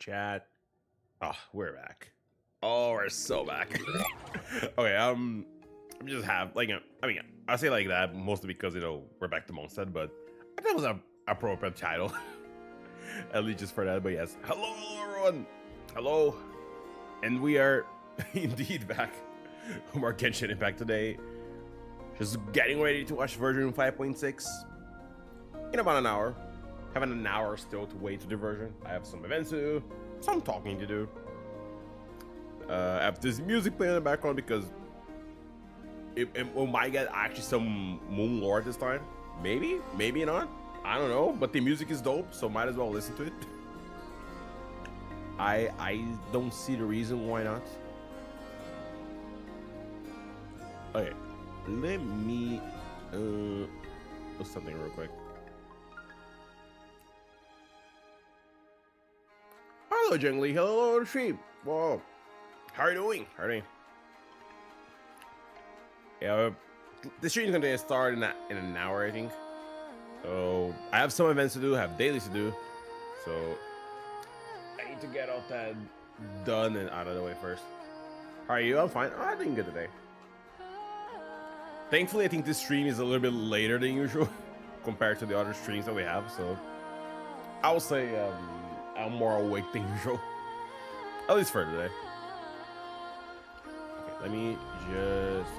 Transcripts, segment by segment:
chat. Oh, we're back. Oh, we're so back. Okay, I'm just I say like that mostly because we're back to Mondstadt, but I thought it was a appropriate title. At least just for that. But yes, hello everyone. Hello, and we are indeed back from our Genshin Impact today. Just getting ready to watch version 5.6 in about an hour. Having an hour still to wait to the version. I have some events to do, some talking to do. I have this music playing in the background because we might get actually some Moon Lord this time. Maybe, maybe not. I don't know, but the music is dope, so might as well listen to it. I don't see the reason why not. Okay, let me do something real quick. Hello, Jungly. Hello, Sheep. Whoa. How are you doing? How are you doing? Yeah, the stream is gonna start in an hour, I think. So I have some events to do, have dailies to do. So I need to get all that done and out of the way first. How are you? I'm fine. Oh, I'm doing good today. Thankfully, I think this stream is a little bit later than usual compared to the other streams that we have. So I will say I'm more awake than usual, at least for today. Okay, let me just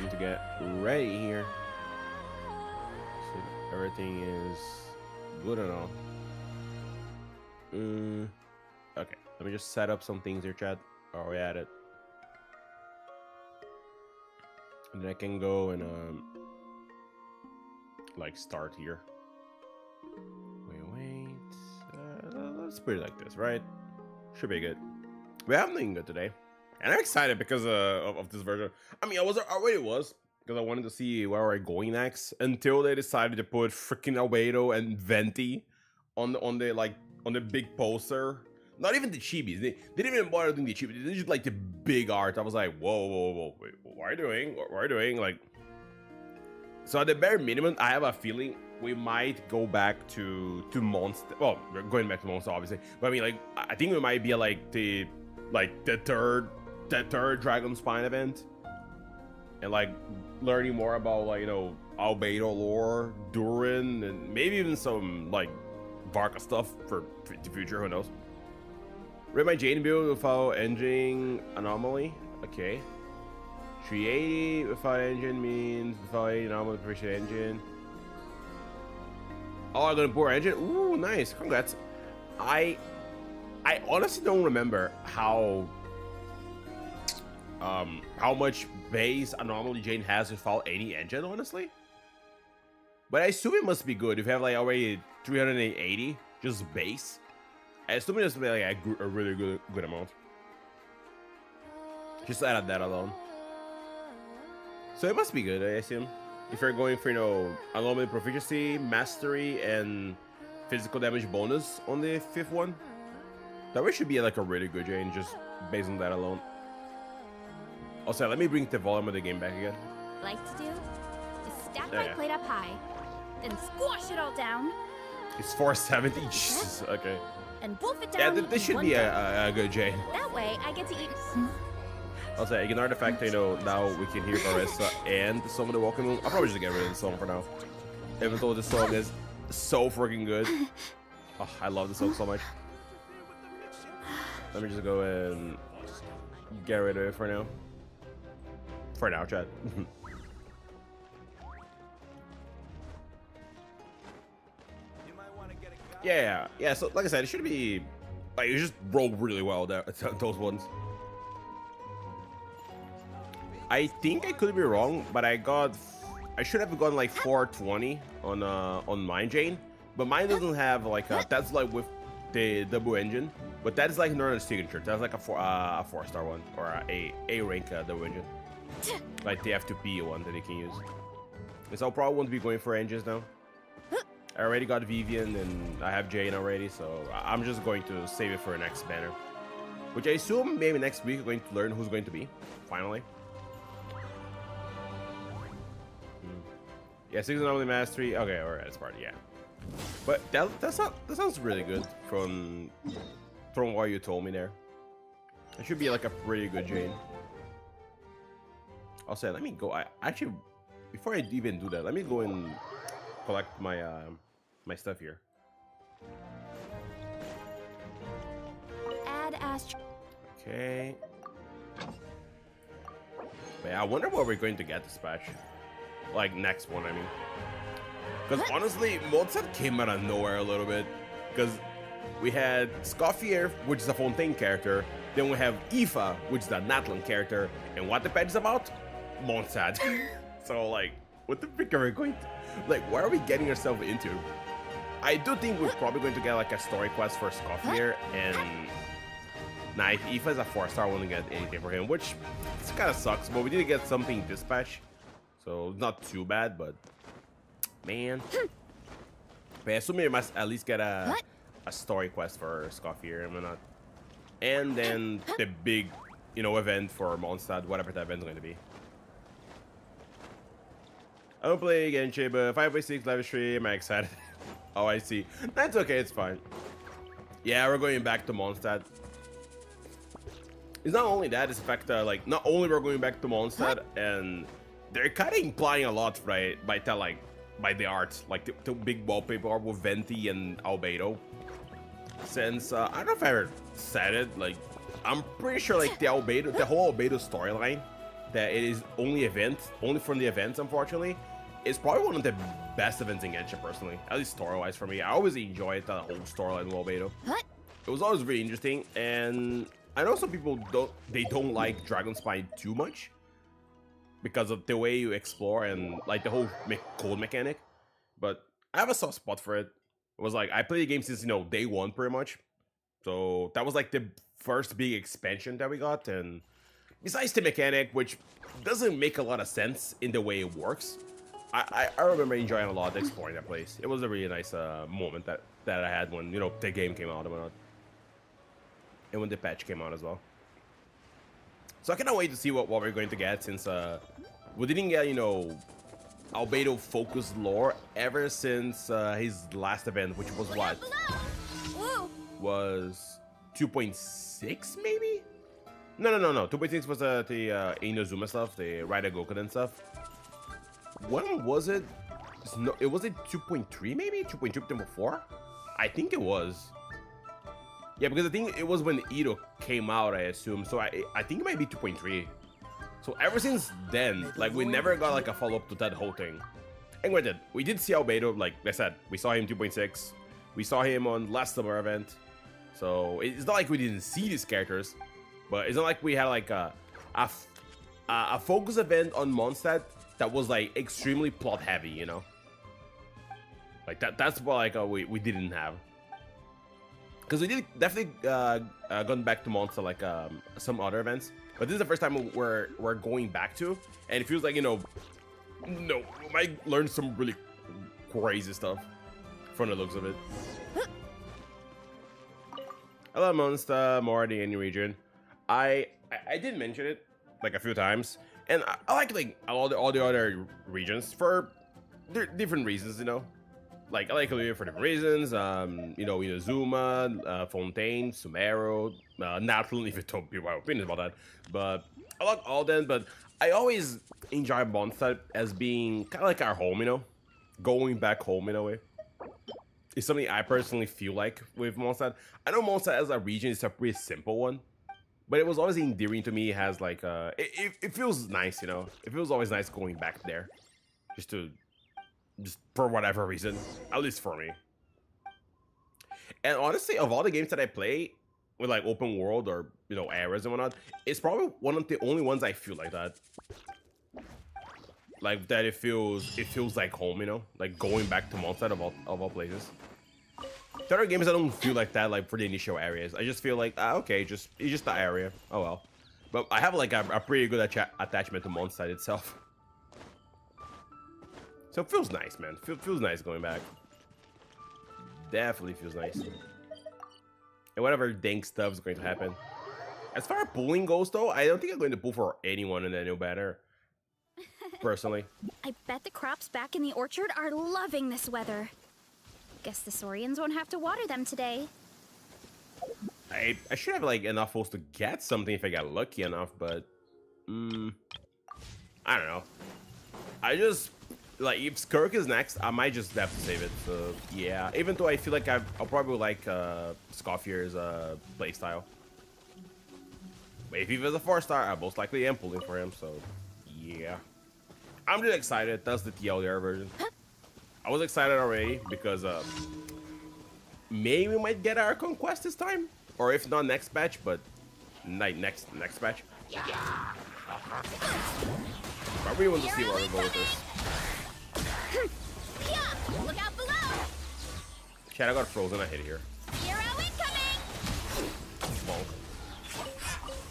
need to get ready here. So everything is good and all. Okay, let me just set up some things here, chat. Are we at it? And then I can go and like start here. Wait. Let's put it like this, right? Should be good. We have nothing good today, and I'm excited because of this version. I mean, I already was because I wanted to see where we're going next until they decided to put freaking Albedo and Venti on the big poster. Not even the chibis. They didn't even bother doing the chibis. They did just like the big art. I was like, whoa, wait, what are you doing? What are you doing? Like, so at the bare minimum, I have a feeling we might go back to Mondstadt. Well, we're going back to Mondstadt, obviously. But I mean, like, I think we might be like the third Dragon Spine event, and like learning more about like Albedo lore, Durin, and maybe even some like Varka stuff for the future. Who knows? Read my Jane build without engine anomaly. Okay. 380 without engine means without any anomaly appreciate engine. Oh, I'm gonna pour engine. Ooh, nice. Congrats. I honestly don't remember how much base anomaly Jane has without any engine, honestly. But I assume it must be good if you have like already 380 just base. I assume it must be like a really good amount. Just out of that alone. So it must be good, I assume. If you're going for anomaly proficiency, mastery, and physical damage bonus on the 5th one, that way should be like a really good Jane just based on that alone. Also, let me bring the volume of the game back again. Like to do is stack my plate up high, then squash it all down. It's 470. Jesus. Okay. And wolf it down. Yeah, this should be a good Jane. That way, I get to eat. I'll say, ignore the fact that now we can hear Barissa and the song of the Walking Moon. I'll probably just get rid of the song for now, even though the song is so freaking good. Oh, I love the song so much. Let me just go and get rid of it for now. For now, chat. Yeah. So, like I said, it should be like you just roll really well there. Those ones. I think I could be wrong, but I should have gotten like 420 on mine Jane, but mine doesn't have like that's like with the double engine, but that is like not a signature. That's like a 4-star one or a rank double engine, like the F2P one that you can use. And so I probably won't be going for engines now. I already got Vivian and I have Jane already, so I'm just going to save it for the next banner, which I assume maybe next week we're going to learn who's going to be finally. Yeah, 6 anomaly mastery. Okay, alright, that's part. Yeah. But that sounds really good from what you told me there. It should be like a pretty good Jane. I'll say, let me go. I actually, before I even do that, let me go and collect my my stuff here. Add Astro. Okay. But yeah, I wonder what we're going to get this patch. Like next one, I mean. Because honestly, Mozart came out of nowhere a little bit. Because we had Scoffier, which is a Fontaine character. Then we have Aoife, which is a Natlan character. And what the patch is about? Mozart. So like, what the frick are we going to... Like, what are we getting ourselves into? I do think we're probably going to get like a story quest for Scoffier. And... Nah, if Aoife is a 4-star, I won't get anything for him. Which kind of sucks. But we did get something this patch. So not too bad, but... Man. But I assume we must at least get a story quest for Scoffier and whatnot. And then the big, you know, event for Mondstadt, whatever that event's going to be. I don't play Genshin, but 5x6 live stream, I'm excited. Oh, I see. That's okay, it's fine. Yeah, we're going back to Mondstadt. It's not only that, it's the fact that, like, not only we're going back to Mondstadt, and they're kind of implying a lot, right, by the art, like the big wallpaper art with Venti and Albedo. Since I don't know if I ever said it, like I'm pretty sure like the whole Albedo storyline, that it is only from the events, unfortunately, is probably one of the best events in Genshin personally, at least story-wise for me. I always enjoyed the whole storyline with Albedo. It was always really interesting, and I know some people don't like Dragon Spine too much, because of the way you explore and like the whole code mechanic, but I have a soft spot for it. It was like I played the game since, you know, day one pretty much, so that was like the first big expansion that we got. And besides the mechanic, which doesn't make a lot of sense in the way it works, I remember enjoying a lot exploring that place. It was a really nice moment that I had when, you know, the game came out and whatnot, and when the patch came out as well. So I cannot wait to see what we're going to get, since we didn't get, you know, Albedo focused lore ever since his last event, which was what? Was 2.6 maybe? No. 2.6 was the Inazuma stuff, the Raida Gokuden stuff. When was it? No, it was it 2.3 maybe? 2.2, 2.4? I think it was. Yeah, because I think it was when Ito came out, I assume. So I think it might be 2.3. So ever since then, like, we never got like a follow-up to that whole thing. And granted, we did see Albedo, like I said, we saw him 2.6. We saw him on last summer event. So it's not like we didn't see these characters, but it's not like we had like a focus event on Mondstadt that was like extremely plot heavy, you know? Like that's what like we didn't have. Because we did definitely gone back to Mondstadt like some other events, but this is the first time we're going back to, and it feels like, you know, we might learn some really crazy stuff from the looks of it. I love Mondstadt more than any region. I did mention it like a few times, and I like all the other regions for different reasons, you know. Like, I like Olivia for different reasons. You know, Inazuma, Fontaine, Sumeru, Natlan, if you told people my opinions about that. But I like all them, but I always enjoy Mondstadt as being kind of like our home, you know? Going back home in a way. It's something I personally feel like with Mondstadt. I know Mondstadt as a region is a pretty simple one, but it was always endearing to me. It has like, it feels nice, you know? It feels always nice going back there. Just for whatever reason, at least for me. And honestly, of all the games that I play with like open world or, you know, areas and whatnot, it's probably one of the only ones I feel like that. Like that, it feels like home, you know, like going back to Mondstadt of all places. There are games I don't feel like that, like for the initial areas. I just feel like, okay, it's just the area. Oh well. But I have like a pretty good attachment to Mondstadt itself. So it feels nice, man. Feels nice going back. Definitely feels nice. And whatever dank stuff is going to happen. As far as pulling goes, though, I don't think I'm going to pull for anyone in the new banner. Personally. I bet the crops back in the orchard are loving this weather. Guess the Saurians won't have to water them today. I should have like enough holes to get something if I got lucky enough, but I don't know. I just like if Skirk is next, I might just have to save it. So yeah, even though I feel like I'll probably like Scoffier's playstyle. But if he was a 4-star, I most likely am pulling for him. So yeah, I'm just excited. That's the TLDR version. I was excited already because maybe we might get our conquest this time, or if not next batch, but next batch. I really want to see where we go with this. Look out below! Chat, I got frozen. I hit here. Hero incoming! Bonk.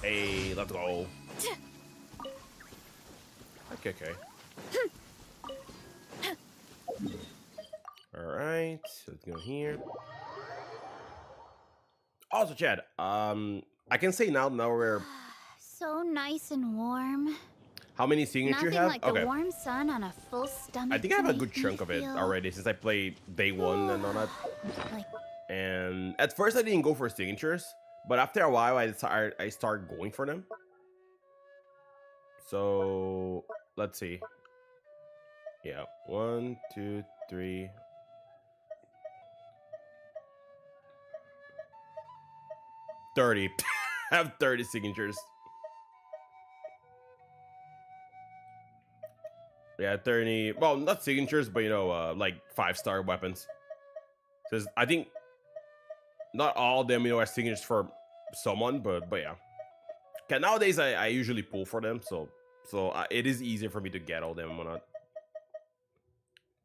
Hey, let's go. Okay. All right, let's go here. Also, Chad, I can say now we're So nice and warm. how many signatures you have? Nothing like the warm sun on a full stomach. I think I have a good chunk of it already since I played day 1 and all that. Like, And at first I didn't go for signatures, but after a while I started going for them. So let's see. Yeah, 1, 2, 3. I have 30 signatures. Yeah, 30. Well, not signatures, but you know, like 5-star weapons. Because I think not all of them, you know, are signatures for someone, but yeah. Okay, nowadays I usually pull for them, so it is easier for me to get all of them and whatnot.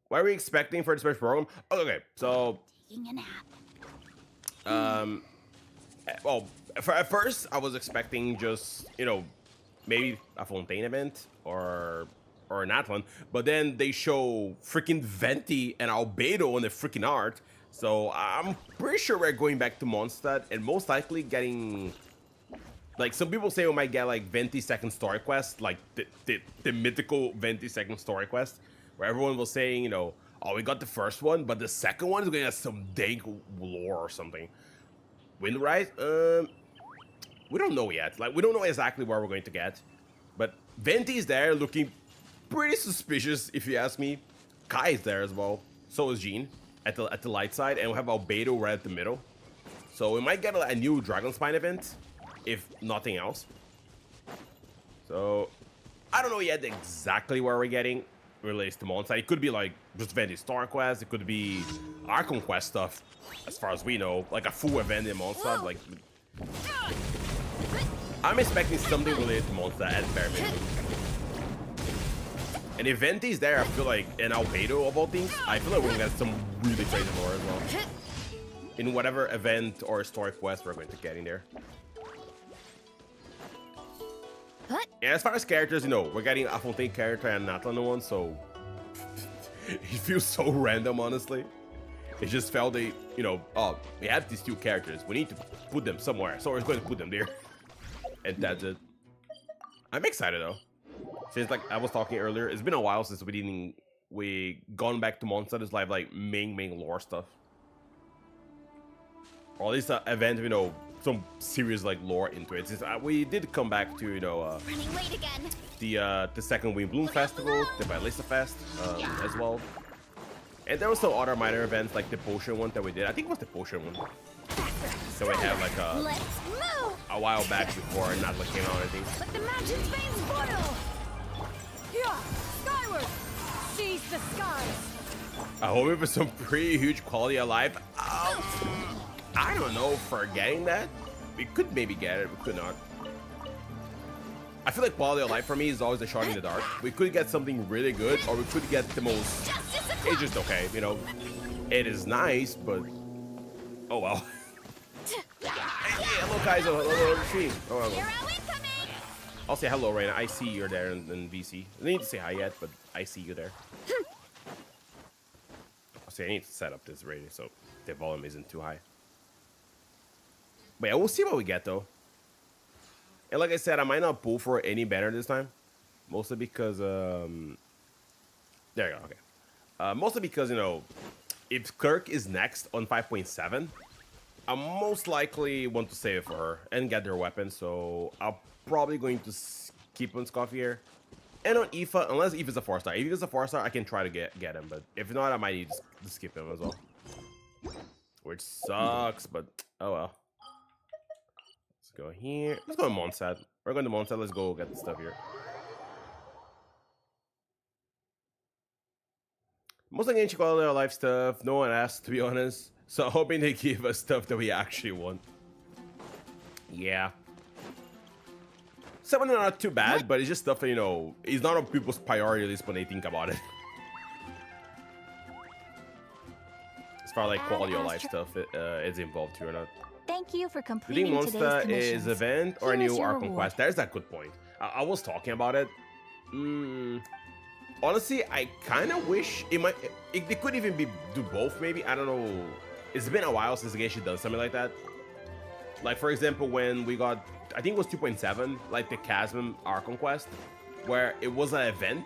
What are we expecting for the special program? Oh, okay, so taking a nap. Well, at first I was expecting just, you know, maybe a Fontaine event or an Atlan, but then they show freaking Venti and Albedo on the freaking art, so I'm pretty sure we're going back to Mondstadt and most likely getting, like, some people say we might get like Venti second story quest, like the mythical Venti second story quest, where everyone was saying, you know, oh, we got the first one, but the second one is gonna have some dank lore or something. Windrise? We don't know yet. Like, we don't know exactly where we're going to get. But Venti is there looking pretty suspicious, if you ask me. Kai is there as well. So is Jean at the light side. And we have Albedo right at the middle. So we might get a new Dragon Spine event, if nothing else. So, I don't know yet exactly where we're getting related to Mondstadt. It could be like just Venti Star Quest. It could be our Conquest stuff. As far as we know, like a full event in Mondstadt, like I'm expecting something related to Mondstadt at bare minimum. And if Venti is there, I feel like an Albedo of all things, I feel like we're gonna get some really crazy lore as well. In whatever event or story quest we're going to get in there. Yeah, as far as characters, you know, we're getting a Fontaine character and an Atlan one, so it feels so random, honestly. It just felt they, you know, oh, we have these 2 characters. We need to put them somewhere, so we're going to put them there. And that's it. I'm excited though. Since like I was talking earlier, it's been a while since we gone back to Mondstadt's live like main lore stuff. Or at least an event, you know, some serious like lore into it. Since we did come back to, you know, Running late again. the second Wind Bloom Festival, the Ballista Fest as well. And there was some other minor events like the potion one that we did. I think it was the potion one. So we had like a while back before Natla came out, I think. Let the mountain's veins boil. Yeah, skyward. Seize the skies. I hope it was some pretty huge quality of life. I don't know for getting that. We could maybe get it, we could not. I feel like quality of life for me is always a shot in the dark. We could get something really good, or we could get the most. It's just okay, you know. It is nice, but oh well. Hey, hello, Kaizo. Hello, Tree. Oh, hello. I'll say hello, Raina. I see you're there in VC. I need to say hi yet, but I see you there. I'll say I need to set up this radio so the volume isn't too high. But yeah, we'll see what we get though. And like I said, I might not pull for any banner this time. Mostly because, there you go, okay. Mostly because, you know, if Kirk is next on 5.7, I'll most likely want to save it for her and get their weapon. So I'm probably going to keep on Scoffy here. And on Aoife, unless Aoife's a 4-star. If he's a 4-star, I can try to get him. But if not, I might need to skip him as well. Which sucks, but oh well. Let's go here. Let's go to Mondstadt. We're going to Mondstadt. Let's go get the stuff here. Most of the Genshin quality of life stuff, no one asked, to be honest. So I'm hoping they give us stuff that we actually want. Yeah. Some of them are not too bad, but it's just stuff that, you know, it's not on people's priority list when they think about it. As far as like quality of life stuff is involved here or not. Thank you for Do you completing think today's Monster commissions. is event or a Here is new your Archon reward. quest? There's that good point. I was talking about it. Honestly, I kind of wish it could even do both. Maybe, I don't know. It's been a while since the game she done something like that. Like for example, when we got, I think it was 2.7, like the Chasm Archon quest, where it was an event,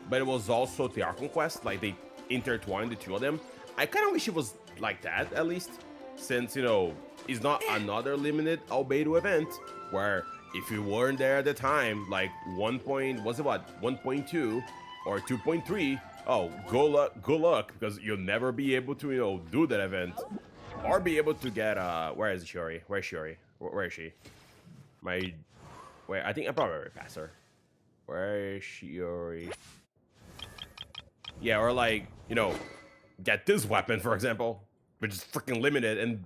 but it was also the Archon quest. Like they intertwined the two of them. I kind of wish it was like that at least, since you know it's not another limited albedo event where if you weren't there at the time, like 1.2 or 2.3, oh, good luck, because you'll never be able to, you know, do that event or be able to get where is Shiori? Where's Shiori? Where is she? I think I probably already passed her. Where is Shiori? Yeah, or like, you know, get this weapon, for example, which is freaking limited and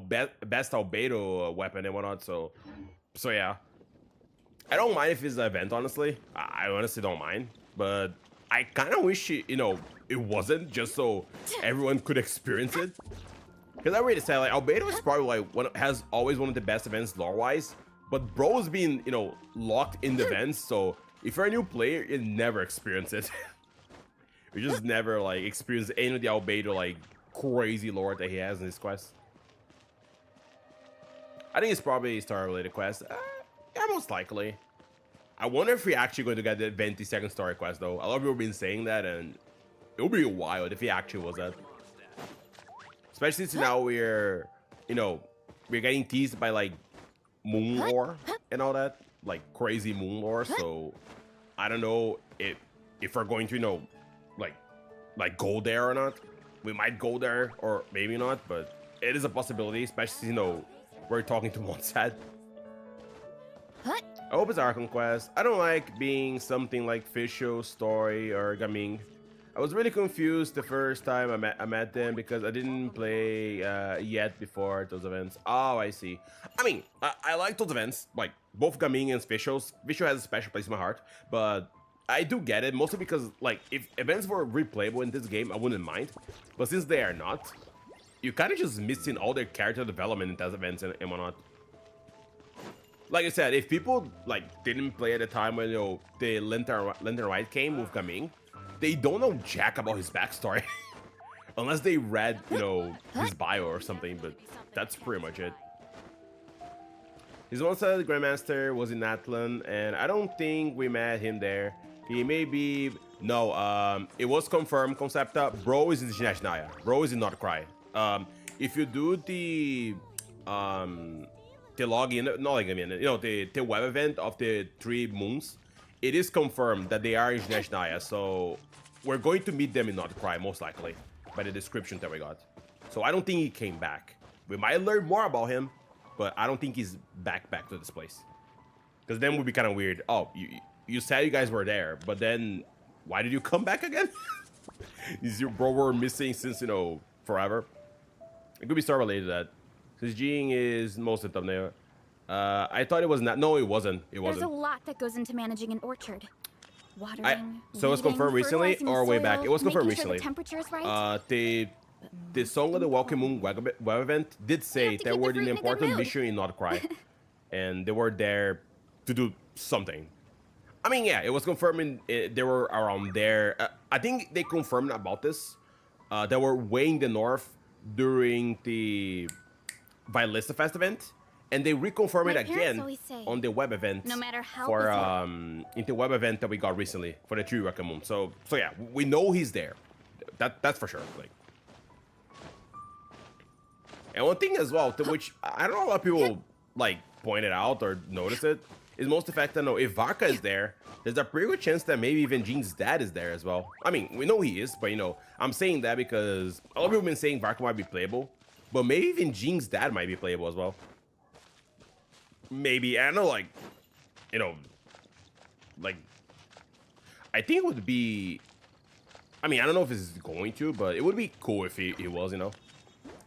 best albedo weapon and whatnot. So yeah, I don't mind if it's an event. Honestly, I honestly don't mind, but I kind of wish it wasn't, just so everyone could experience it. Because I already said, like, albedo is probably like has always one of the best events lore-wise, but bro's been, you know, locked in the events. So if you're a new player, you never experience it. You just never like experience any of the albedo like crazy lore that he has in his quest. I think it's probably a star-related quest. Yeah, most likely. I wonder if we're actually going to get the Venti second story quest though. A lot of people have been saying that, and it would be wild if he actually was that. Especially since now we're, you know, we're getting teased by like moon lore and all that, like crazy moon lore. So I don't know if we're going to, you know, like go there or not. We might go there or maybe not, but it is a possibility, especially, you know, we're talking to Mondstadt. I hope it's Archon quest. I don't like being something like Fisho, Story, or Gaming. I was really confused the first time I met them because I didn't play yet before those events. Oh, I see. I mean, I like those events, like both Gaming and Fisho's. Fisho has a special place in my heart, but I do get it, mostly because, like, if events were replayable in this game, I wouldn't mind. But since they are not, you're kind of just missing all their character development in those events and whatnot. Like I said, if people, like, didn't play at the time when, you know, the Lantern Rite came with Gaming, they don't know jack about his backstory. Unless they read, you know, his bio or something, but that's pretty much it. His one-sided Grandmaster was in Atlan, and I don't think we met him there. He may be... No, it was confirmed, Concepta. Bro is in Jinashnaya. Bro is in Nod-Krai. If you do the login, not like, I mean, you know, the web event of the 3 moons, it is confirmed that they are in Jinashnaya, so we're going to meet them in Nod-Krai, most likely, by the description that we got. So I don't think he came back. We might learn more about him, but I don't think he's back to this place. Because then it would be kind of weird. Oh, you said you guys were there, but then why did you come back again? Is your bro were missing since, you know, forever? It could be star related to that. Because Jing is most of the thumbnail. I thought it was not. No, it wasn't. It wasn't. There's a lot that goes into managing an orchard. Watering, so it was confirmed recently fertilizing or the way soil, back? It was confirmed making sure recently. the temperature is right. The Song of the Welcome Moon web event did say they were in an important mission in Nod-Krai, and they were there to do something. I mean, yeah, it was confirmed they were around there. I think they confirmed about this. They were way in the north during the Vilista Fest event, and they reconfirmed it again on the web event no matter how for in the web event that we got recently for the 3 Welcome Moon. So yeah, we know he's there. That's for sure. Like, And one thing as well, to which I don't know a lot of people like pointed out or notice it, is most the fact that no, if Varka is there, there's a pretty good chance that maybe even Jean's dad is there as well. I mean, we know he is, but you know, I'm saying that because a lot of people have been saying Varka might be playable, but maybe even Jean's dad might be playable as well. Maybe, I don't know, like, you know, like, I think it would be, I mean, I don't know if it's going to, but it would be cool if he was, you know.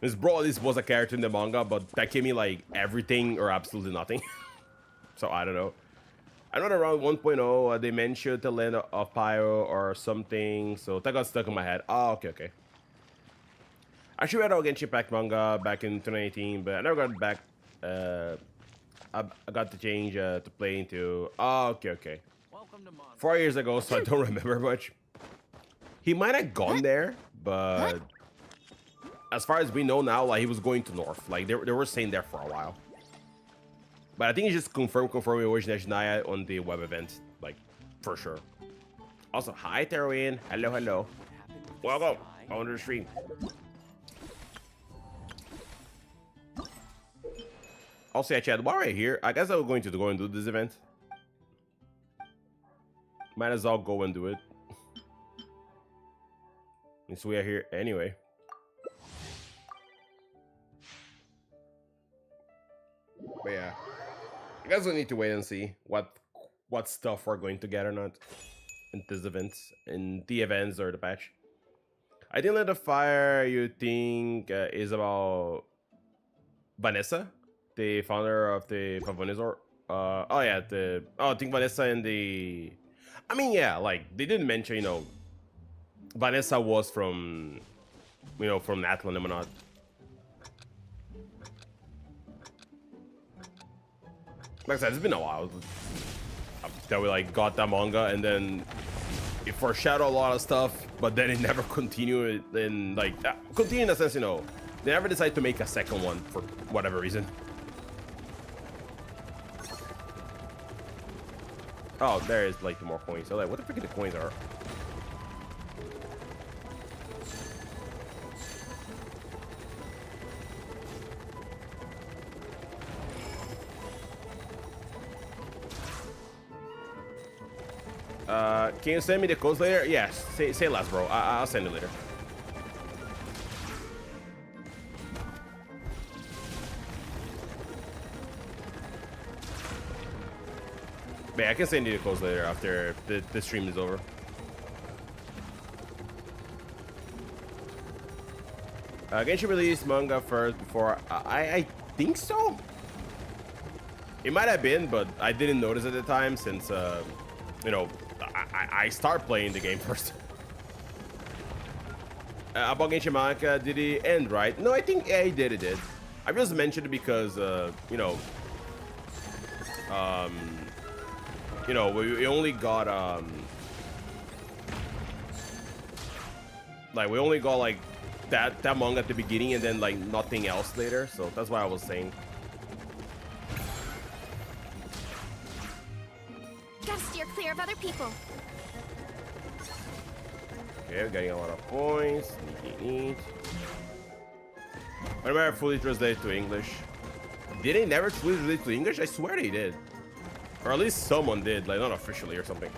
This bro, this was a character in the manga, but that gave me like everything or absolutely nothing. So I don't know. I know that around 1.0 they mentioned the land of Pyro or something, so that got stuck in my head. Oh, okay. I actually read all Genshin Impact manga back in 2018, but I never got back. I got to change to play into. Oh, okay. 4 years ago, so I don't remember much. He might have gone there, but as far as we know now, like he was going to North. Like they were staying there for a while. But I think he just confirmed with Naya on the web event, like for sure. Also, hi Terwin. Hello. Welcome on the stream. Also, yeah, Chad, while we're here, I guess I'm going to go and do this event. Might as well go and do it. Since we are here anyway. But yeah, I guess we need to wait and see what stuff we're going to get or not in this event, in the events or the patch. I think that the fire you think is about Vanessa, the founder of the Favonizor. I think Vanessa and the. I mean, yeah, like they didn't mention, you know, Vanessa was from, you know, from Atlan and whatnot. Like I said, it's been a while that we like got that manga, and then it foreshadowed a lot of stuff, but then it never continued. And like continue in the sense, you know, they never decided to make a second one for whatever reason. Oh, there is like more coins. So like, what the freaking the coins are? Can you send me the codes later? Yes, say less, bro. I'll send it later. But yeah, I can send you the codes later after the stream is over. Genshin released manga first before. I think so. It might have been, but I didn't notice at the time since you know, I start playing the game first. About Genshin manga, did it end right? No, I think he did. I just mentioned it because you know, we only got like we only got like that manga at the beginning and then like nothing else later, so that's why I was saying. Gotta steer clear of other people. Okay, we're getting a lot of points. Neat. Whenever I fully translate to English. Did they never fully translate to English? I swear they did. Or at least someone did, like not officially or something.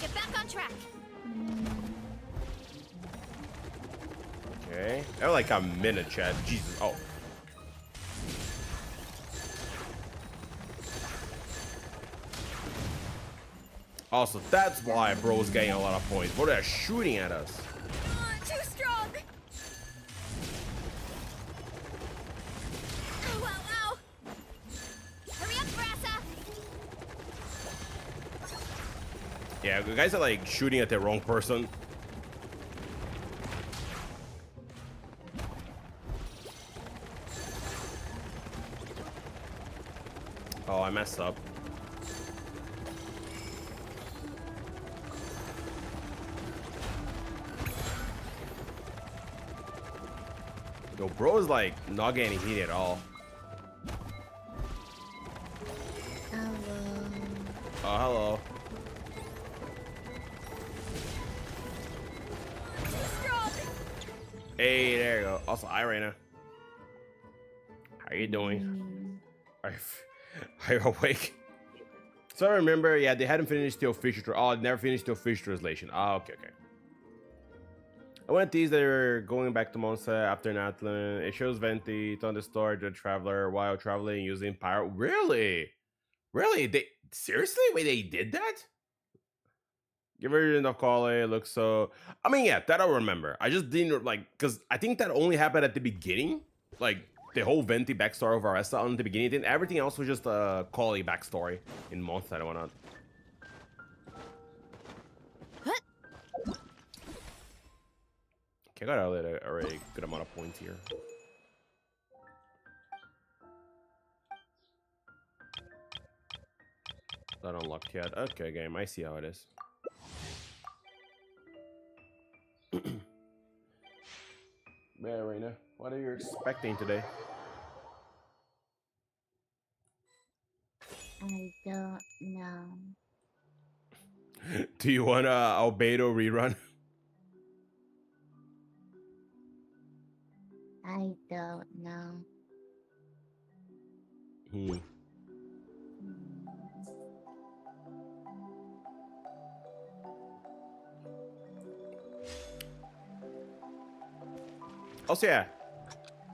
Get back on track. Okay. That was like a minute, Chad. Jesus. Oh. Also, that's why bro's getting a lot of points. Bro, they're shooting at us. Too strong. Ow. Hurry up, Brassa. Yeah, the guys are like shooting at the wrong person. Oh, I messed up. Yo, bro is like not getting hit at all. Hello. Oh, hello. Hey, there you go. Also, hi, Raina. How you doing? Are you awake? So I remember, yeah, they hadn't finished the official. Oh, never finished the official translation. Oh, okay. I went these. They're going back to Monza after Natlan. It shows Venti, Thunderstorm, the Traveler while traveling using Pyro. Really? They seriously? Wait, they did that? Give her enough call. It looks so. I mean, yeah, that I remember. I just didn't like because I think that only happened at the beginning, like the whole Venti backstory of Aresta on the beginning. Then everything else was just a Callie backstory in Month and whatnot. Okay, I got already good amount of points here. Not unlocked yet. Okay, game. I see how it is. Yeah, Raina, what are you expecting today? I don't know. Do you want a Albedo rerun? I don't know. Also, yeah.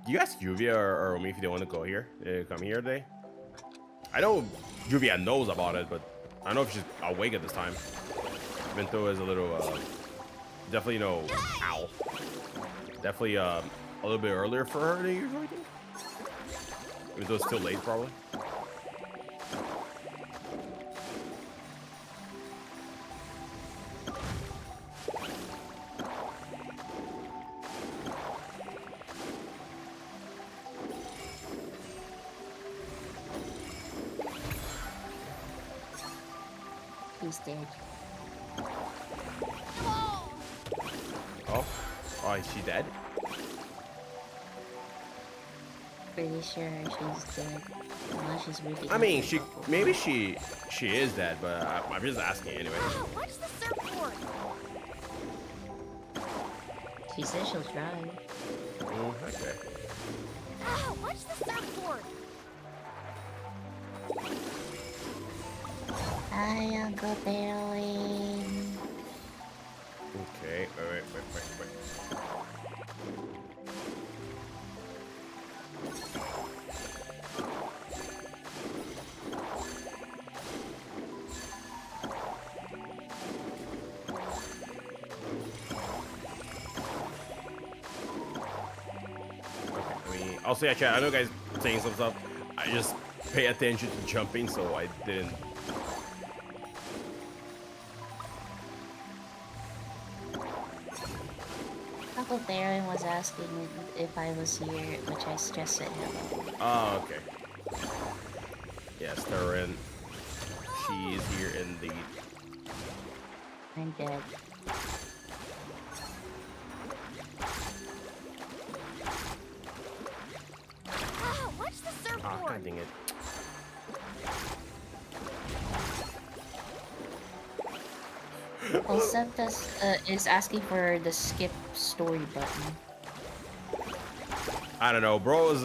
You ask Juvia or Omi if they want to go here. Come here today. I know Juvia knows about it, but I don't know if she's awake at this time. Vento is a little, definitely, you know, ow. Definitely a little bit earlier for her than usual, I think. Even though it's still late, probably. He's dead. Oh, is she dead? Pretty sure she's dead. Unless she's really. I mean, maybe she is dead, but I'm just asking anyway. Watch the surfboard. She said she'll try. Okay. Watch the surfboard. Hi, Uncle Barely. Okay, wait. Also, yeah, chat, I know guys saying some stuff. I just pay attention to jumping, so I didn't. Uncle Baron was asking if I was here, which I just said hello. Oh, okay. Yes, Theron. She is here indeed. I'm dead. Watch the surfboard. Ah, God dang it. Well, Septus is asking for the skip story button. I don't know. Bro's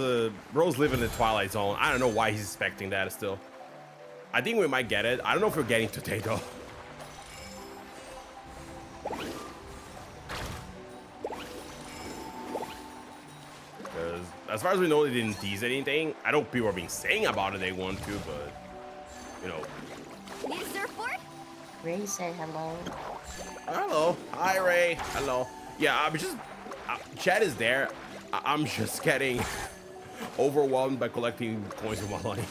living in the Twilight Zone. I don't know why he's expecting that still. I think we might get it. I don't know if we're getting today though. Because as far as we know, they didn't tease anything. I know people are being saying about it they want to, but you know. Need a surfboard? Ray said hello. Hello. Hi, Ray. Hello. Yeah, I'm just... chat is there. I'm just getting overwhelmed by collecting coins with my money.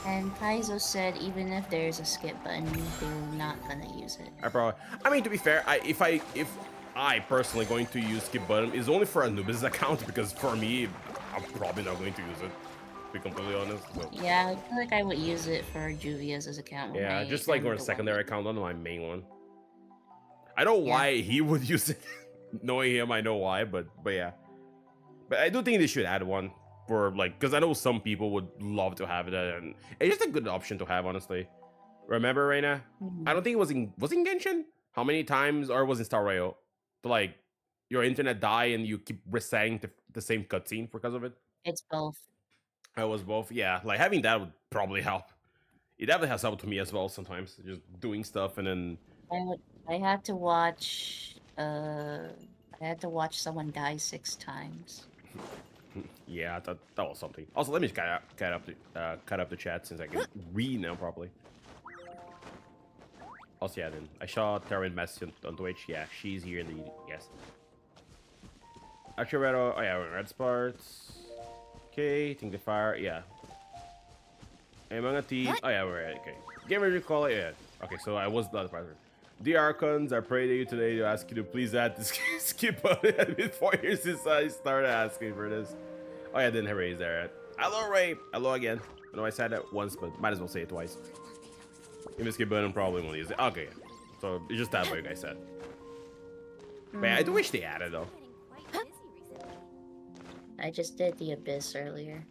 And Kaizo said even if there's a skip button, they're not gonna use it. I mean, to be fair, if I personally going to use skip button, it's only for Anubis' account, because for me, I'm probably not going to use it. To be completely honest. So. Yeah, I feel like I would use it for Juvia's account. Yeah, just like on a secondary account, not on my main one. I know why he would use it. Knowing him, I know why, but yeah. But I do think they should add one for like, because I know some people would love to have it, and it's just a good option to have, honestly. Remember, Reina? I don't think it was in Genshin. How many times, or was it Star Rail? To like your internet die and you keep resetting the same cutscene because of it? It's both. I was both. Yeah, like having that would probably help. It definitely has helped to me as well sometimes. Just doing stuff and then I had to watch. I had to watch someone die 6 times. yeah, that was something. Also, let me just cut up the chat since I can read now properly. Also, yeah, then I saw Taryn message on Twitch. Yeah, she's here in the yes. Actually, oh yeah, red parts. Okay, think the fire. Yeah. Hey, Manga T. Oh yeah, we're right. Okay. Gamer recall it. Yeah. Okay, so I was the other part. The Archons, I pray to you today to ask you to please add this skip button. It's been 4 years since I started asking for this. Oh yeah, then Ray is there. Hello, Ray. Hello again. I know I said that once, but might as well say it twice. If the skip button, probably won't use it. Okay, so it's just that what you guys said. But yeah, I do wish they added though. Getting quite busy recently. I just did the Abyss earlier.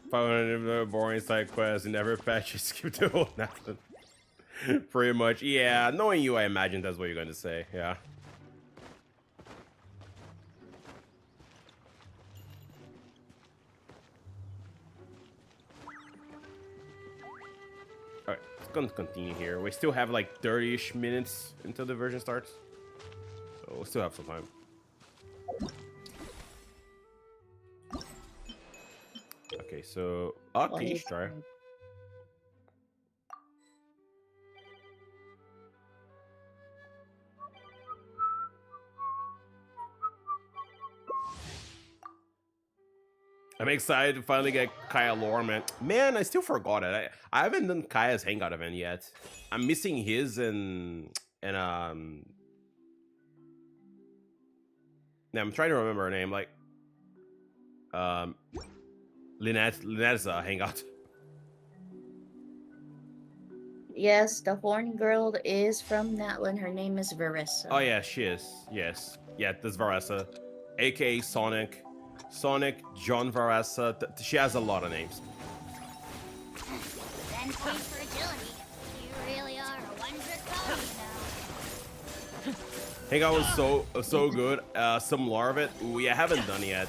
500 boring side quests and never patch. You skip the whole nothing. Pretty much, yeah. Knowing you, I imagine that's what you're going to say. Yeah. All right, let's going to continue here. We still have like 30-ish minutes until the version starts, so we'll still have some time. Okay, so okay, try. I'm excited to finally get Kaya lore, man. Man, I still forgot it. I haven't done Kaya's hangout event yet. I'm missing his and yeah, I'm trying to remember her name. Like Lynette's hangout. Yes, the horn girl is from that one. Her name is Verissa. Oh yeah, she is. Yes. Yeah, this Verissa. AKA Sonic. Sonic, John Verissa. She has a lot of names. Then point for agility. You really are a one-trick pony now. Hangout was so good. Some lore of it, we haven't done yet.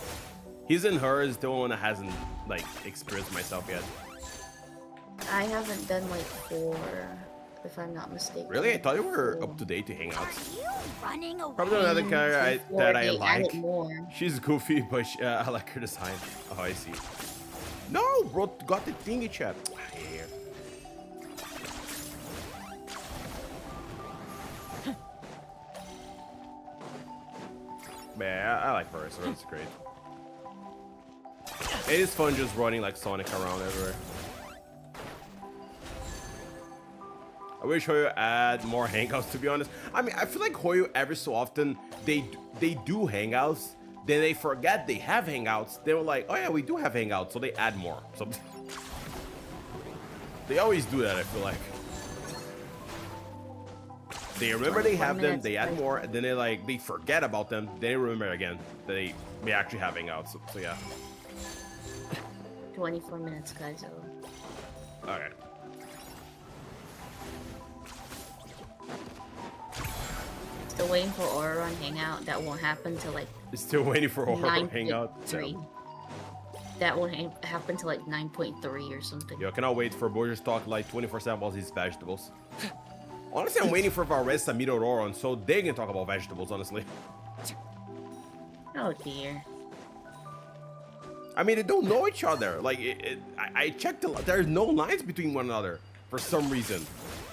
His and her is the one that hasn't like experienced myself yet. I haven't done like 4, if I'm not mistaken. Really? I thought you were up to date to Are Hangouts. you running away? Probably another character that I They like. added more. She's goofy, but I like her design. Oh, I see. No, bro, got the thingy chat. Yeah. Man, I like her, so it's great. It is fun just running like Sonic around everywhere. I wish Hoyo add more hangouts, to be honest. I mean, I feel like Hoyo every so often they do hangouts, then they forget they have hangouts. They were like, oh yeah, we do have hangouts, so they add more. So they always do that, I feel like. They remember they have them, they add more, and then they forget about them, then they remember again that they actually have hangouts. So yeah. 24 minutes, guys. Okay. Still waiting for Aura on Hangout. That won't happen till like. Still waiting for Aura Hangout. 9.3. That won't happen till like 9.3 or something. Yo, I cannot wait for Borges talk like 24/7 about his vegetables. Honestly, I'm waiting for Varesa meet Auroron so they can talk about vegetables, honestly. Oh dear. I mean, they don't know each other. Like, I checked, there's no lines between one another for some reason,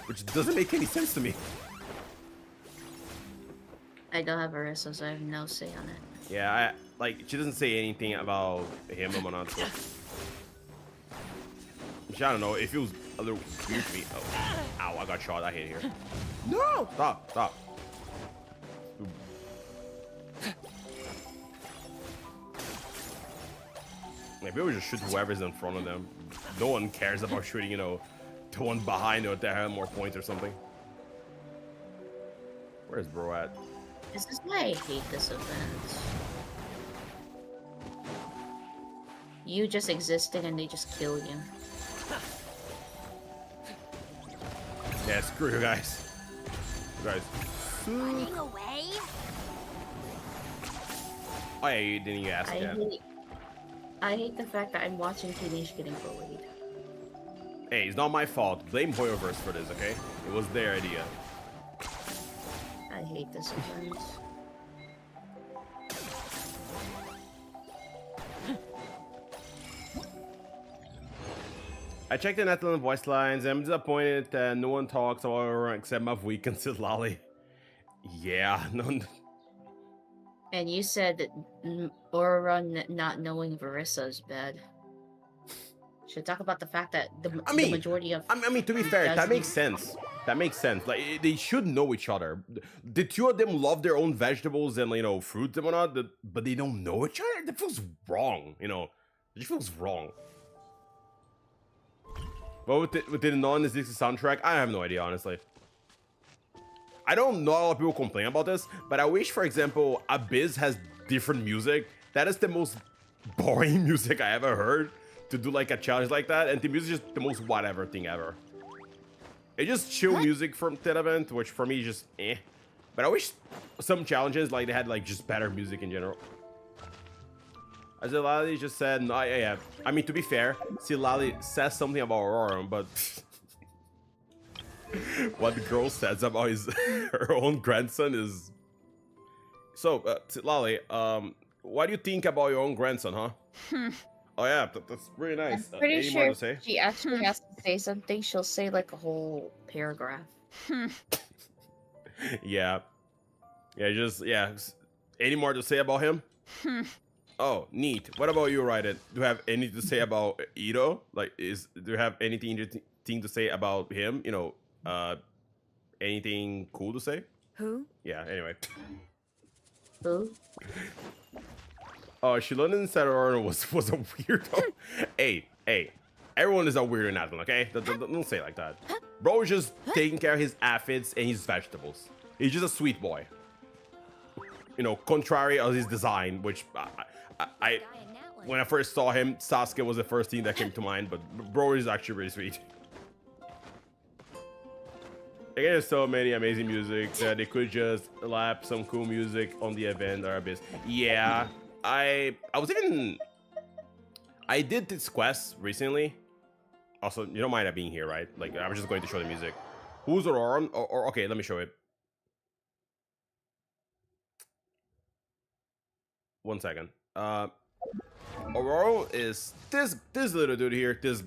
which doesn't make any sense to me. I don't have Arissa, so I have no say on it. Yeah, she doesn't say anything about him or not. So. Which I don't know, it feels a little weird to me. Oh, ow, I got shot, I hate here. No! Stop. Maybe we just shoot whoever's in front of them. No one cares about shooting, the one behind or that have more points or something. Where's bro at? This is why I hate this event. You just existing and they just kill you. Yeah, screw you guys. Running away? Oh yeah, you didn't ask yet. I hate the fact that I'm watching Teenage getting bullied. Hey, it's not my fault. Blame Hoyoverse for this, okay? It was their idea. I hate this event. I checked the Netherlands voice lines. I'm disappointed that no one talks about her except Mavweek and Silali. Yeah, no. And you said that Aurora not knowing Verissa is bad. Should talk about the fact that the majority of... I mean, to be fair, that makes sense. That makes sense. Like, they should know each other. The two of them love their own vegetables and, you know, fruits and whatnot, but they don't know each other? That feels wrong, you know? It just feels wrong. But with the non-existent soundtrack, I have no idea, honestly. I don't know a lot of people complain about this, but I wish, for example, Abyss has different music. That is the most boring music I ever heard to do like a challenge like that, and the music is just the most whatever thing ever. It's just chill music from that event, which for me is just eh. But I wish some challenges like they had like just better music in general. As Silali just said, no, yeah. I mean, to be fair, Silali says something about Aurora, but what the girl says about her own grandson is... So, Silali, what do you think about your own grandson, huh? Oh yeah, that's really nice. I'm pretty any sure more to say? she actually has to say something. She'll say like a whole paragraph. Yeah. Yeah. Any more to say about him? Oh, neat. What about you, Raiden? Do you have anything to say about Ito? Like, do you have anything to say about him? You know, anything cool to say? Who? Yeah. Anyway. Who? Oh, Shilonen said Aurora was a weirdo. hey, everyone is a weirdo in that one, okay? Don't say it like that. Bro is just taking care of his aphids and his vegetables. He's just a sweet boy. You know, contrary of his design, which I when I first saw him, Sasuke was the first thing that came to mind, but bro is actually really sweet. Again, there's so many amazing music that they could just lap some cool music on the event or Abyss. Yeah. I did this quest recently. Also, you don't mind that being here, right? Like, I was just going to show the music. Who's Aurora? Or okay, let me show it. 1 second. Aurora is this little dude here, this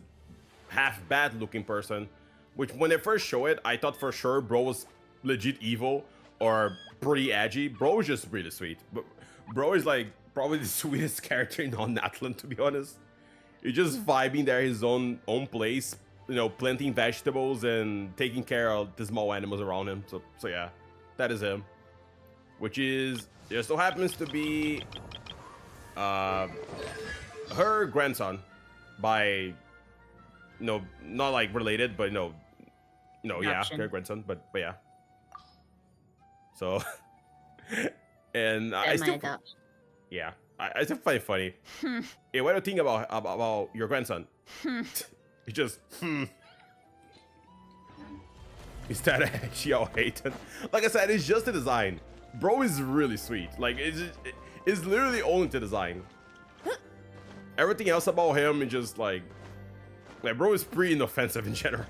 half bad looking person. Which when they first show it, I thought for sure bro was legit evil or pretty edgy. Bro is just really sweet. But bro is like probably the sweetest character in all Natlan, to be honest. He's just vibing there his own place, you know, planting vegetables and taking care of the small animals around him. So yeah, that is him. Which is just so happens to be her grandson by no, not like related, but no, yeah, her grandson, but yeah. So and I still adoption. Yeah, I still find it funny. Hey, what do you think about your grandson? He just instead of actually all hating. Like I said, it's just the design. Bro is really sweet. Like it's literally only the design. Everything else about him is just like bro is pretty inoffensive in general.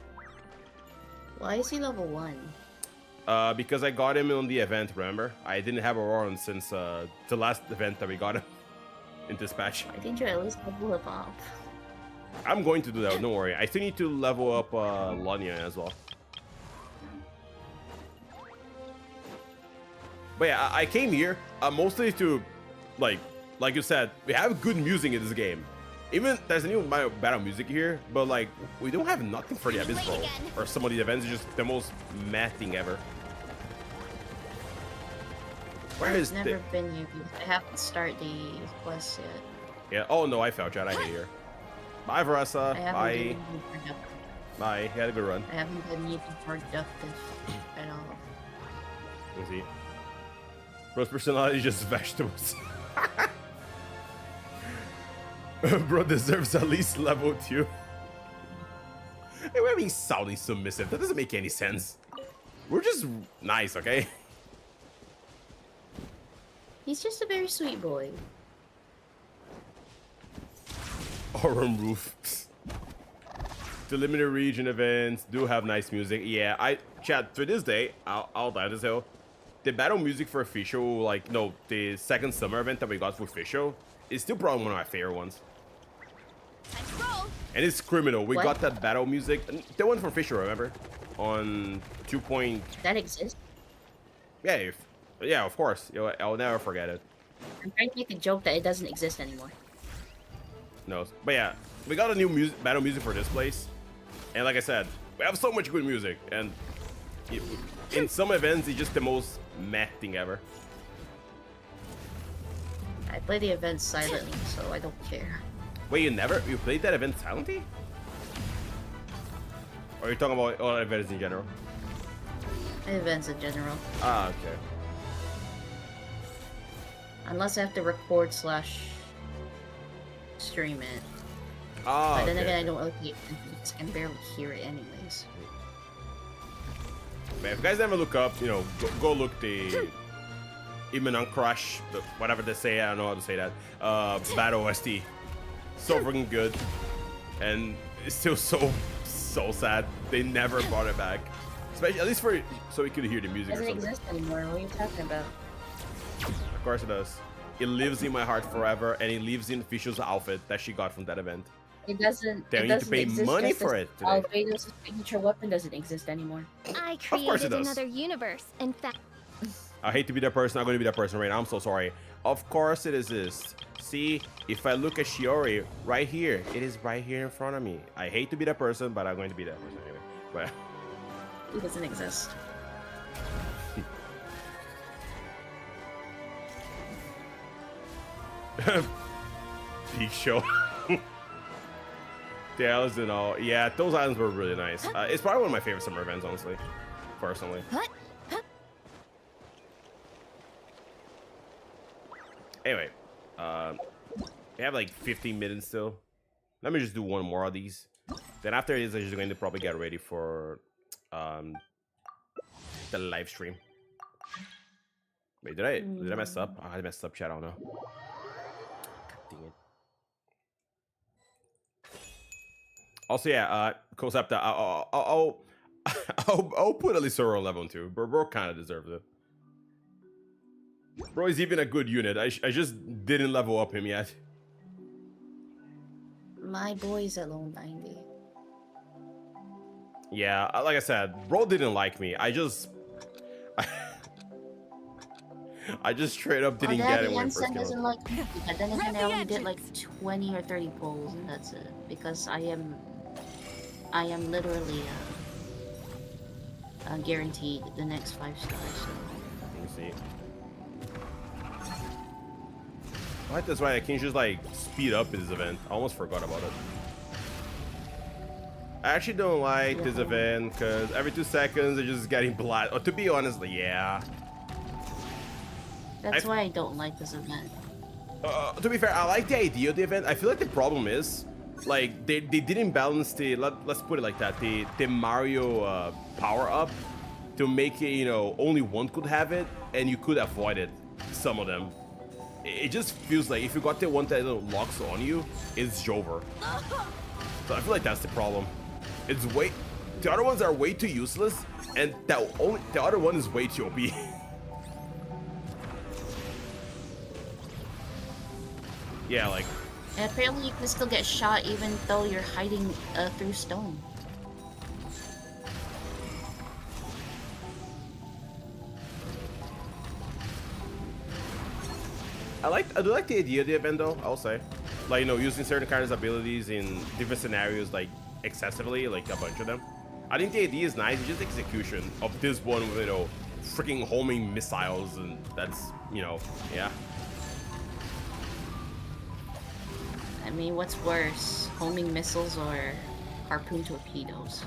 Why is he level 1? Because I got him on the event, remember? I didn't have Auroran since the last event that we got him in this patch. Why didn't you at least level him up? I'm going to do that, don't worry. I still need to level up Lanya as well. But yeah, I came here mostly to, like you said, we have good music in this game. Even there's a new battle music here, but like we don't have nothing for the Abyss Bowl or some of the events. It's just the most mad thing ever. Where is I've never been here because I haven't started the quest yet. Yeah. Oh no, I failed, Chad. I hate here. Bye, Varessa. Bye. Bye. You had a good run. I haven't been even productive at all. Let's see. Bro's personality is just vegetables. Bro deserves at least level 2. Hey, we're being Saudi submissive. That doesn't make any sense. We're just nice, okay? He's just a very sweet boy. Aurum Roof. The limited region events do have nice music. Yeah, chat to this day, I'll die this hill. The battle music for official, like no, the second summer event that we got for official is still probably one of my favorite ones. And it's criminal. We got that battle music. The one from official, remember? On 2. That exists. Yeah, yeah, of course. I'll never forget it. I'm trying to make a joke that it doesn't exist anymore. No, but yeah, we got a new battle music for this place, and like I said, we have so much good music, and in some events, it's just the most meh thing ever. I play the events silently, so I don't care. Wait, you played that event silently? Or are you talking about all events in general? Events in general. Ah, okay. Unless I have to record / stream it. Ah, but then okay. again, I don't really, I can barely hear it anyways. Man, if you guys ever look up, go look the Nod-Krai, whatever they say, I don't know how to say that, battle OST. So freaking good. And it's still so sad. They never brought it back. Especially, at least so we could hear the music It doesn't exist anymore, what are you talking about? Of course it does. It lives in my heart forever, and it lives in Official's outfit that she got from that event. It doesn't. They need to pay money for it today. Alfredo's signature weapon doesn't exist anymore. I course it created does. another universe. In fact, I hate to be that person. I'm going to be that person right now. I'm so sorry. Of course it exists. See, if I look at Shiori right here, it is right here in front of me. I hate to be that person, but I'm going to be that person anyway. But It doesn't exist. Peak show. The islands and all. Yeah, those islands were really nice. It's probably one of my favorite summer events, honestly. Personally. Anyway, we have like 15 minutes still. Let me just do one more of these. Then after this, I'm just going to probably get ready for the live stream. Wait, did I mess up? Oh, I messed up, chat. I don't know. God dang it. Also, yeah, Concepta, I'll put at least a level 2. Bro kind of deserves it. Bro is even a good unit. I just didn't level up him yet. My boy's at low 90. Yeah, like I said, bro didn't like me. I just straight up didn't get it when I first came doesn't up. like me, but then again, I only did like 20 or 30 polls, and that's it. Because I am literally guaranteed the next 5 stars. So. Let me see. I like this, right? I can just like speed up this event. I almost forgot about it. I actually don't like this event because every 2 seconds they're just getting blood. Or to be honest, yeah. That's why I don't like this event. To be fair, I like the idea of the event. I feel like the problem is, like, they didn't balance the, let's put it like that, the Mario power up to make it, only one could have it, and you could avoid it, some of them. It just feels like if you got the one that locks on you, it's over. So I feel like that's the problem. The other ones are way too useless, and the other one is way too OP. Yeah, like. And apparently you can still get shot even though you're hiding through stone. I do like the idea of the event though, I'll say. Like, using certain characters' abilities in different scenarios, like, excessively, like a bunch of them. I think the idea is nice, it's just execution of this one with, freaking homing missiles, and that's, yeah. I mean, what's worse, homing missiles or harpoon torpedoes?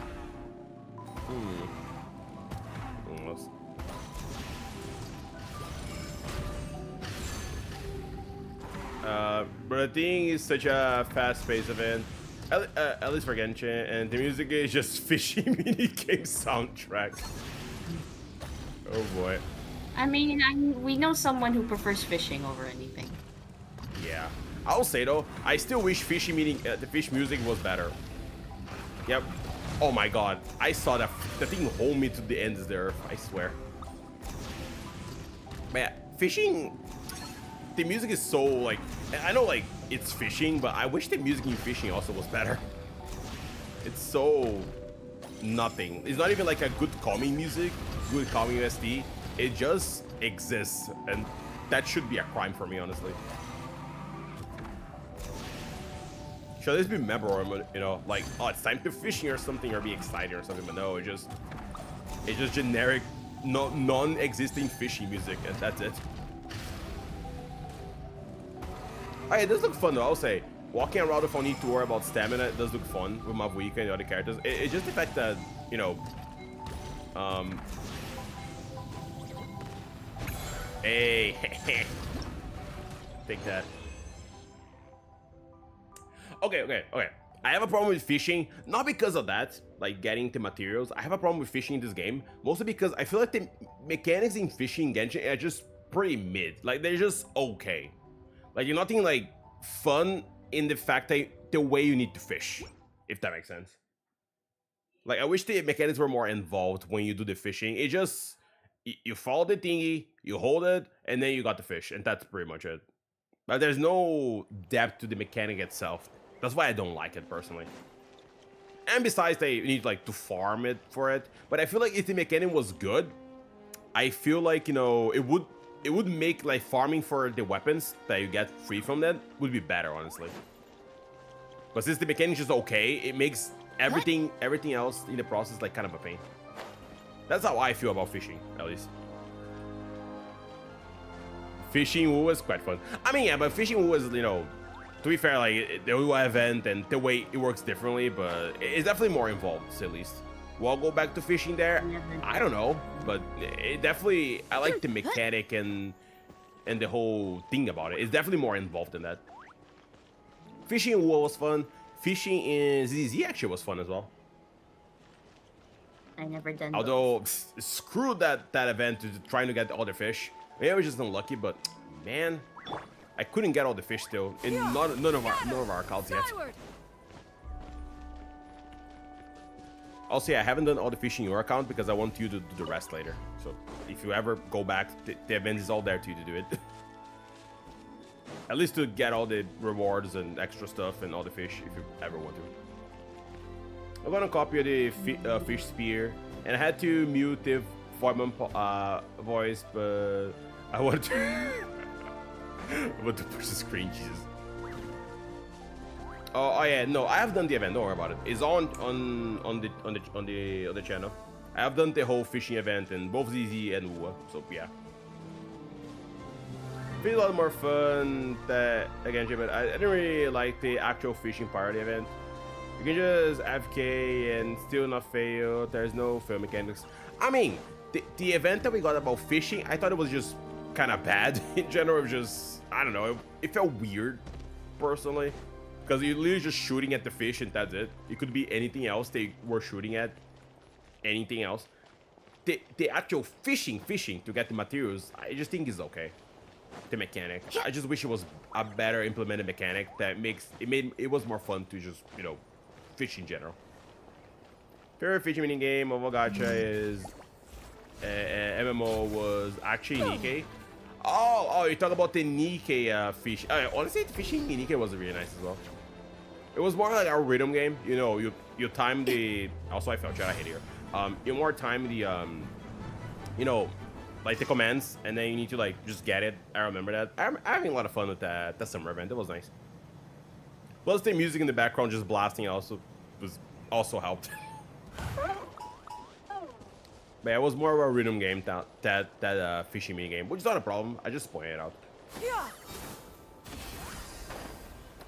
Almost. But the thing is such a fast-paced event, at least for Genshin, and the music is just fishy minigame soundtrack. Oh boy. I mean, we know someone who prefers fishing over anything. Yeah. I'll say though, I still wish fishing meaning the fish music was better. Yep. Oh my god, I saw that the thing hold me to the ends of the earth. I swear. Man, fishing. The music is so like, I know like it's fishing, but I wish the music in fishing also was better. It's so nothing. It's not even like a good calming music, good calming OST. It just exists, and that should be a crime for me, honestly. Should this be memorable, you know, like, oh, it's time to fishing or something, or be exciting or something, but no, it's just generic, non-existing fishing music, and that's it. Alright, it does look fun though, I'll say. Walking around if I need to worry about stamina, it does look fun with Mavuika and the other characters. It's just the fact that, you know, hey, take that. Okay. I have a problem with fishing, not because of that, like getting the materials. I have a problem with fishing in this game, mostly because I feel like the mechanics in fishing in Genshin are just pretty mid. Like, they're just okay. Like, you're nothing like fun in the fact that the way you need to fish, if that makes sense. Like, I wish the mechanics were more involved when you do the fishing. It just, you follow the thingy, you hold it, and then you got the fish, and that's pretty much it. But there's no depth to the mechanic itself. That's why I don't like it personally. And besides, they need like to farm it for it. But I feel like if the mechanic was good, I feel like, you know, it would make like farming for the weapons that you get free from that would be better, honestly. But since the mechanic is just okay, it makes everything else in the process like kind of a pain. That's how I feel about fishing, at least. Fishing was quite fun. I mean, yeah, but fishing was, you know, to be fair, like the UI event and the way it works differently, but it's definitely more involved, at least. Will I go back to fishing there? I don't know, but it definitely, I like the mechanic and the whole thing about it. It's definitely more involved than that. Fishing in WoW was fun. Fishing in ZZ actually was fun as well. I never done. Although, screw that event trying to get all the fish. Maybe I was just unlucky, but man, I couldn't get all the fish still in none of our accounts yet. Also, yeah, I haven't done all the fishing in your account because I want you to do the rest later. So if you ever go back, the event is all there to you to do it. At least to get all the rewards and extra stuff and all the fish if you ever want to. I'm gonna copy the fish spear, and I had to mute the Foreman voice, but I wanted to. I want to push the screen, Jesus. Oh yeah, no, I have done the event. Don't worry about it. It's on the channel. I have done the whole fishing event in both ZZ and WoW, so yeah. It's a lot more fun that again, but I didn't really like the actual fishing part of the event. You can just AFK and still not fail. There's no fail mechanics. I mean, the event that we got about fishing, I thought it was just kind of bad in general. It was just, I don't know, it felt weird personally. Because you're literally just shooting at the fish and that's it. It could be anything else they were shooting at. Anything else. The actual fishing to get the materials, I just think is okay. The mechanic. I just wish it was a better implemented mechanic that it was more fun to just, you know, fish in general. Favorite fishing mini game of a gacha is MMO was actually Nikkei. Oh, you talk about the Nikkei fish. Honestly, the fishing in Nikkei was really nice as well. It was more like a rhythm game. You know, you time the. Also, I felt I hate here. You more time the you know, like the commands, and then you need to like just get it. I remember that. I'm having a lot of fun with that summer event. It was nice. Plus, the music in the background just blasting also helped. But yeah, it was more of a rhythm game that fishing mini game, which is not a problem. I just pointed it out. Yeah.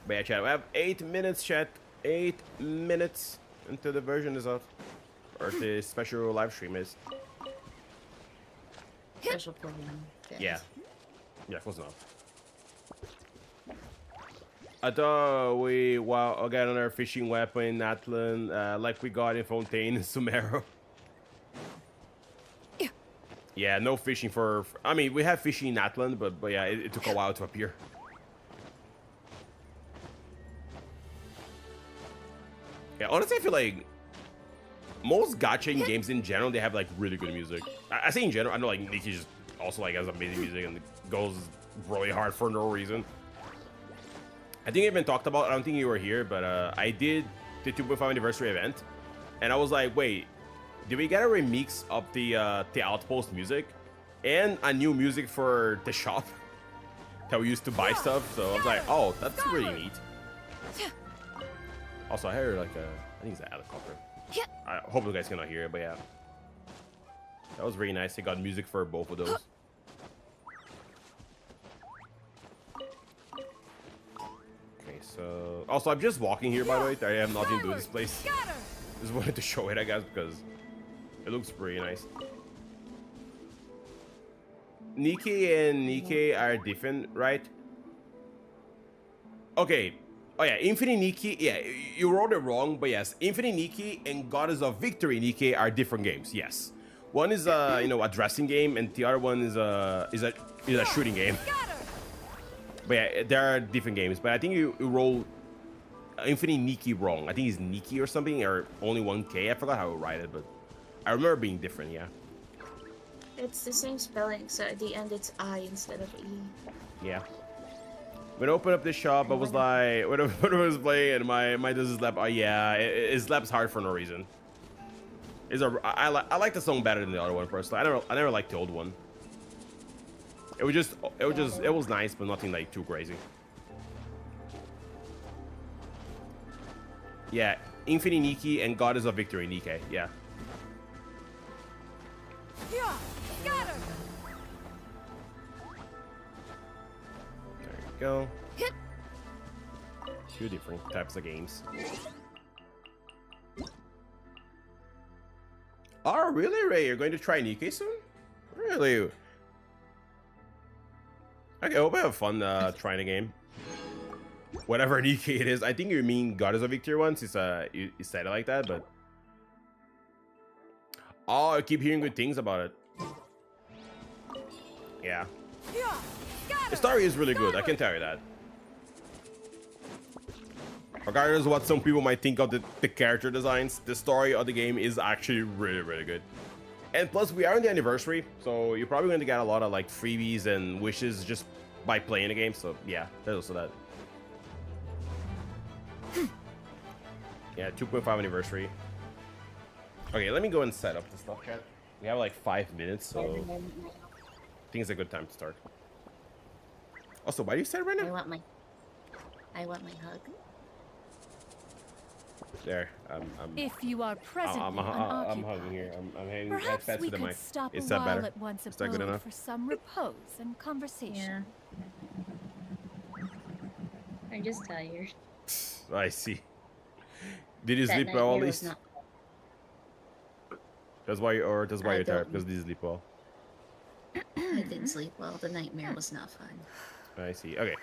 But yeah, chat, we have 8 minutes, chat. 8 minutes until the version is out. Or the special live stream is. Special program. Yeah. Yeah, close enough. I thought we got another fishing weapon in Atlan, like we got in Fontaine and Sumero. Yeah, no fishing for I mean, we have fishing in Atlan, but yeah, it took a while to appear. Yeah, honestly, I feel like most gacha games in general, they have like really good music. I say in general, I know like Nikki just also like has amazing music and goes really hard for no reason. I think I even talked about, I don't think you were here, but I did the 2.5 anniversary event, and I was like, wait, did we get a remix of the Outpost music and a new music for the shop that we used to buy stuff? So I was like, oh, that's really neat. Also, I heard like I think it's an helicopter. I hope you guys cannot hear it, but yeah. That was really nice. They got music for both of those. Okay, so... Also, I'm just walking here, by the way. I have nothing to do with this place. Just wanted to show it, I guess, because it looks pretty nice. Nikkei and Nikkei are different, right? Okay. Oh yeah, Infinite Nikkei, yeah, you wrote it wrong, but yes, Infinite Nikkei and Goddess of Victory Nikkei are different games, yes. One is a, you know, a dressing game, and the other one is a shooting game. But yeah, there are different games, but I think you roll Infinite Nikkei wrong. I think it's Nikki or something, or only 1K, I forgot how to write it, but I remember being different, yeah. It's the same spelling, so at the end it's I instead of E. Yeah. When I opened up this shop, I was like, when I was playing, and my does slap. Oh yeah, it slaps hard for no reason. I like the song better than the other one personally. I never liked the old one. It was nice, but nothing like too crazy. Yeah, Infinite Nikkei and Goddess of Victory Nikkei. Yeah. Yeah, got her. There you go. Two different types of games. Oh, really, Ray? You're going to try Nikkei soon? Really? Okay, I hope I have fun trying the game. Whatever Nikkei it is. I think you mean Goddess of Victory once. You said it like that, but... Oh, I keep hearing good things about it. Yeah. The story is really good, I can tell you that. Regardless of what some people might think of the character designs, the story of the game is actually really, really good. And plus, we are on the anniversary, so you're probably going to get a lot of like freebies and wishes just by playing the game, so yeah, there's also that. Yeah, 2.5 anniversary. Okay, let me go and set up the stuff, chat. We have like 5 minutes, so I think it's a good time to start. Also, why do you say it right now? I want my hug. There, If you are presently I'm hugging here. I'm hanging right perhaps fast we to the could mic. stop Is a that while better? at one's Is that good abode enough? for some repose and conversation. Yeah. I'm just tired. I see. Did you That sleep well at nightmare least? was not- That's why you're tired, don't- because did you sleep well? I didn't sleep well. The nightmare was not fun. I see. Okay.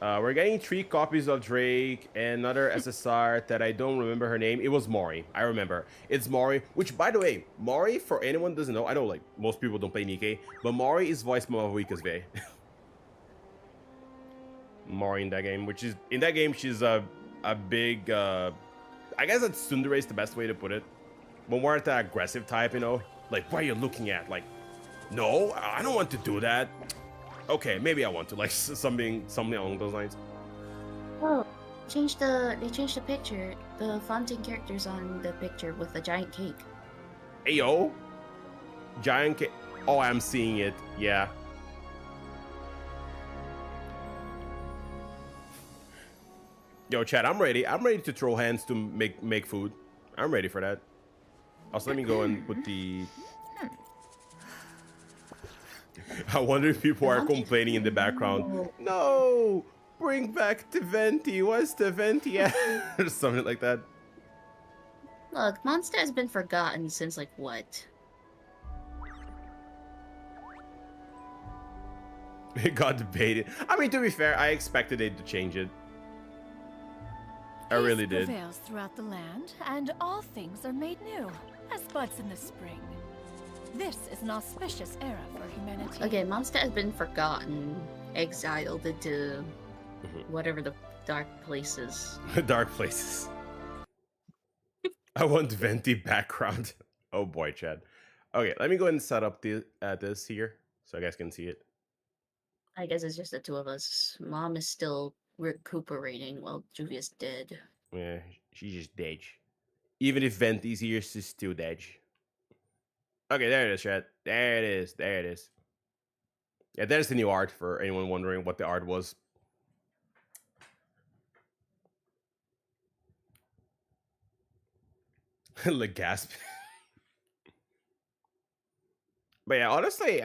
We're getting 3 copies of Drake and another SSR that I don't remember her name. It was Mori. I remember. It's Mori, which, by the way, Mori, for anyone who doesn't know, I know like most people don't play Nikkei, but Mori is voiced by Weakest V. Mori in that game, which is in that game she's a big I guess that tsundere is the best way to put it, but more at the aggressive type, you know, like, what are you looking at? Like, no, I don't want to do that. Okay, maybe I want to, like, something along those lines. Oh, they changed the picture. The fountain characters on the picture with the giant cake. Hey yo, giant cake. Oh, I'm seeing it. Yeah. Yo, chat, I'm ready. I'm ready to throw hands to make food. I'm ready for that. Also, let me go and put the... I wonder if people are complaining in the background. No! Bring back the venti. What's the venti at? Or something like that. Look, Monster has been forgotten since, like, what? It got debated. I mean, to be fair, I expected it to change it. I really did. Peace prevails throughout the land, and all things are made new, as buds in the spring. This is an auspicious era for humanity. Okay, Monster has been forgotten, exiled into whatever the dark places. Dark places. I want venti background. Oh boy, Chad. Okay, let me go ahead and set up this here so you guys can see it. I guess it's just the two of us. Mom is still recuperating while Juvia's dead. Yeah, she's just dead. Even if Venti's here, she's still dead. Okay, there it is, Chad. There it is. There it is. Yeah, there's the new art for anyone wondering what the art was. Like gasp. But yeah, honestly,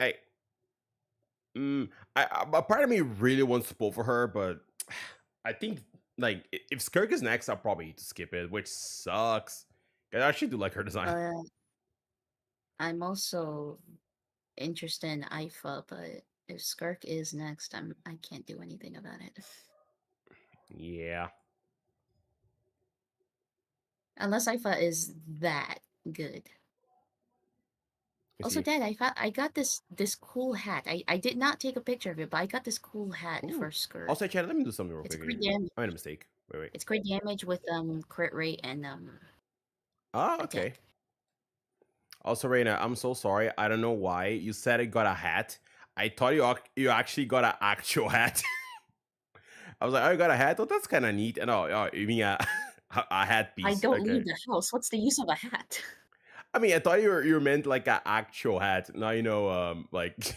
a part of me really wants to pull for her, but I think like if Skirk is next, I'll probably need to skip it, which sucks. I actually do like her design. I'm also interested in Ifa, but if Skirk is next, I can't do anything about it. Yeah. Unless Ifa is that good. Also, Dad, I got this cool hat. I did not take a picture of it, but I got this cool hat for Skirk. Also, Chad, let me do something real It's quick. crit damage. I made a mistake. Wait. It's crit damage with crit rate and okay. attack. Also, Reina, I'm so sorry. I don't know why you said I got a hat. I thought you actually got an actual hat. I was like, oh, you got a hat? Oh, that's kind of neat. And oh, you mean a hat piece? I don't leave the house. What's the use of a hat? I mean, I thought you meant like an actual hat. Now you know, like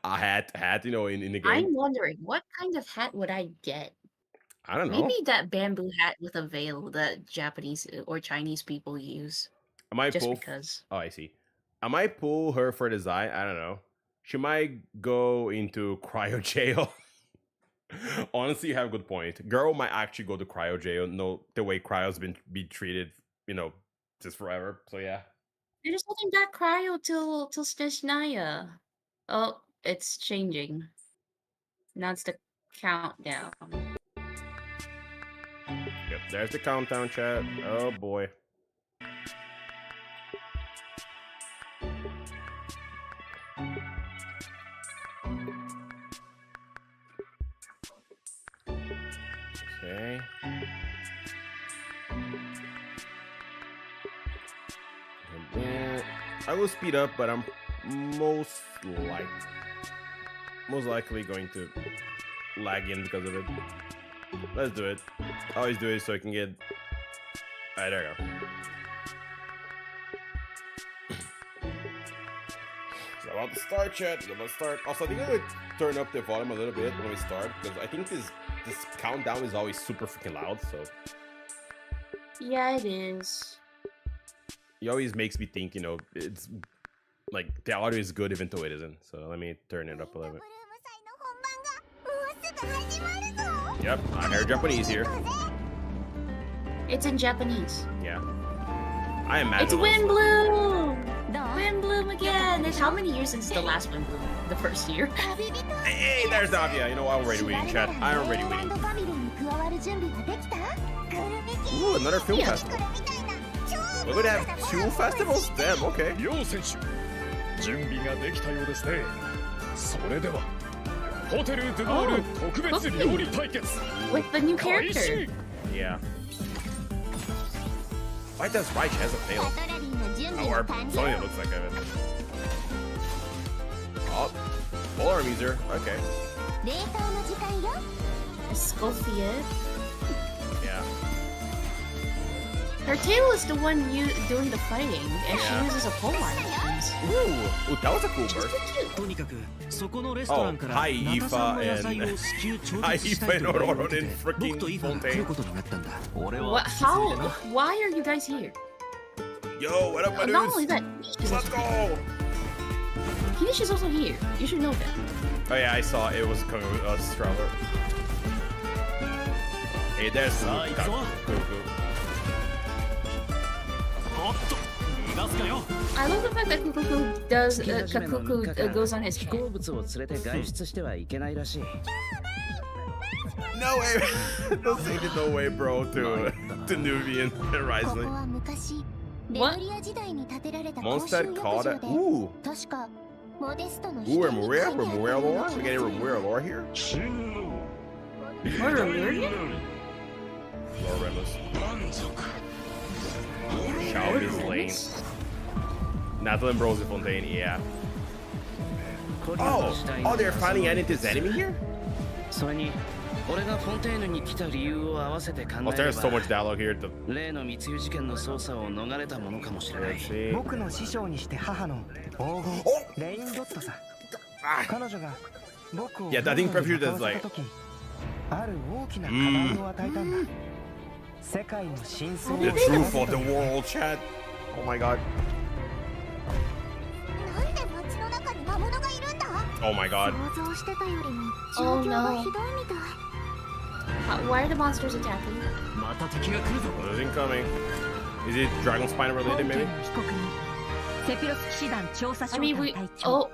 a hat. You know, in the game. I'm wondering what kind of hat would I get. I don't know. Maybe that bamboo hat with a veil that Japanese or Chinese people use. I might just pull. Because. Oh, I see. I might pull her for design. I don't know. She might go into cryo jail. Honestly, you have a good point. Girl might actually go to cryo jail. No, the way cryo's been treated, you know, just forever. So yeah. They're just holding back cryo till Steshnaya. Oh, it's changing. Now it's the countdown. Yep, there's the countdown, chat. Oh boy. Okay. And then I will speed up, but I'm most likely going to lag in because of it. Let's do it. I always do it so I can get. Alright, there we go. It's about to start, chat. It's about to start. Also, I think I'm gonna turn up the volume a little bit when we start because I think this countdown is always super freaking loud. So yeah, it is. It always makes me think, you know, it's like the audio is good even though it isn't. So let me turn it up a little bit. Yep, I heard Japanese here. It's in Japanese. Yeah. I imagine. It's Windbloom! Windbloom again! It's how many years since the last Windbloom? The first year? Hey, there's Davia. You know what? I'm already waiting, chat. I'm already waiting. Ooh, another film festival. We're gonna have 2 festivals? Damn, okay. With the new character. Yeah. Why does Reich has a tail? Or something that looks like it. Oh, polar armies here. Okay. Escoffier. Yeah. Her tail is the one doing the fighting, and she uses a polearm. Ooh, that was a cool burst. Oh, hi Ifa and Ororo in freaking Fontaine. What? How? Why are you guys here? Yo, what up, my dudes? Not only that, let's go! Kinish is also here. You should know that. Oh yeah, I saw it was coming with us, Straller. Hey, there's Cuckoo. I love the fact that Kukuku does goes on his head. No way! Don't say it, no way, bro, to Nubian and Risley. What? Monster called it. Ooh! Ooh, Remuria lore? We're getting Remuria lore here? Murder Miriam? Laura Remus. Xiaomi's Lane. Nathalie Brose Fontaine, yeah. Oh, they're finally adding this enemy here? Oh, there's so much dialogue here. Let's see. 僕の師匠にして母の黄金レインドットさ。彼女が僕を Yeah, I think Prefure does like ある大きな課題を与えたんだ。世界の真相を the truth of the world, chat. Oh my god. なんで街の中に魔物がいるんだ Oh my god. 想像してたよりも状 Oh 況が no. ひどいみたい Why are the monsters attacking? What is incoming? Is it Dragon Spine related, maybe? I mean, oh,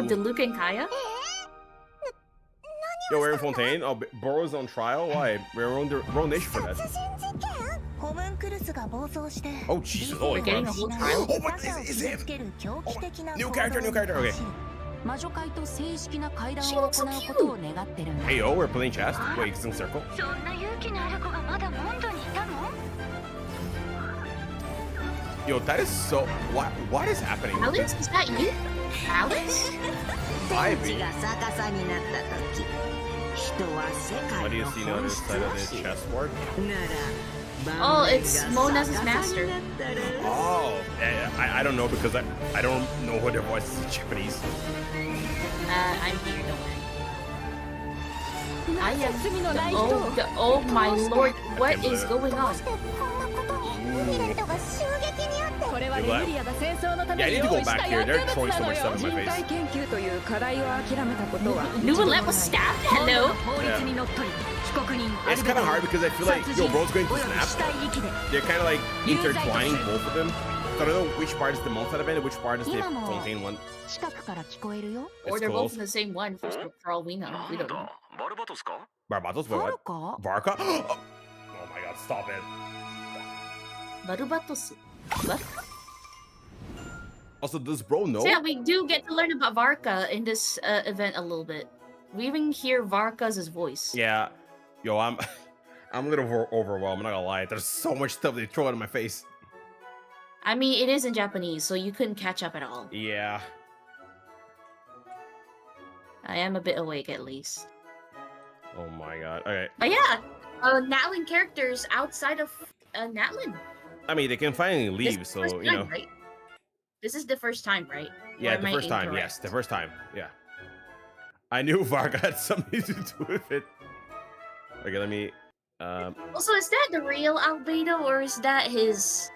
the Luke and Kaya? Yo, we're in Fontaine. Oh, Burrow's on trial? Why? We're on the wrong nation for that. 殺人事件ホムンクルスが暴走して Oh, Jesus. Holy We're getting crap. a whole trial? Oh my, is it him? New character, okay. 魔女界と正式な会談を行うことを願ってるんだ。 Hey, yo, we're playing chess. Wait, it's in circle. そんな勇気のある子がまだモンドにいたの Yo, that is so... What is happening? Alice, is that you? Alice? Ivy? が逆さになった時、人は世 What 界 do you の see on 本 the 質 side を of 知 the る。 chessboard? なら、 Oh, it's Mona's master. Oh, I don't know because I don't know what their voice is in Japanese. I'm here, don't worry. I am oh my lord, what is going on? こんなことにミレットが襲撃にあってこれはレミリアが戦争のた Yeah, め I に need to 用 go 意し back た here. 薬 They're 物 throwing な so の much よ stuff in my 人 face. 体研究という課題を諦めたことは Lua, let us stab? Hello? 法律にのっとり被告人 It's kind of hard because I feel like, yo, bro's going to snap. 死体遺棄で They're kind of like intertwining both of them. So I don't know which part is the Monster event and which part is the Fontaine one. 近くから聞こえるよ。 Or It's they're both close. in the same one for all we know. We don't know. Barbatos, ファ what? ルか Varka? Oh my god, stop it. Barubatos. What? Also, does bro know? So yeah, we do get to learn about Varka in this event a little bit. We even hear Varka's voice. Yeah. Yo, I'm a little overwhelmed, I'm not gonna lie. There's so much stuff they throw in my face. I mean, it is in Japanese, so you couldn't catch up at all. Yeah. I am a bit awake at least. Oh my god. Okay. But yeah, Natlin characters outside of Natlin. I mean, they can finally This leave, is the so, first you time, know. right? This is the first time, right? Yeah, Or the am I first time. incorrect? Yes, the first time. Yeah. I knew Varga had something to do with it. Okay, let me. Also, is that the real Albedo or is that his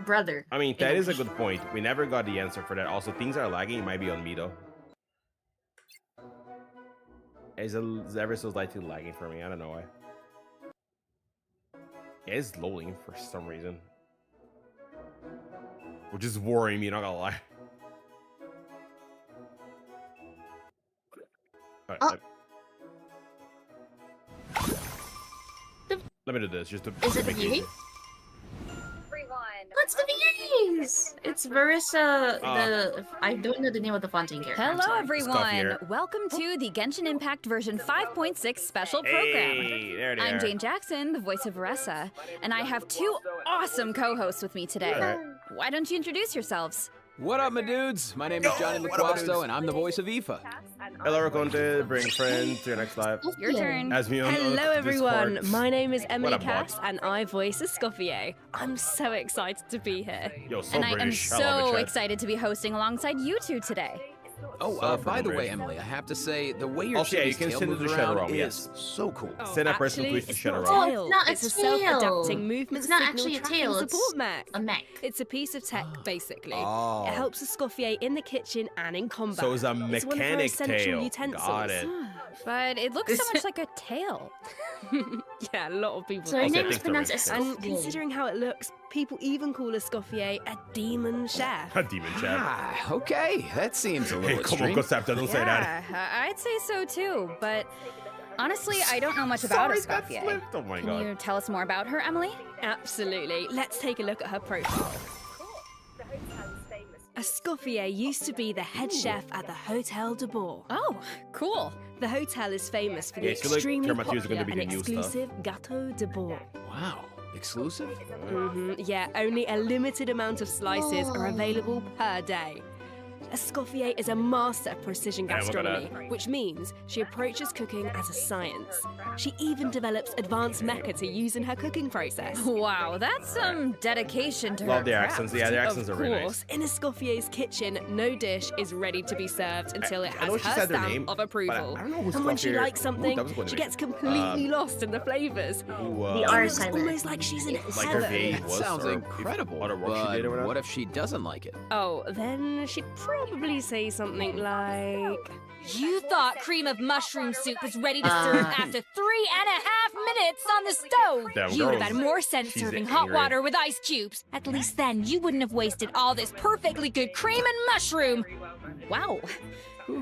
brother? I mean, that is a good point. We never got the answer for that. Also, things are lagging. It might be on me though. It's ever so slightly lagging for me. I don't know why. Yeah, it's loading for some reason, which is worrying me. Not gonna lie. All right, let me do this just to. Is it the make beauty? What's the VAs? It's Marissa, I don't know the name of the Fontaine character. I'm Hello, sorry. everyone. here. Welcome to the Genshin Impact version 5.6 special program. Hey, there they I'm are. Jane Jackson, the voice of Varessa, and I have two awesome co-hosts with me today. Alright. Why don't you introduce yourselves? What up, my dudes? My name is Johnny Yo, what up, dudes? McQuasto, and I'm the voice of Aoife. Hello, Raconte. Bring friend to your next live. Your turn. As me on Hello everyone, Discord. my name is Emily What up, Cass bots? and I voice Escoffier. I'm so excited to be here. Yo, so And I am British. I love so it, chat. excited to be hosting alongside you two today. Oh, So by the freaking way, British. Emily, I have to say, the way your Also, yeah, you chibi's can tail send it moves to Shadow around Realm, is yes. so cool. Send that person Actually, tweets to it's Shadow not Realm. a tail. not a It's a self-adapting tail. movement It's not signal actually a tracking tail, it's support mech. A mech. It's a piece of tech, basically. Oh. It helps Escoffier in the kitchen and in combat. So it's a It's one of her mechanic essential tail. utensils. Got it. But it looks so much like a tail. Yeah, a lot of people So her Okay, name is thanks, pronounced Doreen. And Escoffier. considering how it looks, people even call Escoffier a demon chef. A demon chat. Ah, okay, that seems a little Hey, come on, extreme. Gosapta, don't say that. Yeah, I'd say so too, but honestly, I don't know much about Sorry, that Escoffier. slipped. Oh my Can god. you tell us more about her, Emily? Absolutely. Let's take a look at her profile. Escoffier used to be the head chef at the Hotel de Bourg. Oh, cool. The hotel is famous for the Yeah, I feel like extremely Termatu's popular gonna be and the new stuff. exclusive Gâteau de Bourg. Wow. Exclusive? Yeah, only a limited amount of slices are available per day. Escoffier is a master of precision Yeah, look at gastronomy, which means she approaches cooking as a science. She even develops advanced mecha to use in her cooking process. Wow, that's some dedication to her Love the craft. accents. Yeah, the accents are Of very nice. course, in Escoffier's kitchen, no dish is ready to be served until it I know has she her said their stamp name, of but approval. I don't know who's And when she Escoffier- likes Ooh, something, that was going to she be- gets completely lost in the flavors. Ooh, The It R looks silent. almost like she's in like her heaven. day That was sounds or if incredible. other work she But did or whatever. what if she doesn't like it? Oh, then she'd probably say something like... You thought cream of mushroom soup was ready to serve after 3.5 minutes on the stove. Damn, You would have girls. had more sense She's serving hot angry. water with ice cubes. At least then you wouldn't have wasted all this perfectly good cream and mushroom. Wow.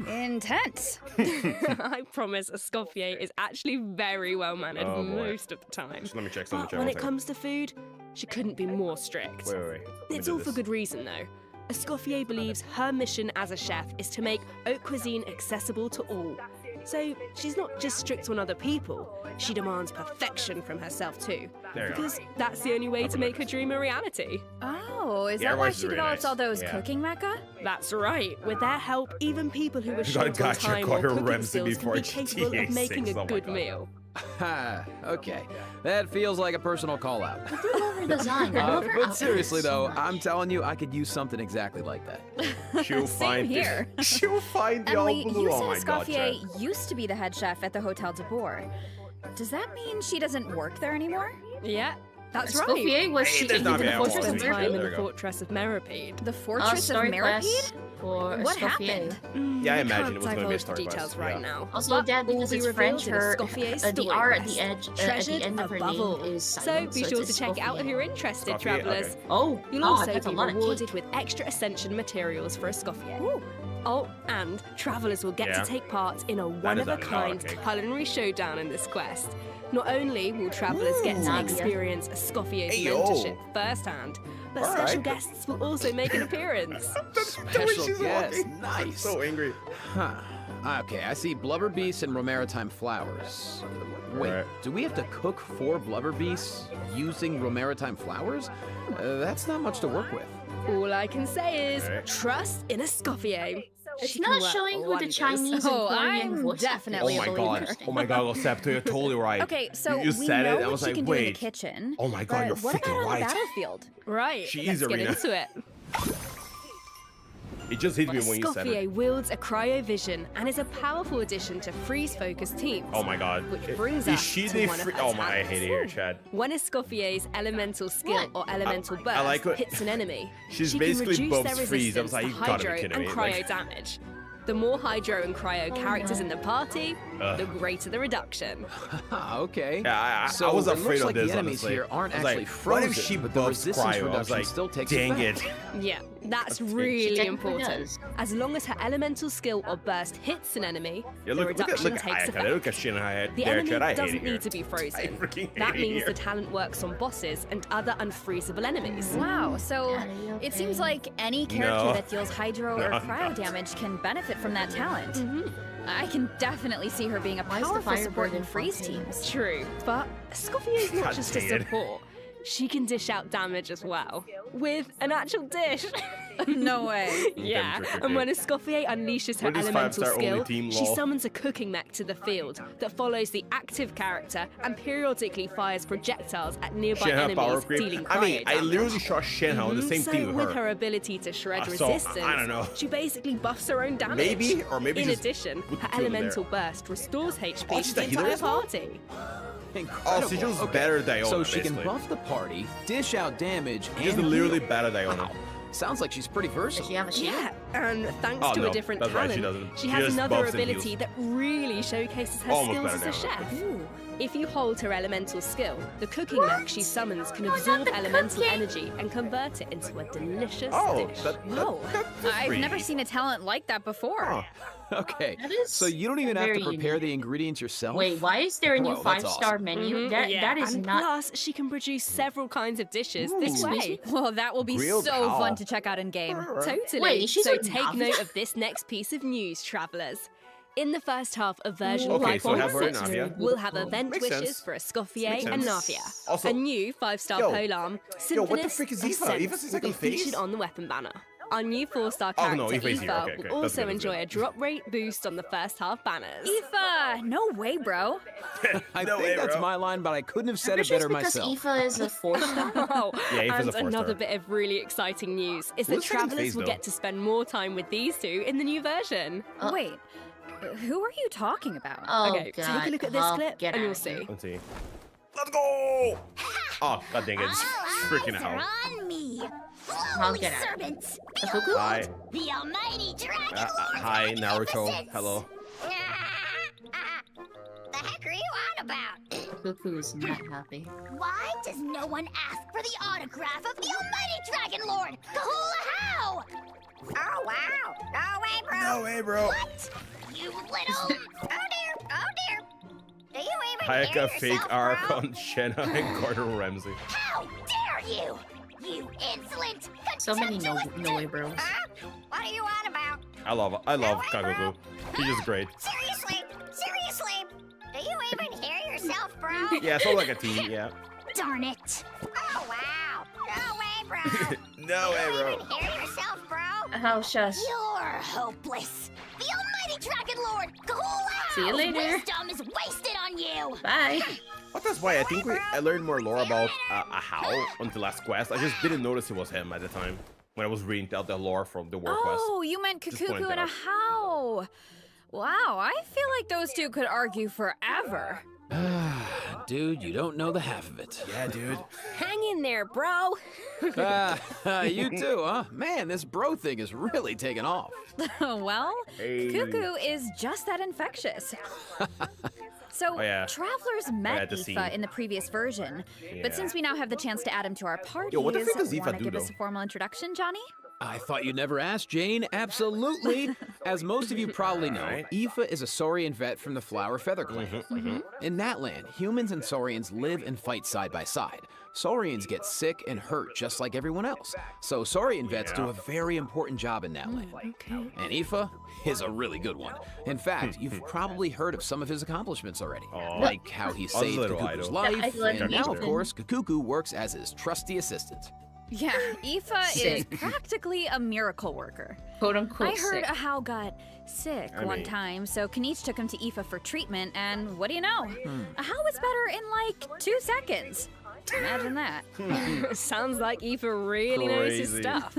Intense. I promise Escoffier is actually very well mannered Oh, boy. most of the time. Let me check. Let me But check. when one it second. comes to food, she couldn't be more strict. Wait. Let me It's do all for this. good reason, though. Escoffier believes her mission as a chef is to make haute cuisine accessible to all. So she's not just strict on other people, she demands perfection from herself too. There you go. Because that's the only way to make her dream a reality. Oh, is Yeah, that why everyone's she really develops nice. all those Yeah. cooking mecha? That's right. With their help, even people who are You short on got gotcha, time or Gordon cooking Ramsay skills can before be capable GTA of making 6. a Oh my good God. meal. Ha, okay. That feels like a personal call out. I do love her design. I love her But outfit seriously so though, much. I'm telling you, I could use something exactly like that. She'll Same find here. She'll find the Emily, old blue. you Oh said my god, Escoffier Chad. used to be the head chef at the Hotel de Bourg. Does that mean she doesn't work there anymore? Yeah, that's right. Escoffier was Hey, she there's in the not bad Fortress ones. of Spent time in There the we go. fortress of Meripede. The Fortress of story quest Meripede? for What Escoffier. happened? Yeah, I We imagine can't it was gonna be a divulge story the details quest, right yeah. now. Also, but Dad, all because will it's be French, revealed in her Escoffier's the story R at quest. the edge, at the Treasured end of her above name all. is So silent, be so sure it's to check it out if Escoffier. you're interested, Escoffier? travellers. Okay. Oh, You'll God, also that's a be lot of rewarded cake. with extra ascension materials for Escoffier. Oh, and travellers will get Yeah. to take part in a That is a one-of-a-kind lot of cake. culinary showdown in this quest. Not only will travellers get to Nadia. experience Escoffier's Hey, yo. mentorship firsthand, but All special right. guests will also make an appearance. Special guest. I'm Nice. so angry. Huh. Okay, I see blubber beasts and romaritime flowers. Wait, Right. do we have to cook 4 blubber beasts using romaritime flowers? That's not much to work with. All I can say is Alright. trust in Escoffier. It's She can not work showing who the wonders. Chinese Oh, and Korean I'm voice definitely Oh a my believer. god. Oh my god, Septo, you're totally right. Okay, so you we said know it. I what was she like, can do in the wait. kitchen. Oh my god, but you're what freaking about on right. the battlefield? Right, She let's is get Arena. into it. It just hit me when you said Escoffier it. wields a cryovision and is a powerful addition to freeze-focused teams. Oh my god. Which brings Is us she to the one of her Oh my, I talents. hate it here, Chad. When Escoffier's elemental skill or elemental burst I like what- hits an enemy, She's she basically can reduce Bob's their freeze. I resistance was like, to you gotta be hydro kidding and me. cryo Like- damage. The more hydro and cryo characters in the party, Ugh. the greater the reduction. Okay. Yeah, So I was it afraid looks of like this, the enemies honestly. here aren't I was actually like, frozen, what if she but the buffs resistance cryo? I was reduction like, still takes dang effect. it. Yeah, that's She really technically important. does. As long as her elemental skill or burst hits an enemy, Yeah, the look reduction at takes effect. look at shit I had The there, enemy Chad. I hate doesn't it here. need to be frozen. freaking hate That it means here. the talent works on bosses and other unfreezable enemies. Wow, so Are you it seems okay? like any character No. that deals hydro No, or I'm cryo not. damage can benefit from that talent. I can definitely see her being a Why is the powerful fire support in burden freeze functioning? teams. True, but Escoffier's not God just a dang it. support. She can dish out damage as well, with an actual dish. No way. Yeah, trick or and when treat. Escoffier unleashes her What is elemental 5-star only skill, team, she lol? summons a cooking mech to the field that follows the active character and periodically fires projectiles at nearby Shenhe power enemies, creep. dealing I mean, cryo I damage. literally shot Shenhe on the same so thing with with her her. ability to shred So, I resistance, don't know. she basically buffs her own damage. Maybe, or maybe In just addition, put her two in there. elemental burst restores HP Oh, to she's the a healer entire as well? party. Incredible. Oh, so she's Okay. better than Iona, So she can basically. buff the party, dish out damage, She's and literally heal. better than Iona. Wow. Sounds like she's pretty Does versatile. she have a shield? Yeah, and thanks Oh, to no, a different that's right, talent, she doesn't. she She has just another buffs and ability heals. that really showcases her Almost skills as a better than chef. Ooh. If you hold her elemental skill, the cooking mech she summons can absorb the elemental cooking. energy and convert it into a delicious Oh, dish. Whoa. that's I've pretty never neat. seen a talent like that before. Huh. Okay. That is So you don't even have to very prepare unique. the ingredients yourself? Wait, why is there a new Whoa, that's 5-star awesome. menu? Mhm, That yeah. that is and not. Plus, she can produce several kinds of dishes this Ooh. way. Well, that will be Grilled so cow. fun to check out in game. Totally. Wait, she's so a take novice? note of this next piece of news, travellers. In the first half of version Okay, so 5.6, have her and Navia. we'll have event Makes wishes sense. for Escoffier Makes and sense. Navia. Also- a new 5-star Yo. polearm, Yo, what the Symphonist frick is of Aoife? Sense Aoife's the will second be phase? featured on the weapon banner. Our new 4-star Oh, character, no, Aoife's here. Aoife, Okay, okay. will That's also good, that's enjoy good. a drop rate boost on the first half banners. Aoife! No way, bro. I No think way, that's bro. my line, but I couldn't have said I'm it sure better it's because myself. Aoife is a 4-star. Oh, Yeah, Aoife's a and 4-star. another bit of really exciting news is that Who's second travelers phase, will though? get to spend more time with these two in the new version. Wait, who are you talking about? Oh, Okay, God. take a look at this I'll clip get and you'll out of here. see. Let's see. Let's go! Oh, god dang it. It's freaking Eyes are out. on me. I'll Holy get out. servants. Cuckoo? Hi. The almighty dragon lord. Hi, Naruto. Hello. The heck are you on about? Cuckoo's not happy. Why does no one ask for the autograph of the almighty dragon lord? Kahula how? Oh wow. No way, bro. No way, bro. What? You little... Oh dear. Oh dear. Do you even Hayaka hear fake yourself, arc bro? on Shenna and Gordon Ramsay. How dare you? You insolent, So many no contemptuous- way bros. Huh? What are you on about? I love Kagugu. He's just great. Seriously? Do you even hear yourself, bro? Yeah, so like a team, yeah. Darn it. Oh, wow. No way, bro. No way, Do you bro. even hear yourself, bro? How shush. You're hopeless. The almighty dragon lord, Kahula! See you later. Wisdom is wasted on you. Bye. But that's why I think I learned more lore about a How on the last quest. I just didn't notice it was him at the time when I was reading out the lore from the war quest. Oh, you meant Just pointed Kukuku and a out. How. Wow, I feel like those two could argue forever. Dude, you don't know the half of it. Yeah, dude. Hang in there, bro. You too, huh? Man, this bro thing is really taking off. Well, Hey. Kuku is just that infectious. So, Oh, yeah. travelers met the scene. Aoife in the previous version, Yeah. but since we now have the chance to add him to our parties, Yo, what the frick does Aoife wanna do, give us though? a formal introduction, Johnny? I thought you never asked, Jane. Absolutely. As most of you probably know, Alright. Aoife is a Saurian vet from the Flower Feather Clan. Mm-hmm, In that land, humans and Saurians live and fight side by side. Saurians get sick and hurt just like everyone else. So Saurian vets do a very important job in that land. Okay. And Aoife is a really good one. In fact, you've probably heard of some of his accomplishments already. Aw. Like how he Awesome saved little Kukuku's idol. life, I love and now, of Ethan. course, Kukuku works as his trusty assistant. Yeah, Aoife is Sick. practically a miracle worker. Quote unquote. I heard sick. Ahau got sick I one mean- time, so Kaniche took him to Aoife for treatment, and what do you know? Hmm. Ahau was better in like 2 seconds. Imagine that. Sounds like Aoife really knows his Crazy. stuff.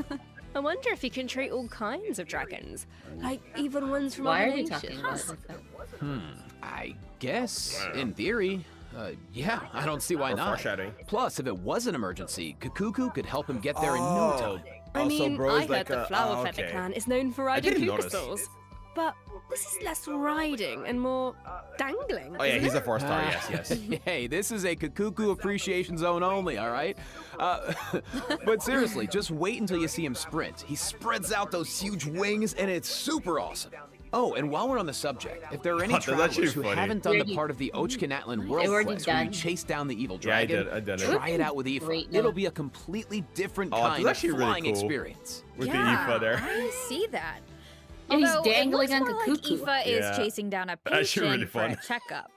I wonder if he can treat all kinds of dragons, like even ones from Why other are you nations. talking about it like that? I guess, in theory, yeah, I don't see why Or not. foreshadowing. Plus, if it was an emergency, Kukuku could help him get there in Oh. no time. I mean, bro I is heard like the a- Flower oh, Feather okay. Clan is known for riding didn't puka notice. stalls. But this is less riding and more dangling. Oh yeah, isn't he's it? a 4-star. Yes. Hey, this is a Kukuku appreciation zone only, all right? But seriously, just wait until you see him sprint. He spreads out those huge wings, and it's super awesome. Oh, and while we're on the subject, if there are any That's actually travelers who funny. haven't done the Already- part of the Ochkanatlan World already Quest where you done. chase down the evil Yeah, I dragon, did. I done it. try it out with Aoife. Great, It'll no. be a completely different Oh, kind that's of actually really flying cool. experience. With the yeah, Aoife there. I see that. And he's Although dangling it on looks more Kukuku. like Aoife is Yeah. chasing down a That's actually patient really for a fun. checkup.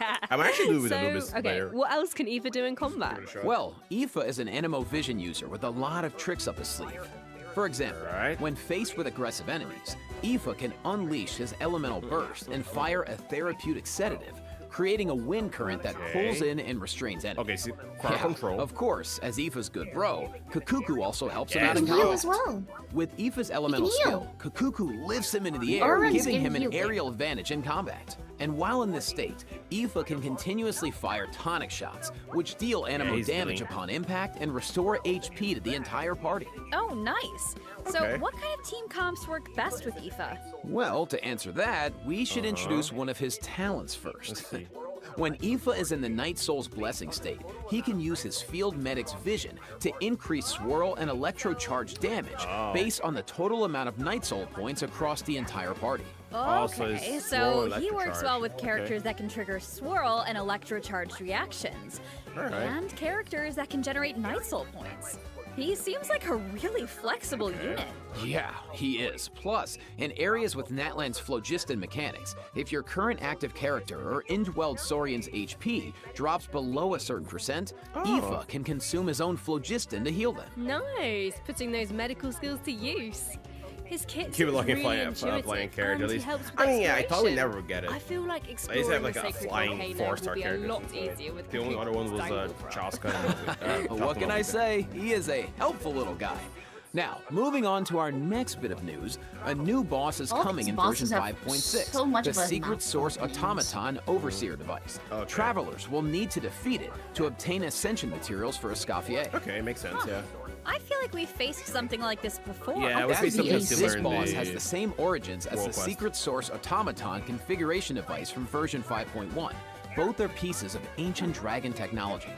Yeah. I'm actually doing with so, Anubis okay, player. what else can Aoife do in combat? Well, Aoife is an Animo Vision user with a lot of tricks up his sleeve. For example, Alright. when faced with aggressive enemies, Aoife can unleash his elemental burst and fire a therapeutic sedative, creating a wind current that Okay. pulls in and restrains enemies. Okay, see, crowd Yeah, control. Of course, as Aoife's good bro, Kukuku also helps him Yeah, out in he's Heal combat. as well. With Aoife's elemental heal. skill, Kukuku lifts him into the air, Orange giving can him an heal. aerial advantage in combat. And while in this state, Aoife can continuously fire tonic shots, which deal animo he's damage healing. upon impact and restore HP to the entire party. Oh, nice. So, Okay. what kind of team comps work best with Aoife? Well, to answer that, we should introduce one of his talents first. Let's see. When Aoife is in the Night Soul's Blessing state, he can use his Field Medic's vision to increase swirl and electrocharge damage based on the total amount of Night Soul points across the entire party. Also Okay, is so swirl he works electrocharge. well with Okay. characters that can trigger swirl and electrocharged reactions, Alright. and characters that can generate Night Soul points. He seems like a really flexible unit. Yeah, he is. Plus, in areas with Natlan's phlogiston mechanics, if your current active character or indwelled Saurian's HP drops below a certain percent, Aoife can consume his own phlogiston to heal them. Nice, putting those medical skills to use. His kit Keep it is looking really flying character at and he least. helps with I mean, yeah, I thought we exploration. never would get it. I feel like I used exploring to have like the a sacred flying volcano 4-star will be a character. lot easier with The only other one was Chaska. What can I say? He is a helpful little guy. Now, moving on to our next bit of news, a new boss is All coming these in version bosses have 5.6, so much the of a Secret mouthful Source of names. Automaton Overseer device. Okay. Travelers will need to defeat it to obtain ascension materials for Escoffier. Okay, makes sense, yeah. I feel like we faced something like this before. Yeah, we That faced something means similar this in boss the has the same origins as the World Quest. Secret Source Automaton configuration device from version 5.1. Both are pieces of ancient dragon technology.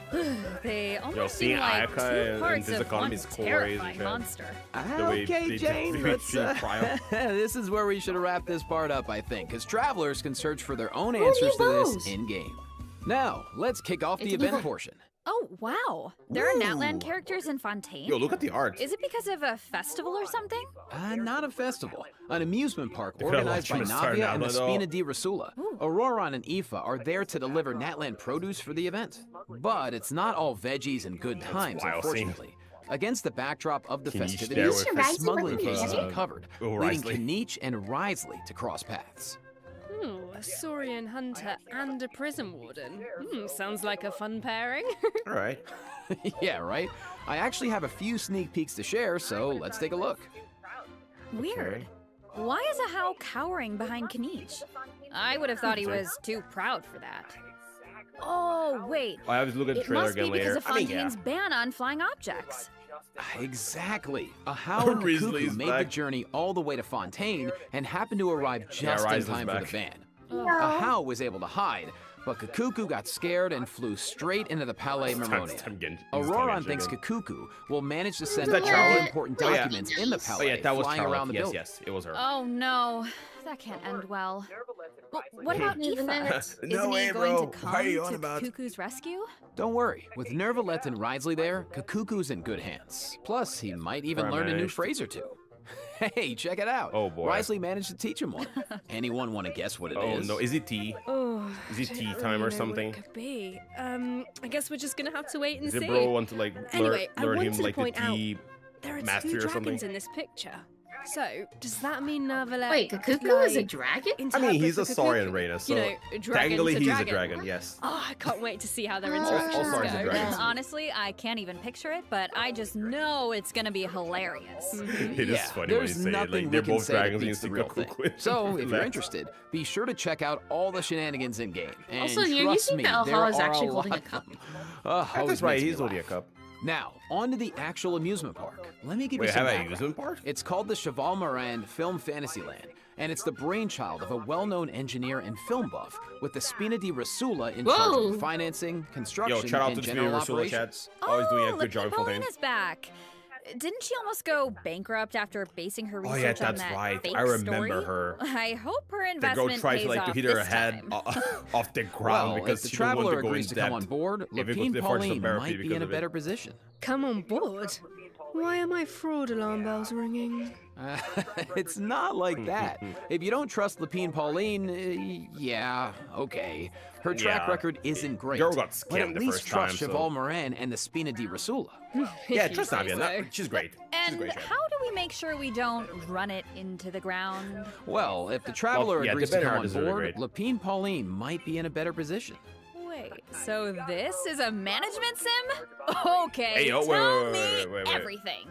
They almost Yo, seem seeing like Ayaka two and parts this of one economy is crazy terrifying shit. monster. The way Okay, they Jane, treat let's, Cryo. this is where we should wrap this part up, I think, because travelers can search for their own answers to this bows? in-game. Now, let's kick off the It's an event evil- portion. Oh, wow. There are Natlan characters in Fontaine? Yo, look at the art. Is it because of a festival or something? Not a festival, an amusement park They could've organized let by you start Navia and the now, though. Spina di Rasula. Auroron and Aoife are there to deliver Natlan produce for the event. But it's not all veggies and good times, wild scene. unfortunately. Against the backdrop of the Kenichi there festivities, with a Risley smuggling with case is Kenichi? uncovered, Oh, leading Risley. Kenichi and Risley to cross paths. A Saurian hunter and a prison warden. Sounds like a fun pairing. All right. Yeah, right? I actually have a few sneak peeks to share, so let's take a look. Weird. Why is Ahau cowering behind Kenichi? I would have thought he was too proud for that. Oh, wait. I have to look at the It trailer must be again because later. of I mean, yeah. Fontaine's ban on flying objects. Exactly. Ahau and Risley's Kakuku made the back. journey all the way to Fontaine and happened to arrive just in Risley's time for back. the ban. Ahau was able to hide, but Kakuku got scared and flew straight into the Palais Mermonia. Auroron thinks Kakuku will manage to send that all Charlotte? the important Oh, yeah. documents in the Oh Palais yeah, that was flying Charlotte. around the Yes, building. yes, it was her. Oh no, that can't end well. Well, what about Aoife? No Isn't way, he going bro. to What are you come on to about? Kuku's rescue? Don't worry, with Nervalette and Risley there, Kakuku's in good hands. Plus, he might even Alright, learn a new managed. phrase or two. Hey, check it out. Oh, boy. Risley managed to teach him one. Anyone want to guess what it is? Oh no, is it tea? Oh, Is it I tea don't time or really know what something? It could be. I guess we're just gonna have to wait and Is see. it bro want to like Anyway, I learn him wanted to like the point out tea There are mastery two or something? dragons in this picture. So, does that mean Nervalette? Wait, Kakuku is a like, dragon? I mean, he's a interprets Saurian Kakuku? Raina, so you know, dragon technically to he's dragon. a dragon. Yes. Oh, I can't wait to see how their All interactions Saurians are go. dragons. Honestly, I can't even picture it, but I just know it's gonna be hilarious. It is Yeah, funny when you there's say it. nothing Like we they're can both say that dragons beats and the you real see thing. Kakuku. So, if you're That's- interested, be sure to check out all the shenanigans in game. And Also, you trust think me, that there Ahau is are actually a holding a lot cup. of them. That's Always right. makes me He's holding a laugh. cup. Now, on to the actual amusement park. Let me give Wait, you some have I background. amusement park? It's called the Cheval Moran Film Fantasyland, and it's the brainchild of a well-known engineer and film buff with the Spina di Rasula in charge Whoa. of financing, construction, Yo, shout out and to the general Rasula operations. chats. Always doing a Oh, good job in Pauline Fontaine. is back. Didn't she almost go bankrupt after basing her Oh research yeah, on that's that right. fake I remember story? her. I hope her The investment girl tried pays to like to off hit her this head time. off the ground Well, because if the she didn't want traveler to go in agrees to come on depth. board, if it Lapine goes to Pauline therapy might be because in a of it. better position. Come on board. Why are my fraud alarm bells ringing? It's not like that. If you don't trust Lapine Pauline, yeah, okay. Her track Yeah. record isn't great. Girl got but scammed at the least first trust time, so- Cheval Moran and the Spina di Rasula. Yeah, If you trust say Navia. so. She's great. She's a And great chef. how do we make sure we don't run it into the ground? Well, if the traveler yeah, agrees the to better come on deserve it, board, great. Lapine Pauline might be in a better position. Wait, so this is a management sim? Okay, Hey, yo, wait, tell wait, me wait, wait, wait. everything.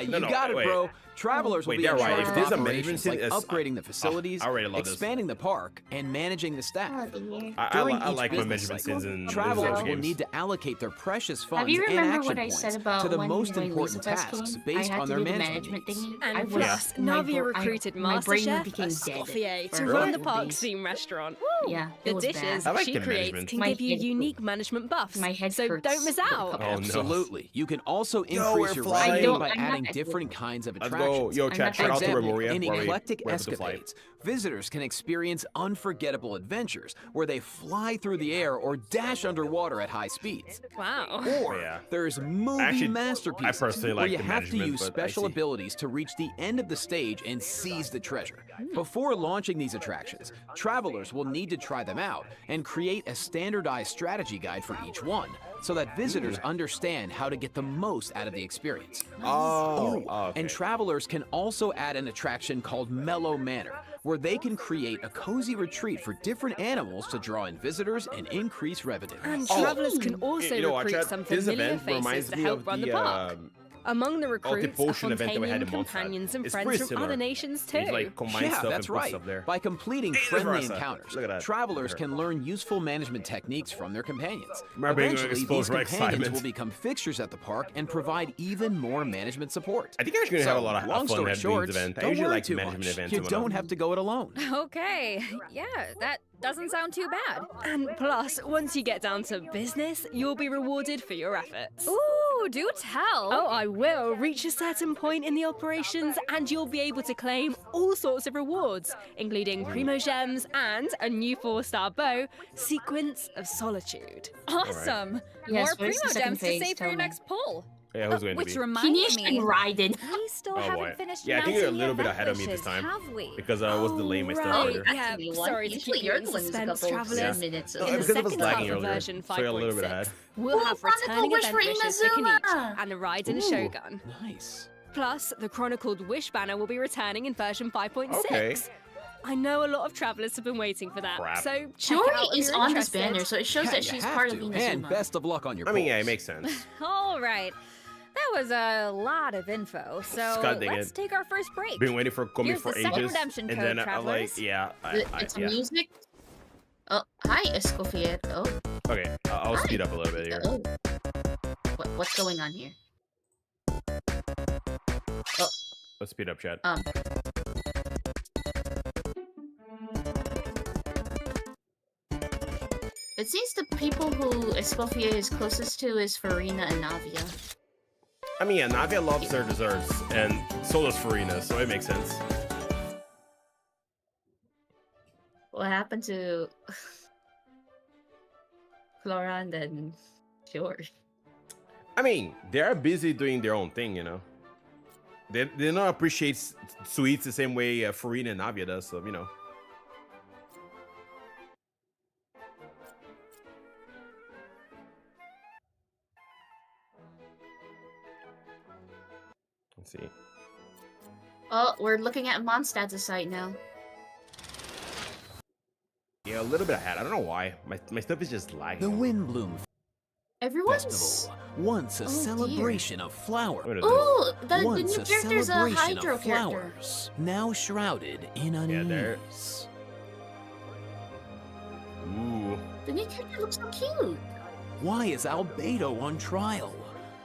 You No, got it, wait. bro. Travelers will Wait, be they're in right. charge If of there's a operations management like scene, upgrading the facilities, I already love this. expanding the park, and managing the staff. Oh, dear. During I each like my business management cycle, scenes in travelers those will games. need to allocate their precious funds you and remember action what I points said about to the when most my important Lucifer's tasks came? based I had on to their do the management management needs. thingy. And I was, plus, my Navia bro- recruited my brain MasterChef became dead. Escoffier to Really? run the park's Days. theme restaurant. Yeah, The it was dishes bad. I like she the creates management. can My give you head unique management buffs. My head so hurts don't miss for a out. couple Oh, no. Absolutely. You can also Yo, increase we're your flying. revenue by I'm not adding that different kinds of Let's attractions. go. Yo, I'm chat. not Shout For out to example, Remoria. in where we eclectic went to fly. escapades, visitors can experience unforgettable adventures where they fly through the air or dash underwater at high speeds. Wow. Or Yeah. there's movie Actually, I masterpieces personally where like you the have to management, use but I special see. abilities to reach the end of the stage and seize the treasure. Before launching these attractions, travelers will need to try them out and create a standardized strategy guide for each one, so that visitors understand how to get the most out of the experience. Oh, okay. And travelers can also add an attraction called Mellow Manor, where they can create a cozy retreat for different animals to draw in visitors and increase revenue. And travelers can also You know what, recruit Chad? some This familiar event faces reminds to me help of run the the park. Among the recruits are potion event that we had Fontanian in Mondstadt. companions and It's friends pretty from similar. other nations too. It's like combine Yeah, stuff and that's put right. stuff there. By completing Hey, friendly Rasa. encounters, Look at that. travelers Her. can learn useful management techniques from their companions. Remember being Eventually, exposed these for companions excitement. will become fixtures at the park and provide even more management support. I think I'm actually gonna have a lot of long fun story at doing short, this event. I don't usually worry like too management much. events. You and whatnot. don't have to go it alone. Okay. Yeah, that doesn't sound too bad. And plus, once you get down to business, you'll be rewarded for your efforts. Ooh, do tell. Oh, I will. Reach a certain point in the operations and you'll be able to claim all sorts of rewards, including Primo Gems and a new 4-star bow, Sequence of Solitude. Awesome. Yes, More where's Primo the second Gems to phase? save for Tell your me. next pull. Yeah, who's going to Which be? reminds Finish me, and Raiden. we still Oh, haven't boy. finished Yeah, I think you're a announcing little the bit ahead of me event this time. wishes, have we? Because I was delaying my stuff right. earlier. Yeah, That's a new one. sorry to Usually keep you your in one's a suspense, couple travelers. minutes. No, In the because it was second half lagging of earlier, version so you're a little bit 5.6, ahead. we'll have returning Wish event for wishes for Inazuma! Kenichi and the Raiden Ooh. Shogun. Nice. Plus, the Chronicled Wish banner will be returning in version 5.6. Okay. I know a lot of travelers have been waiting for that, Crap. so check it Jori out if is you're on this interested. banner, so it shows Yeah, that you she's have part to. of And Inazuma. best of luck on your I mean, yeah, polls. it makes sense. All right. That was a lot of info, so God dang let's it. take our first break. Been waiting for Komi Here's for the second ages, redemption and code, then I'm travelers. like, yeah, It's yeah. music. Oh, hi, Escoffier. Oh, Okay, I'll Hi. speed up a little bit here. oh. What's going on here? Let's speed up, Chad. It seems the people who Escoffier is closest to is Farina and Navia. I mean, yeah, Navia loves their desserts, and so does Farina, so it makes sense. What happened to Florand and George? I mean, they're busy doing their own thing, you know. They don't appreciate sweets the same way Farina and Navia does, so, you know. Let's see. Oh, we're looking at Mondstadt's site now. Yeah, a little bit ahead. I don't know why. My stuff is just lagging. The Windbloom Everyone's. Festival. Once a Oh, dear. celebration of flowers. What is this? Oh, the Once new a character's a celebration Hydro of character. flowers, now shrouded in Yeah, there. unease. Ooh. The new character looks so cute. Why is Albedo on trial?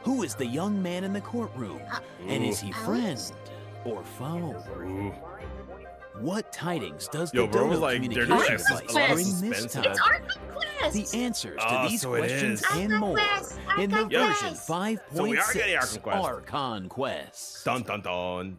Who is the young man in the courtroom? And is he friend Alex? or foe? Ooh. What tidings does Yo, the bro was Dodo like, they're doing communication a device lot of bring this suspense time? in It's Arkham Quest. The answers to Ah, these so it questions is. and Archon more Quest, in the Archon version Quest. 5.6 So we are getting Archon Quest. Archon Quest. Dun dun dun.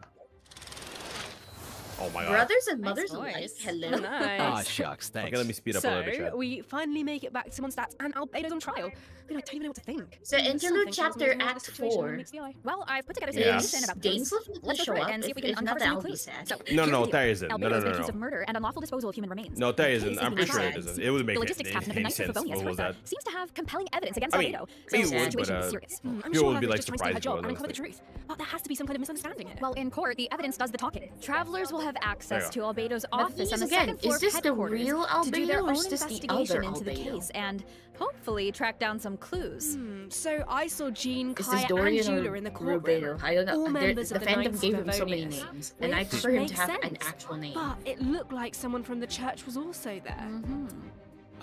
Oh my god. Brothers and Nice mothers voice. alike. Hello. Nice. Ah, shucks, thanks. Okay, let me speed up a little bit, So, Chad. we finally make it back to Mondstadt and Albedo's on trial. I mean, I don't even know what to think. So, interlude Something tells chapter me more of the Act situation 4. meets the eye. Well, I've put together some Yeah. information about the case. Gainsliff will Let's go show through it up. and see if we If can uncover not, some I'll new be clues. sad. So, No, here's no, the there deal. isn't. No, Albedo no, has been no, accused no. of murder and unlawful disposal of human remains. No, there The isn't. case I'm has pretty been sure it tried. isn't. It would The make logistics captain of the any Knights of sense. Favonius, What was Carissa, that? seems to have compelling evidence against I mean, Albedo. maybe So the it would, situation but, is serious. I'm people sure would be Albedo's like just trying to do her surprised job if and it uncover the was truth. But there has to be some kind of misunderstanding here. Well, in court, the evidence does the talking. Travelers will have access to There Albedo's But office on the again, second floor is this of the headquarters real to do their Albedo or own is this the investigation other into the Albedo? case and hopefully track down some clues. So I saw Jean, Is this Kaya, and Dorian Jula or in the courtroom. Rubedo? I don't know. All members The of the fandom Knights gave of him so many Favonius. names, and I Which prefer him to makes have an sense. actual name. But it looked like someone from the church was also there.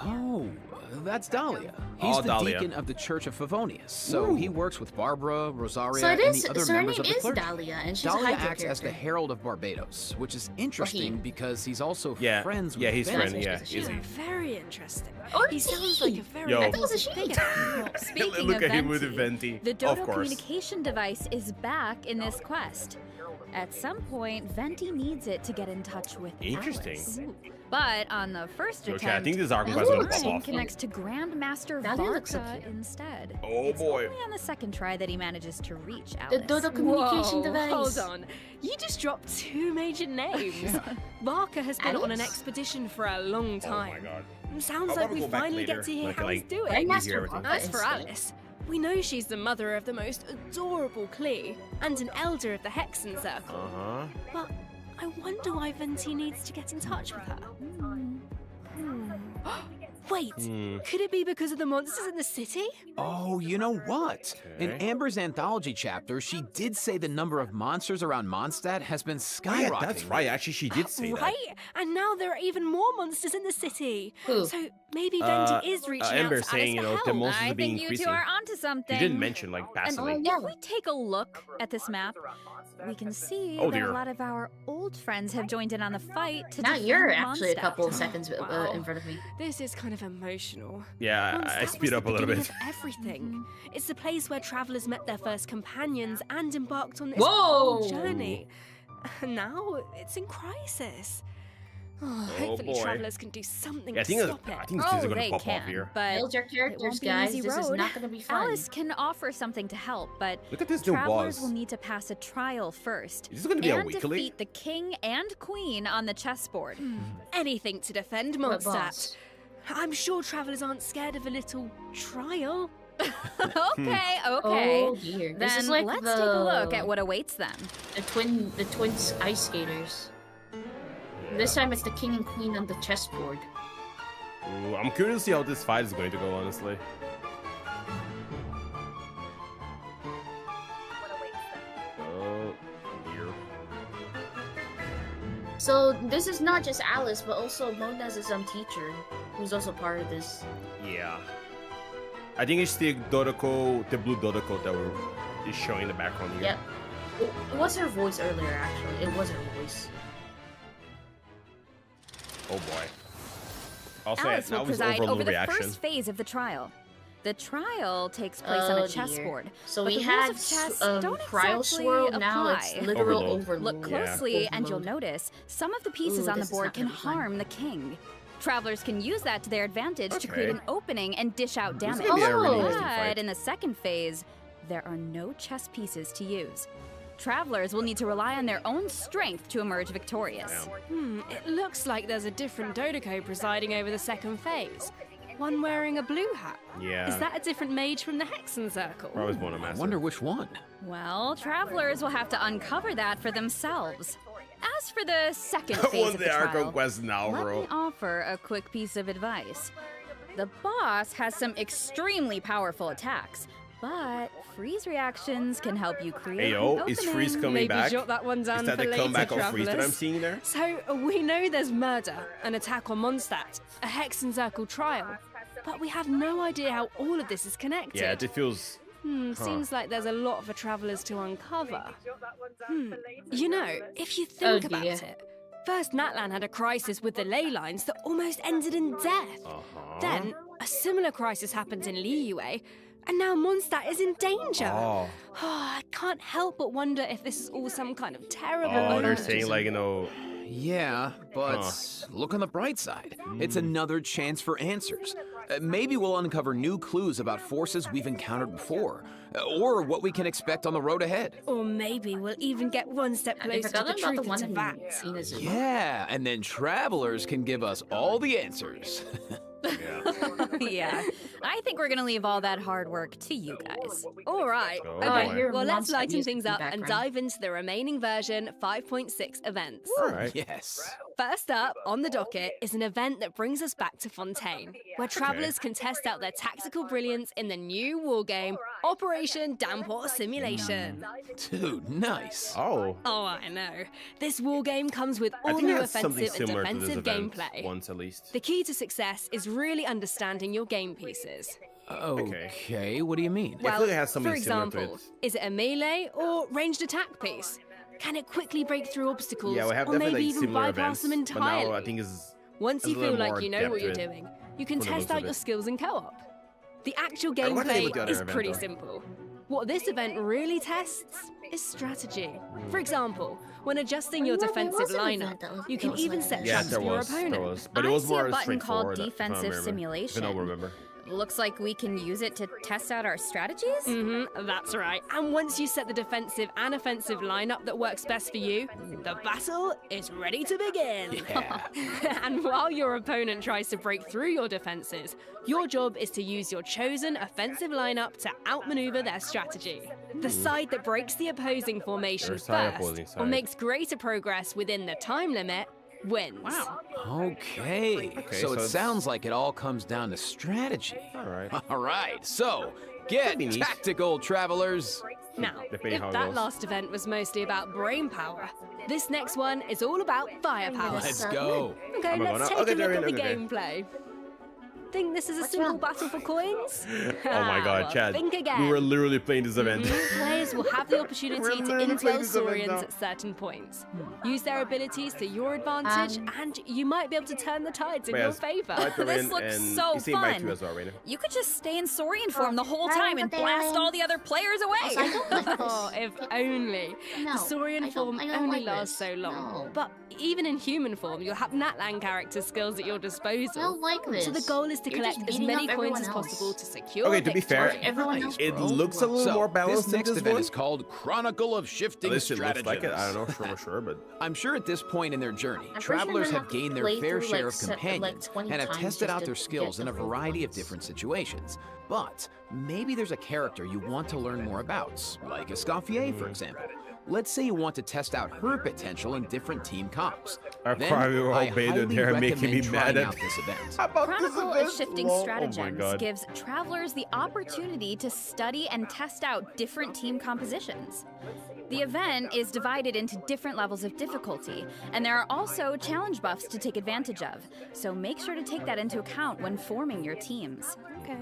Oh, that's Dahlia. He's the Dahlia. deacon of the Church of Favonius, so he works with Barbara, Rosaria, So it and is. the other So her members name of the is clergy. Dahlia, and she's Dahlia a Hydra acts as the character. Herald of Barbados, which is interesting because he's also Yeah. friends with Yeah, he's Benedict. friend. Yeah, She's is he? Very interesting. Or He is sounds he? like a very Yo. I thought it was a she. figure. Speaking Look of at him with the Venti, venti. the Of Dodo course. communication device is back in this quest. At some point, Venti needs it to get in touch with Interesting. Alice. But on the first Yo, attempt, chat, I think this arc quest is gonna pop Mine off. connects to Grandmaster Dahlia looks so Varka cute. instead. Oh, It's boy. only on the second try that he manages to reach The Alice. Dodo communication Whoa, device. hold on. You just dropped two major names. Barker has been on an Alice? expedition for a long Oh time. my god. Sounds I'll like probably we go back finally later, get to hear like- how like- he's doing. we hear Grandmaster everything. Barker As for instead. Alice, we know she's the mother of the most adorable Klee and an elder of the Hexen Circle. Uh-huh. But I wonder why Venti needs to get in touch with her. Wait, Hmm. could it be because of the monsters in the city? Oh, you know what? In Okay. Amber's anthology chapter, she did say the number of monsters around Mondstadt has been Oh, skyrocketing. yeah, that's right. Actually, she did say that. Right? And now there are even more monsters in the city. Who? So maybe Venti is reaching out Amber to saying, Alice you know, for the help. monsters I are being think you two increasing. are onto something. You didn't mention like And passively. if we take a look at this map, we can see Oh, that dear. a lot of our old friends have joined in on the fight to Now defend you're actually a Mondstadt. couple of seconds Wow. in front of me. This is kind of emotional. Yeah, I Mondstadt speed was up the a little beginning bit. of everything. It's the place where travelers met their first companions and embarked on this Whoa! whole journey. And now it's in crisis. Oh, hopefully boy. travelers can do something Yeah, I to think stop it. I think things are gonna they pop can, off here. but Build your it characters, won't be an guys. easy This is road. not gonna be fun. Alice can offer something to help, but Look at this new travelers boss. will need to pass a trial first. Is this gonna be a and weekly? defeat the king and queen on the chessboard. Anything to defend What Mondstadt. boss? I'm sure travelers aren't scared of a little trial. Okay, okay. Oh dear. Then This is like let's the, take a look at what awaits them. the twin ice skaters. This time it's the king and queen on the chessboard. Ooh, I'm curious to see how this fight is going to go, honestly. Oh, dear. So this is not just Alice, but also Mona's teacher, who's also part of this. Yeah. I think it's the Dodoko, the blue Dodoko that is showing in the background here. Yep. It was her voice earlier, actually. It was her voice. Oh boy. I'll say Alice that will was preside over the overreaction. first phase of the trial. The trial takes place on Oh, a dear. chessboard. So but we the had rules of chess don't cryo exactly swirl, now apply. it's literal Overload. overload. Look closely and you'll Overload. notice some of the pieces Ooh, on the this is board not can gonna be fun. harm the king. Travelers can use that to their advantage to create Okay. an opening and dish out This is damage. gonna be a really Oh. interesting But fight. in the second phase, there are no chess pieces to use. Travelers will need to rely on their own strength to emerge victorious. It looks like there's a different Dodoko presiding over the second phase. One wearing a blue hat. Yeah. Is that a different mage from the Hexen Circle? Probably one of I master. wonder which one. Well, travelers will have to uncover that for themselves. As for the second phase Won of the the Arco trial, quest now, let bro. me offer a quick piece of advice. The boss has some extremely powerful attacks, but freeze reactions can help you create Hey yo, an is opening. Freeze coming Maybe back? jot that one down Is that for the later, comeback of Freeze that I'm travelers. seeing there? So we know there's murder, an attack on Mondstadt, a Hexen Circle trial, but we have no idea how all of this is connected. Yeah, it feels. Seems like there's a lot for travelers to uncover. You know, if you think about dear. it, first Natlan had a crisis with the ley lines that almost ended in death. Uh-huh. Then a similar crisis happened in Liyue, and now Mondstadt is in danger. Oh. I can't help but wonder if this is all some kind of terrible. Oh, they're omen. saying like, you know. Yeah, but look on the bright side. It's another chance for answers. Maybe we'll uncover new clues about forces we've encountered before, or what we can expect on the road ahead. Or maybe we'll even get one step I closer to forgot the about the truth one into in that. Inazuma. Yeah, and then travelers can give us all the answers. Yeah, I think we're gonna leave all that hard work to you guys. All right. Oh, Okay. I hear Well, let's Mondstadt lighten music things in the up and background. dive into the remaining version 5.6 events. All right. Yes. First up on the docket is an event that brings us back to Fontaine, where travelers can test out their tactical brilliance in the new wargame Operation Downpour Simulation. Dude, nice. Oh. Oh, I know. This war game comes with I all think I new had something offensive and similar to this defensive event gameplay. once at least. The key to success is really understanding your game pieces. Okay, what do you mean? I feel like it has something for similar to example, it. is it a melee or ranged attack piece? Can it quickly break through obstacles, Yeah, we have or definitely maybe like even similar bypass events, them but now entirely? I think it's Once a you little feel more like you know depth what to you're it doing, you can from the looks test of out your it. skills in co-op. The actual I wonder what the gameplay other is event pretty though. simple. What this event really tests is strategy. For example, when adjusting your Yeah, there defensive was an lineup, event that was- you that can was even like set that. Yeah, traps there for your was, opponent. but it was I see a more button called straightforward. if I Defensive remember. If I Simulation. don't remember. Looks like we can use it to test out our strategies? That's right. And once you set the defensive and offensive lineup that works best for you, the battle is ready to begin. Yeah. And while your opponent tries to break through your defenses, your job is to use your chosen offensive lineup to outmaneuver their strategy. The side that breaks the opposing formation There's side first opposing or side. makes greater progress within the time limit wins. Wow. Okay, so so it it's- sounds like it all comes down to strategy. All right. All right, so get be neat. tactical, travelers. Now, Depending if how it that goes. last event was mostly about brain power, this next one is all about firepower. Let's go. Okay, I'm gonna let's go take now. Okay, a look at the okay. gameplay. Think this is a What's simple wrong? battle for coins? Oh my god, Well, Chad. think again. We were literally playing this event. Players will have the opportunity We're to literally intel playing this event Saurians now. at certain points. Use their abilities to your advantage, and you might be able to turn the tides in But your yes, favour. Right to This win, looks and so you see invite fun. to as well, Raina. You could just stay in Saurian form the whole time and but blast then- all the other players Also, I away. don't like this. Oh, if only. No, The Saurian I don't- form I don't only like lasts this. so long. No. But even in human form, you'll have Natlan character skills at your I disposal. don't like this. So the goal is to You're collect just as beating many up coins everyone as else. possible to secure Okay, a to be victory. fair, Everyone else, it bro. looks a little So, more balanced this than next this event one. is called Chronicle of At Shifting least it looks Stratagems. like it. I don't know, sure, but I'm sure at this point in their journey, I'm pretty sure travelers they're have gonna gained their play fair through, share like, of companions 20 and have times tested just out to their get skills in a the full variety of points. different situations. But maybe there's a character you want to learn more about, like Escoffier, for example. Let's say you want to test out her potential in different team comps. I Then probably were all I baited highly there, making me recommend mad trying at out this event. about Chronicle of Shifting Oh my Stratagems god. gives travelers the opportunity to study and test out different team compositions. The event is divided into different levels of difficulty, and there are also challenge buffs to take advantage of, so make sure to take that into account when forming your teams. Okay.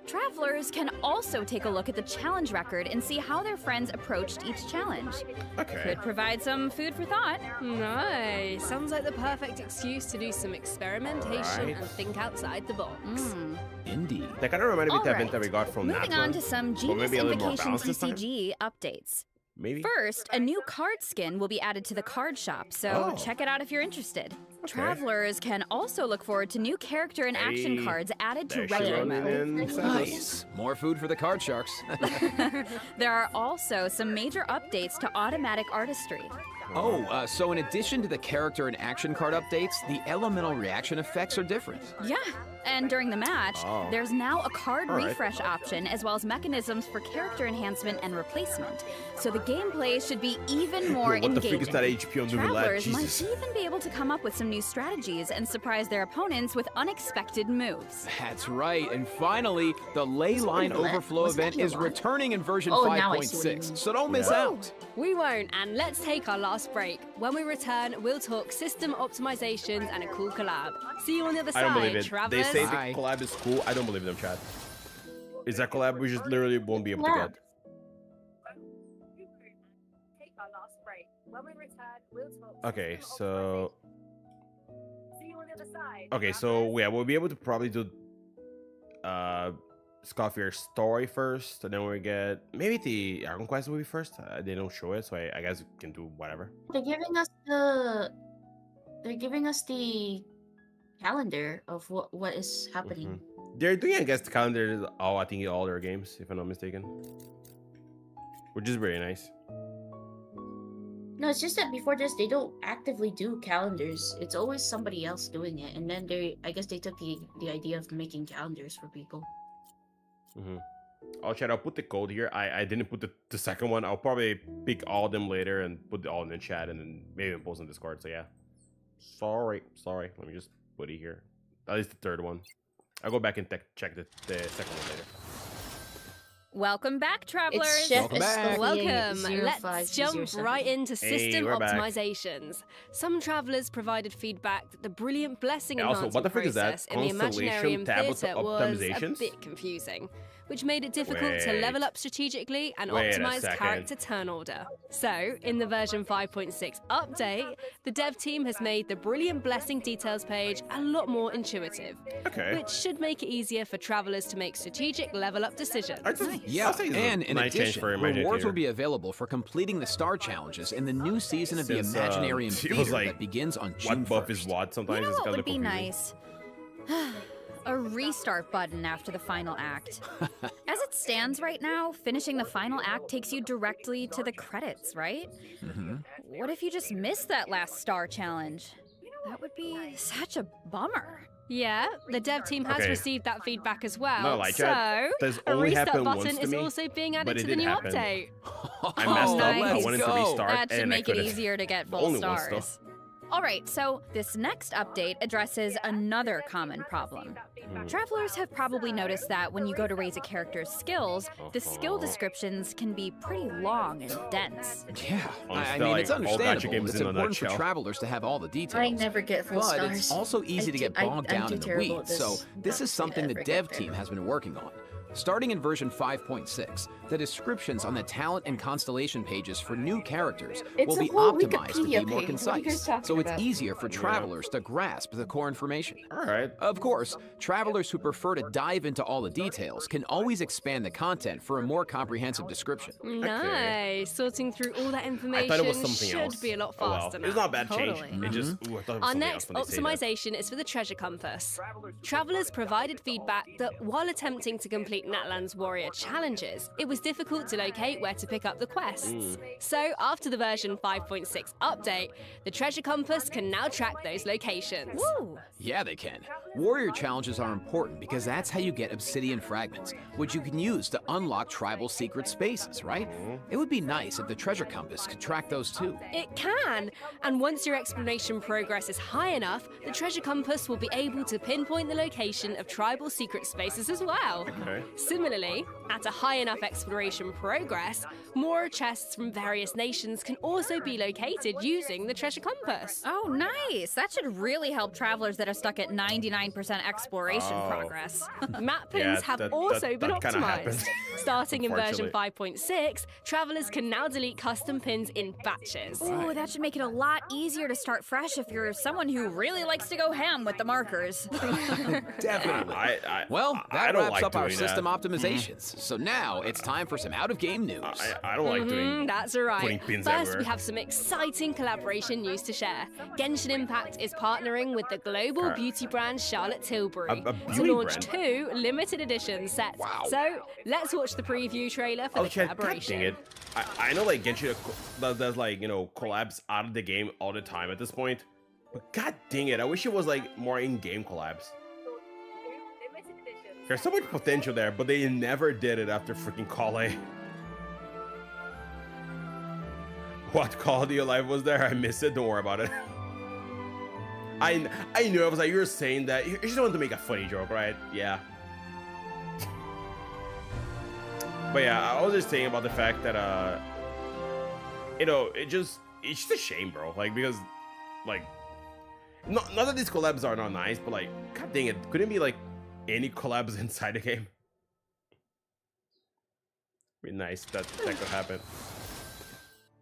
Travelers can also take a look at the challenge record and see how their friends approached each challenge. Okay. Could provide some food for thought. Nice. Sounds like the perfect excuse to do some experimentation Alright. and think outside the box. Indeed. That kind of reminded me of that Alright, event that we got from moving that on one. to some But Genius maybe a little more Invocation balanced this time? TCG updates. Maybe. First, a new card skin will be added to the card shop, so Oh. check it out if you're interested. Travelers can also look forward to new character and action Hey, cards added to there she regular run mode. in Santos. Nice. More food for the card sharks. There are also some major updates to automatic artistry. Oh, so in addition to the character and action card updates, the elemental reaction effects are different. Yeah, and during the match, Oh. there's now a card Alright. refresh option as well as mechanisms for character enhancement and replacement. So the gameplay should be even more Yo, what the engaging. freak is that HP on the roulette? Travelers Jesus. might even be able to come up with some new strategies and surprise their opponents with unexpected moves. That's right. And finally, the Ley Line roulette? Overflow Was that event is Elon? returning in version Oh, now I see what you 5.6, mean. so don't miss Yeah. out. We won't, and let's take our last break. When we return, we'll talk system optimizations and a cool collab. See you on the other I don't believe side, it. travelers. They say Bye. the collab is cool. I don't believe them, Chad. Is that collab we just literally won't be able to Collab. get? Okay, so yeah, we'll be able to probably do Scoffier's story first, and then we get maybe the Dragon Quest will be first. They don't show it, so I guess we can do whatever. They're giving us the calendar of what is happening. Mhm. They're doing, I guess, the calendar. I think all their games, if I'm not mistaken, which is very nice. No, it's just that before this, they don't actively do calendars. It's always somebody else doing it, and then I guess they took the idea of making calendars for people. Oh, Chad, I'll put the code here. I didn't put the second one. I'll probably pick all of them later and put all in the chat, and then maybe even post on Discord. So yeah, sorry. Let me just put it here. At least the third one. I'll go back and check the second one later. Welcome back, travelers. It's Chef Welcome back. Welcome. Let's jump right into system we're back. optimizations. Some travelers provided feedback that the brilliant blessing And also, enhancement what the frick is that? process in the Imaginarium Constellation tablet Theatre was a optimizations? bit confusing, which made it difficult to Wait. level up strategically and Wait a optimize second. character turn order. So, in the version 5.6 update, the dev team has made the brilliant blessing details page a lot more intuitive, Okay. which should make it easier for travelers to make strategic level up decisions. Yeah, I'll say it's a and in nice change addition, for rewards Imaginarium. will be available for completing the star challenges in the new season of the Since, Imaginarium it Theater was like, that begins on June What buff 1st. is what? Sometimes You know it's what kind would of be confusing. nice? A restart button after the final act. As it stands right now, finishing the final act takes you directly to the credits, right? What if you just missed that last star challenge? That would be such a bummer. Yeah, the dev team has Okay. received that feedback as well. Not like so, that. That's a only restart happened button once to is me, also being but added it to the did new happen. update. I messed up. I nice. wanted to restart, That should and I make it couldn't. easier to get full Only once, stars. All right, so this next update addresses another common problem. Travelers have probably noticed that when you go to raise a character's skills, the skill descriptions can be pretty long and dense. Yeah, Honestly, I mean, like, it's all understandable. gacha games It's in a important for nutshell. travelers to have all the details. I never get full But stars. it's also easy to get bogged down I'm in too the terrible weeds, at so this this not is to something the ever dev get team there. has been working on. Starting in version 5.6, the descriptions on the talent and constellation pages for new characters It's will a be whole optimized to be Wikipedia more page. What are you guys concise, talking so it's about? easier for travelers to grasp the core information. All right. Of course, travelers who prefer to dive into all the details can always expand the content for a more comprehensive description. Nice. Sorting through all that information I thought it was something should else. be a lot Oh, well. faster It's now. not a bad change. Totally. It just. Ooh, I thought it was Our something next else when they say that. optimization is for the treasure compass. Travelers provided feedback that while attempting to complete Natlan's warrior challenges, it was difficult to locate where to pick up the quests. So, after the version 5.6 update, the treasure compass can now track those locations. Woo! Yeah, they can. Warrior challenges are important because that's how you get obsidian fragments, which you can use to unlock tribal secret spaces, right? It would be nice if the treasure compass could track those too. It can! And once your exploration progress is high enough, the treasure compass will be able to pinpoint the location of tribal secret spaces as well. Okay. Similarly, at a high enough exploration progress, more chests from various nations can also be located using the treasure compass. Oh, nice. That should really help travelers that are stuck at 99% exploration Oh. progress. Map pins Yeah, have that- also that- been that kinda optimized. happens, Starting in version unfortunately. 5.6, travelers can now delete custom pins in batches. Ooh, that should make it a lot easier to start fresh if you're someone who really likes to go ham with the markers. Definitely. Well, I that don't wraps like up our doing that. system optimizations. So now it's time for some out-of-game news. I don't like doing. That's right. putting pins First, everywhere. we have some exciting collaboration news to share. Genshin Impact is partnering with the global beauty brand Charlotte Tilbury A to beauty launch brand? 2 limited edition sets. Wow. So, let's watch the preview trailer for Oh the shit! God collaboration. dang it! I know like Genshin does like collabs out of the game all the time at this point, but god dang it! I wish it was like more in-game collabs. There's so much potential there, but they never did it after freaking Kale. What quality of life was there? I missed it. Don't worry about it. I knew. I was like, you were saying that. You just wanted to make a funny joke, right? Yeah. But yeah, I was just saying about the fact that it's just a shame, bro. Like because, like, not that these collabs are not nice, but like, god dang it, couldn't be like any collabs inside the game. Be nice if that could happen.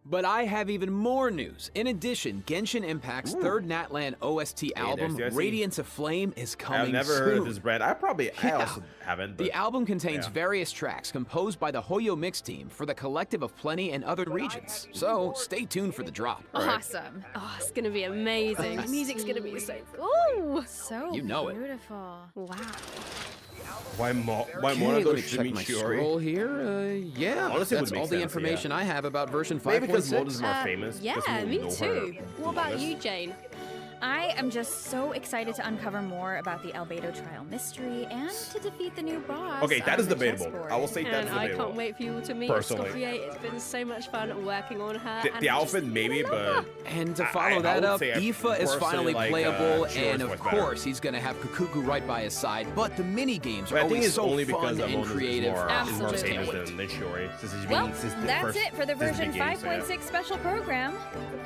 But I have even more news. In addition, Genshin Impact's third Natlan OST album, there's the OST. Radiance of Flame, is coming I've never soon. heard of this brand. I Yeah. also haven't. The But album contains yeah. various tracks composed by the Hoyo Mix team for the Collective of Plenty and other regions. So stay tuned for the drop. Awesome. Oh, it's gonna be amazing. Music's gonna be so cool. So You know it. beautiful. Wow. why Okay, one of let those me check streaming my Shiori? scroll here. Yeah, Honestly, it that's would all make the sense, information yeah. I have about version 5.6. Maybe because Mold is more famous. Yeah, because we me know her too. What about famous. you, Jane? I am just so excited to uncover more about the Albedo trial mystery and to defeat the new boss. Okay, that is on the debatable. chessboard. I will say that's And I debatable. can't wait for you all to meet Personally. Escoffier. It's been so much fun working on her. The and outfit just maybe, love but her. And to I follow that would up, say I Aoife is personally finally like, playable, Shiro's and of voice better. course he's gonna have Kukuku right by his side. But the mini games are But I think always it's so only fun because and Amon creative. is more Absolutely. famous than Shiori. Well, that's it for the version 5.6 special program.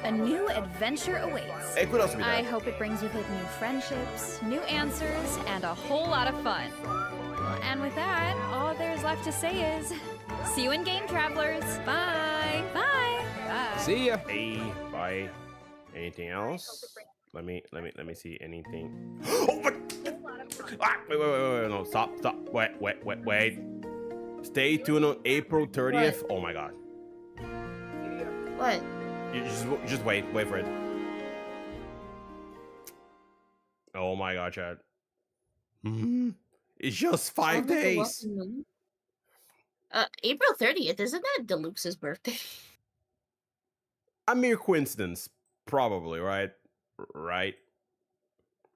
A new adventure awaits. It could also be I that. hope it brings with it new friendships, new answers, and a whole lot of fun. And with that, all there's left to say is, see you in game, travelers. Bye. Bye. Bye. See ya. Hey, bye. Anything else? Let me see anything. Oh my! Ah, wait, no, stop. Wait. Stay tuned on April 30th. Oh my god. What? You just wait for it. Oh my god, Chad. It's just 5 days. April 30th, isn't that Deluxe's birthday? A mere coincidence, probably, right? Right?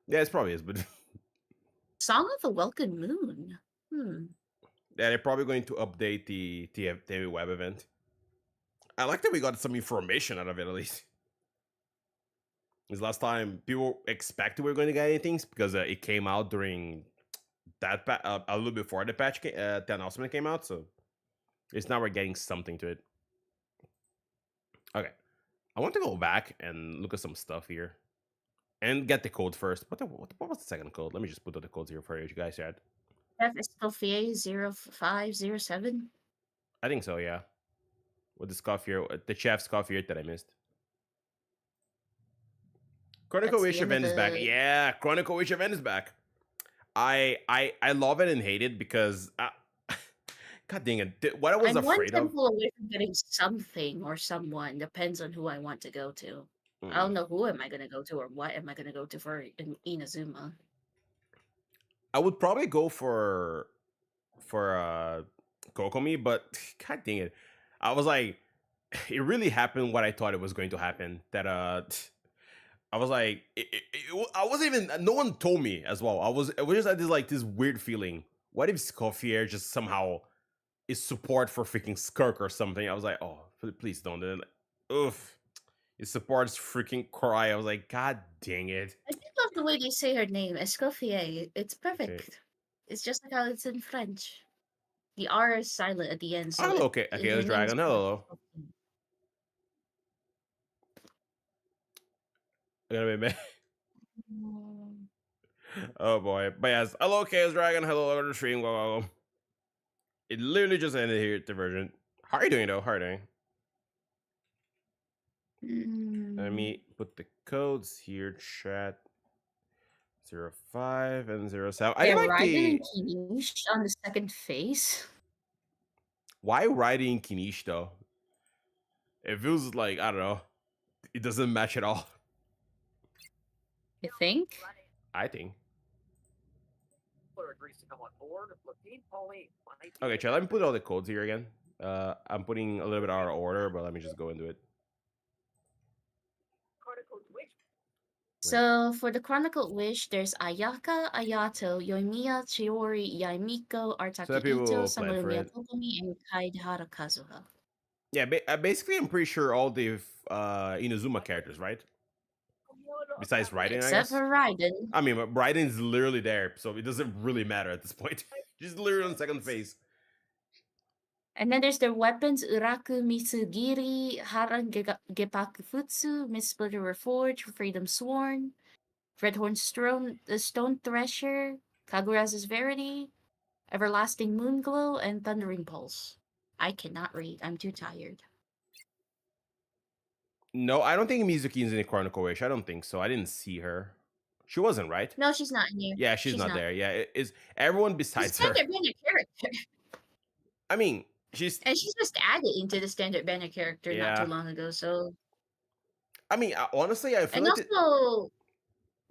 Yeah, it probably is, but Song of the Welcome Moon. yeah, they're probably going to update the TV web event. I like that we got some information out of it at least. Because last time people expected we were going to get anything because it came out during that a little before the patch the announcement came out, so it's now we're getting something to it. Okay, I want to go back and look at some stuff here and get the code first. What was the second code? Let me just put out the codes here for you guys. Chad. F Escoffier 0507. I think so, yeah. With the Scoffier, the chef's coffee that I missed. Chronicle That's Wish the end event of is back. the- Yeah, Chronicle Wish event is back. I love it and hate it because god dang it. What I was I'm one afraid of. temple away from getting something or someone. Depends on who I want to go to. I Mm. don't know who am I going to go to or what am I going to go to for Inazuma. I would probably go for Kokomi, but god dang it. I was like, it really happened what I thought it was going to happen. That I was like, I wasn't even. No one told me as well. I was just had this weird feeling. What if Scoffier just somehow is support for freaking Skirk or something? I was like, oh, please don't. Then, oof, it supports freaking Cry. I was like, god dang it. I do love the way they say her name, Escoffier. It's perfect. Okay. It's just like how it's in French. The R is silent at the end. So Oh, okay, her let's name dragon. is Hello. Escoffier. Gonna be Oh boy, but yes, hello, Chaos Dragon. Hello, Lord of the Stream. Go. It literally just ended here. Divergent. How are you doing though? How are you doing? Let me put the codes here. Chat 05 and 07. I Yeah, like Raiden the and Kinish on the second phase. why riding Kinish though. It feels like I don't know. It doesn't match at all. You think? I think. Okay, chat. Let me put all the codes here again. I'm putting a little bit out of order, but let me just go into it. So for the Chronicle Wish, there's Ayaka, Ayato, Yoimiya, Chiori, Yaimiko, So that people will Artakito, plan for Samarumiya it. Kokomi, and Kaidehara Kazuha. Yeah, basically, I'm pretty sure all the Inazuma characters, right? Besides Raiden, I Except guess. for Raiden. I mean, but Raiden's literally there, so it doesn't really matter at this point. Just literally on second phase. And then there's their weapons, Uraku Mitsugiri, Haran Gepaku Futsu, Miss Splitter Reforged, Freedom Sworn, Redhorn Stone Thresher, Kagura's Verity, Everlasting Moonglow, and Thundering Pulse. I cannot read. I'm too tired. No, I don't think Mizuki's in the Chronicle Wish. I don't think so. I didn't see her. She wasn't, right? No, she's not in here. Yeah, she's not there. Yeah, it is everyone besides her. Standard banner character. I mean, she's And she's just added into the standard banner character not Yeah. too long ago, so... I mean, honestly, I feel And like also,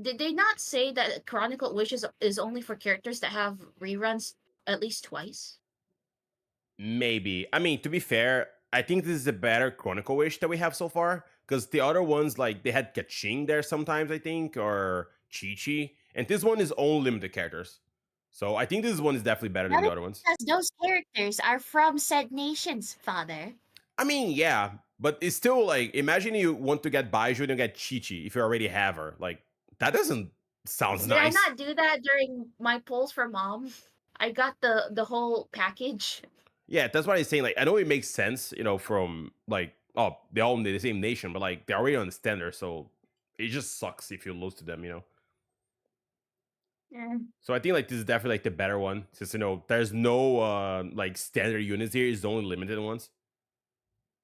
did they not say that Chronicle Wishes is only for characters that have reruns at least twice? maybe. I mean, to be fair, I think this is a better Chronicle Wish that we have so far because the other ones like they had Kaching there sometimes, I think, or Chi-Chi, and this one is only limited characters. So I think this one is definitely better than the other ones. Because those characters are from said nations, father. I mean, yeah, but it's still like, imagine you want to get Baiju and you get Chi-Chi if you already have her. Like, that doesn't sound nice. Did I not do that during my polls for mom? I got the whole package. Yeah, that's what I'm saying. Like, I know it makes sense, you know, from like, oh, they're all in the same nation, but like they're already on the standard, so it just sucks if you lose to them, you know. Yeah. So I think like this is definitely like the better one, since you know there's no like standard units here. It's the only limited ones,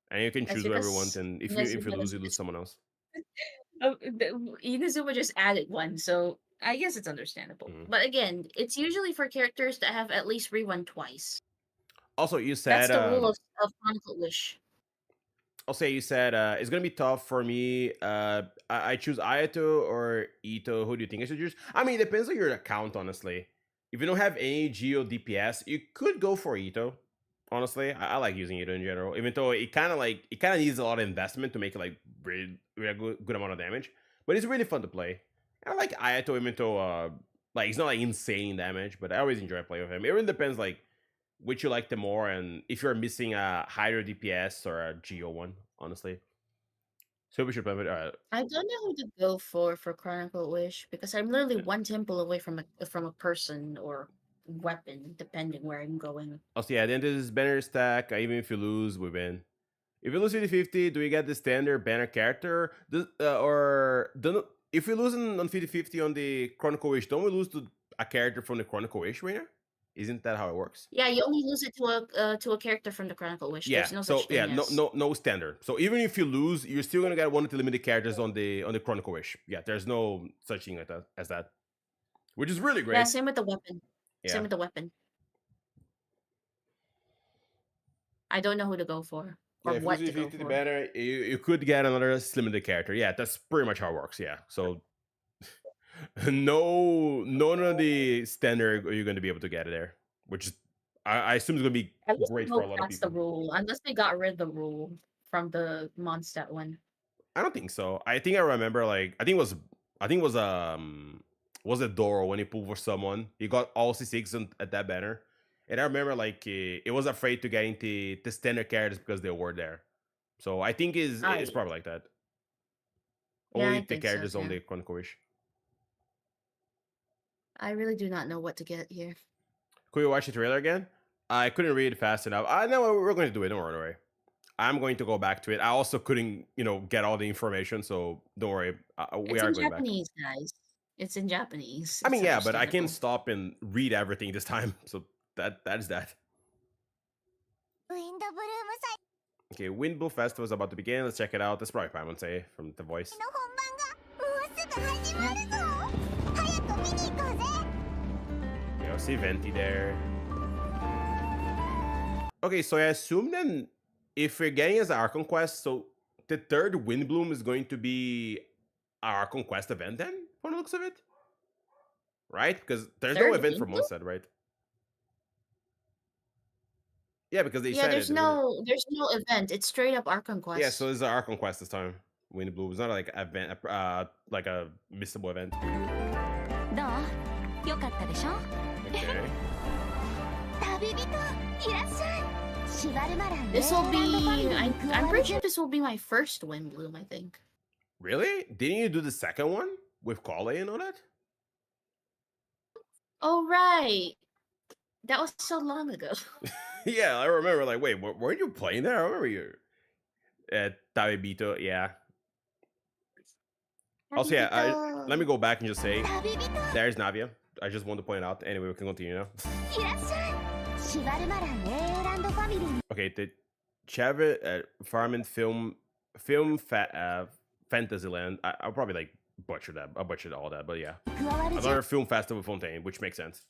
and you can choose whoever you want. And if you lose, you lose someone else. Inazuma just added one, so I guess it's understandable. But again, it's usually for characters that have at least rerun twice. Also, you said that's the rule of Chronicle Wish. I'll say you said it's gonna be tough for me. I choose Ayato or Ito. Who do you think I should choose? I mean, it depends on your account, honestly. If you don't have any Geo DPS, you could go for Ito. Honestly, I like using Ito in general, even though it kind of needs a lot of investment to make it like really good amount of damage. But it's really fun to play. I like Ayato, even though like it's not like insane damage, but I always enjoy playing with him. It really depends like which you like the more, and if you're missing a higher DPS or a Geo one, honestly. So we should play with. I don't know who to go for Chronicle Wish, because I'm literally one temple away from a person or weapon, depending where I'm going. Oh, so yeah, then there's banner stack. Even if you lose, we win. If you lose 50-50, do we get the standard banner character? If we lose on 50-50 on the Chronicle Wish, don't we lose to a character from the Chronicle Wish winner? Isn't that how it works? Yeah, you only lose it to a character from the Chronicle Wish. Yeah, There's no so such thing as... no standard. So even if you lose, you're still gonna get one of the limited characters on the Chronicle Wish. Yeah, there's no such thing like that as that, which is really great. Yeah, same with the weapon. Yeah. Same with the weapon. I don't know who to go for or yeah, what to go for. The banner, you could get another limited character. Yeah, that's pretty much how it works. Yeah, so none of the standard are you going to be able to get it there, which is I assume it's going to be great for a lot of people. That's the rule, unless they got rid of the rule from the Mondstadt one. I don't think so. I think I remember like I think it was it Doro when he pulled for someone. He got all C6 at that banner. And I remember like it was afraid to get into the standard characters because they were there. So I think it's probably like that. Yeah, only the characters on the Chronicle Wish. I really do not know what to get here. Could we watch the trailer again? I couldn't read fast enough. I know we're going to do it. Don't worry. I'm going to go back to it. I also couldn't, get all the information. So don't worry. We are going Japanese, back. Guys. It's in Japanese. I mean, yeah, but I can stop and read everything this time. So that is that. Okay, Wind Blue Festival is about to begin. Let's check it out. That's probably Paimon say from the voice. Yeah, see Venti there. Okay, so I assume then if we're getting as an Archon Quest, so the third Windbloom is going to be our Archon Quest event then, from the looks of it? Right? Because there's no event for Mondstadt, right? Yeah, because they said there's no event. It's straight up Archon Quest. Yeah, so it's an Archon Quest this time. Windbloom. It's not like an event, like a missable event. Okay. This will be... I'm pretty sure this will be my first Windbloom, I think. Really? Didn't you do the second one with Kale and all that? Oh, right. That was so long ago. Yeah, I remember. Like, wait, weren't you playing there? I remember you at Tabibito. Yeah. Also, yeah. Let me go back and just say, there's Navia. I just want to point out. Anyway, we can continue now. Okay, the Chavit Farming Fantasyland. I'll probably like butcher that. I'll butcher all that, but yeah. Another film festival Fontaine, which makes sense.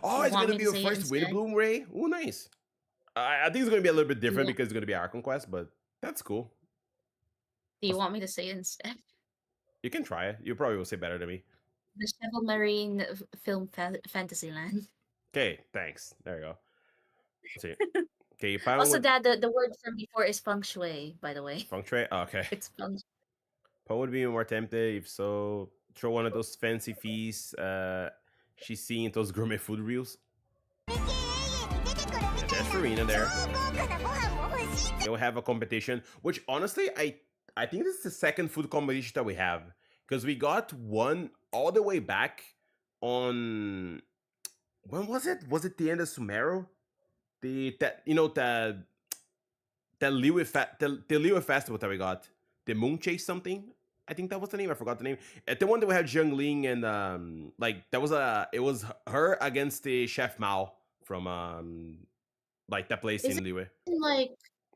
Oh, it's gonna be your first Windbloom, Ray. Oh, nice. I think it's gonna be a little bit different because it's gonna be Archon Quest, but that's cool. Do you want me to say it instead? You can try it. You probably will say better than me. The Cheval Marine Film Fantasyland. Okay, thanks. There you go. Let's see. Okay, final Also, would... Dad, the word from before is feng shui, by the way. Feng shui? Oh, okay. It's feng shui. Poe would be more tempted if so. Throw one of those fancy feasts she's seeing those gourmet food reels. Yeah, there's Farina there. They'll have a competition, which honestly, I think this is the second food competition that we have. Because we got one all the way back on... When was it? Was it the end of Sumeru? The Liyue festival that we got. The Moon Chase something? I think that was the name. I forgot the name. The one that we had Zheng Ling and it was her against the Chef Mao from that place in Liyue.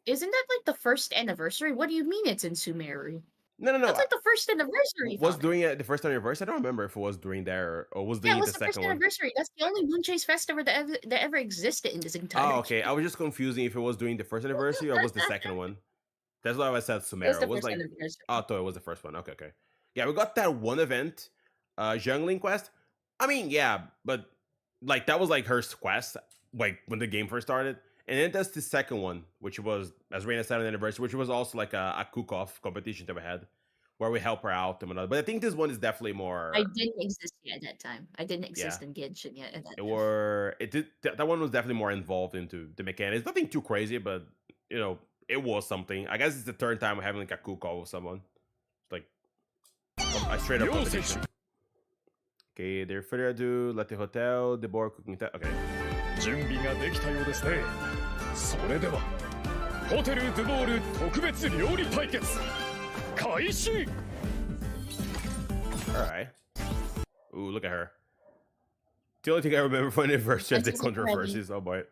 Isn't that like the first anniversary? What do you mean it's in Sumeru? No. That's like the first anniversary. Was during the first anniversary? I don't remember if it was during there or was during it was the the first second one. anniversary. That's the only Moonchase festival that ever existed in this entire. Oh, okay. I was just confusing if it was during the first anniversary or was the second one. That's why I said Sumeru. It was like, I thought it was the first one. Okay. Yeah, we got that one event, Zhongling quest. I mean, yeah, but like that was like her quest, like when the game first started. And then that's the second one, which was, as Reina said, on the anniversary, which was also like a cook-off competition that we had, where we help her out and whatnot. But I think this one is definitely more. I didn't exist yet at that time. I didn't exist in Genshin yet at that time. That one was definitely more involved into the mechanics. Nothing too crazy, but it was something. I guess it's the third time we're having like a cook-off with someone. Like a straight up competition. Okay, there further ado, let the hotel, the board cooking. Okay. 準備ができたようですね。それではホテルズボール特別料理対決開始。 All right. Ooh, look at her. The only thing I remember from the anniversary is the controversies. Oh boy.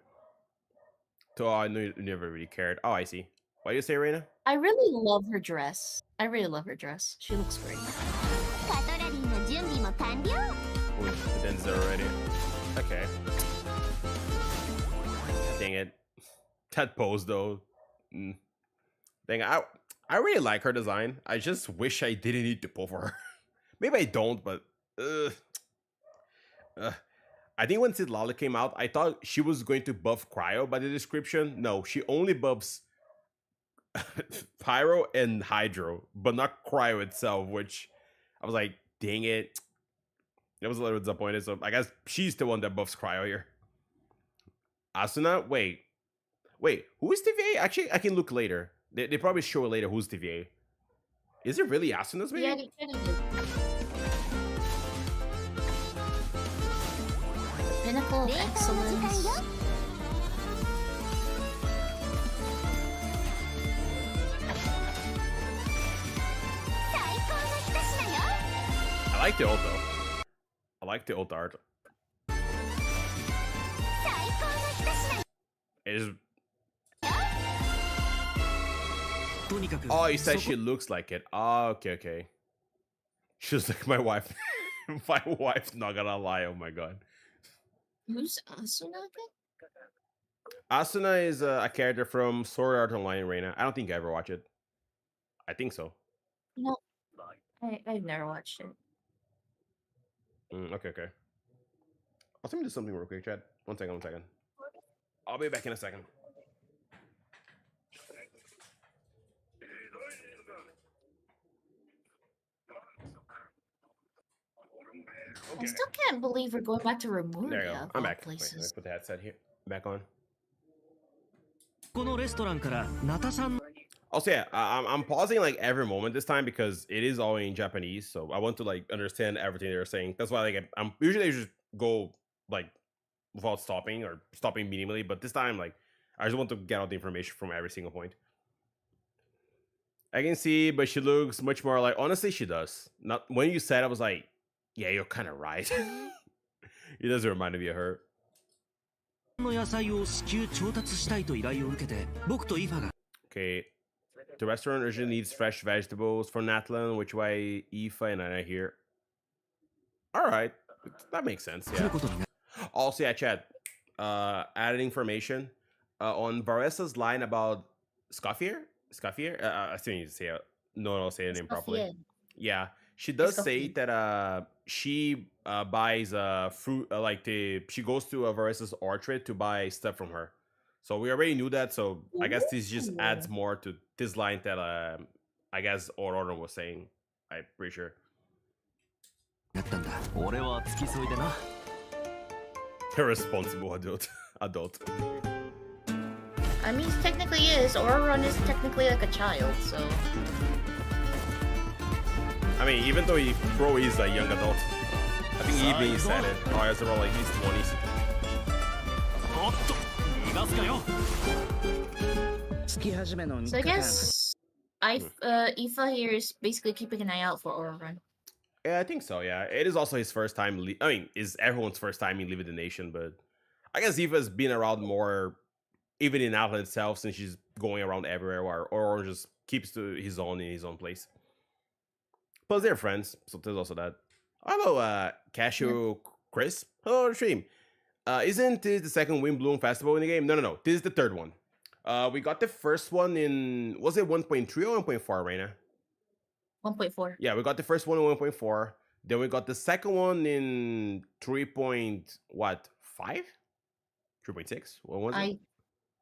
So I knew you never really cared. Oh, I see. What do you say, Reina? I really love her dress. She looks great. Ooh, it ends there already. Okay. Dang it. That pose though. Dang it. I really like her design. I just wish I didn't need to pull for her. Maybe I don't, but I think when Citlali came out, I thought she was going to buff Cryo by the description. No, she only buffs Pyro and Hydro, but not Cryo itself, which I was like, dang it. I was a little disappointed, so I guess she's the one that buffs Cryo here. Asuna? Wait, who is TVA? Actually, I can look later. They probably show later who's TVA. Is it really Asuna's maybe? Yeah, they kind of do. Pinnacle of excellence. I like the ult though. I like the ult art. It is. Oh, you said she looks like it. Oh, okay. She's like my wife. My wife's not gonna lie. Oh my god. Who's Asuna again? Asuna is a character from Sword Art Online, Reina. I don't think I ever watched it. I think so. No, I've never watched it. Okay. Let me do something real quick, Chad. One second. I'll be back in a second. I still can't believe we're going back to Remuria. There you go. I'm back. Places. Wait, let me put the headset here. Back on. このレストランからナタさん Also, yeah, I'm pausing like every moment this time because it is all in Japanese, so I want to like understand everything they're saying. That's why like I'm usually just go like without stopping or stopping immediately, but this time like I just want to get all the information from every single point. I can see, but she looks much more like, honestly, she does. Not when you said, I was like, yeah, you're kind of right. It doesn't remind me of her. の野菜を至急調達したいと依頼を受けて僕とイファが Okay. The restaurant urgently needs fresh vegetables for Natlan, which why Aoife and I here. Alright. That makes sense, yeah. Also, yeah, Chad. Added information on Varessa's line about Scuffier? I still need to say it. No, I'll say the name properly. Yeah. She does say that she buys fruit, she goes to Varessa's orchard to buy stuff from her. So we already knew that. So I guess this just adds more to this line that I guess Aurora was saying. I'm pretty sure. Irresponsible adult. I mean, technically is. Auron is technically like a child, so. I mean, even though Bro is a young adult, I think even he said it. Oh, it's around like his 20s. So I guess Aoife here is basically keeping an eye out for Auron. Yeah, I think so. Yeah, it is also his first time. I mean, it's everyone's first time in leaving the nation, but I guess Aoife's been around more, even in Outland itself, since she's going around everywhere, while Auron just keeps to his own in his own place. Plus, they're friends, so there's also that. How about Cashew Chris? Hello, stream. Isn't this the second Wind Bloom Festival in the game? No. This is the third one. We got the first one in, was it 1.3 or 1.4, Reina? 1.4. Yeah, we got the first one in 1.4. Then we got the second one in 3.5? 3.6? What was it?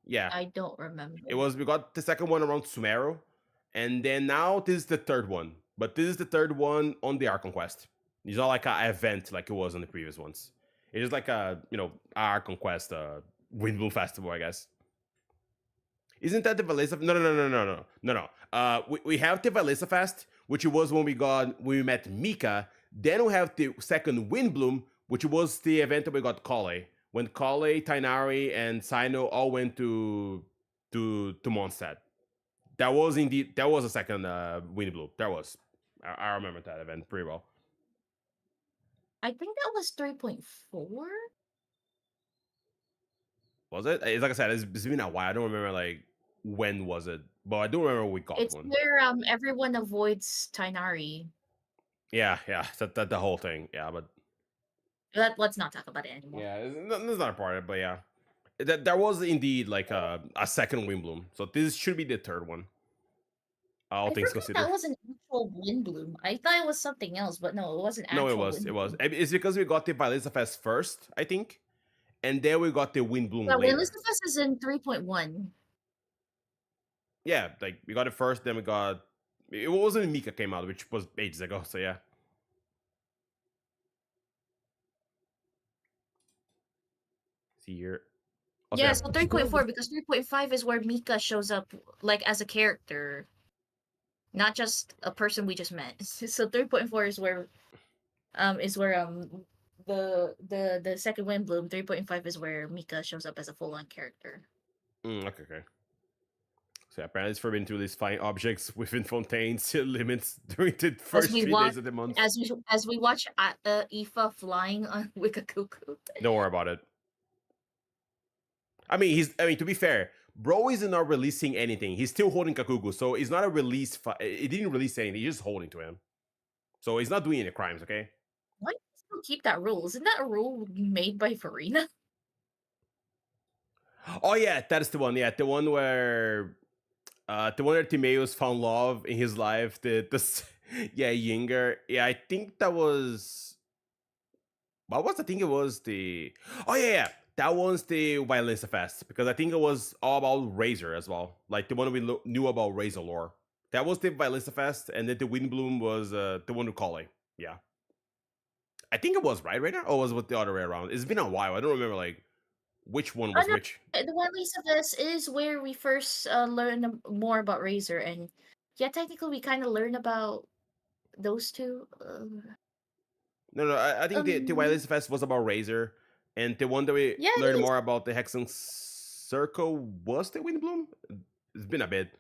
Yeah. I don't remember. We got the second one around Sumeru. And then now this is the third one. But this is the third one on the Archon Quest. It's not like an event like it was on the previous ones. It is like a, Archon Quest Wind Bloom Festival, I guess. Isn't that the Valesa? No. We have the Valesa Fest, which was when we met Mika. Then we have the second Wind Bloom, which was the event that we got Kale. When Kale, Tainari, and Sino all went to Mondstadt. That was a second Wind Bloom. That was. I remember that event pretty well. I think that was 3.4. Was it? It's like I said, it's been a while. I don't remember like when was it, but I do remember we got one. It's where everyone avoids Tainari. Yeah, that the whole thing. Yeah, but let's not talk about it anymore. Yeah, it's not a part of it, but yeah, there was indeed like a second Wind Bloom. So this should be the third one. All things considered. That was an actual Wind Bloom. I thought it was something else, but no, it wasn't actual. No, it was. It's because we got the Valesa Fest first, I think. And then we got the Wind Bloom later. Valesa Fest is in 3.1. Yeah, like we got it first, then we got... It wasn't Mika came out, which was ages ago, so yeah. See here. Okay. Yeah, so 3.4, because 3.5 is where Mika shows up, like, as a character. Not just a person we just met. So 3.4 is where the second Wind Bloom. 3.5 is where Mika shows up as a full-on character. Okay. So apparently it's forbidden to release flying objects within Fontaine's limits during the first 3 days of the month. As we watch Aoife flying on Wikakuku. Don't worry about it. I mean, to be fair, Bro is not releasing anything. He's still holding Kakugu, so it's not a release. It didn't release anything. He's just holding to him. So he's not doing any crimes, okay? Why do you still keep that rule? Isn't that a rule made by Farina? Oh yeah, that's the one. Yeah, the one where Timaeus found love in his life. Yinger. Yeah, I think that was. What was I think it was the? Oh yeah. That was the Valesa Fest, because I think it was all about Razor as well. Like the one we knew about Razor lore. That was the Valesa Fest, and then the Wind Bloom was the one with Kale. Yeah. I think it was right now, or was it the other way around? It's been a while. I don't remember like which one was which. The Valesa Fest is where we first learned more about Razor, and yeah, technically we kind of learned about those two. No, I think the Valesa Fest was about Razor. And the one that we learned more about the Hexen Circle was the Wind Bloom? It's been a bit.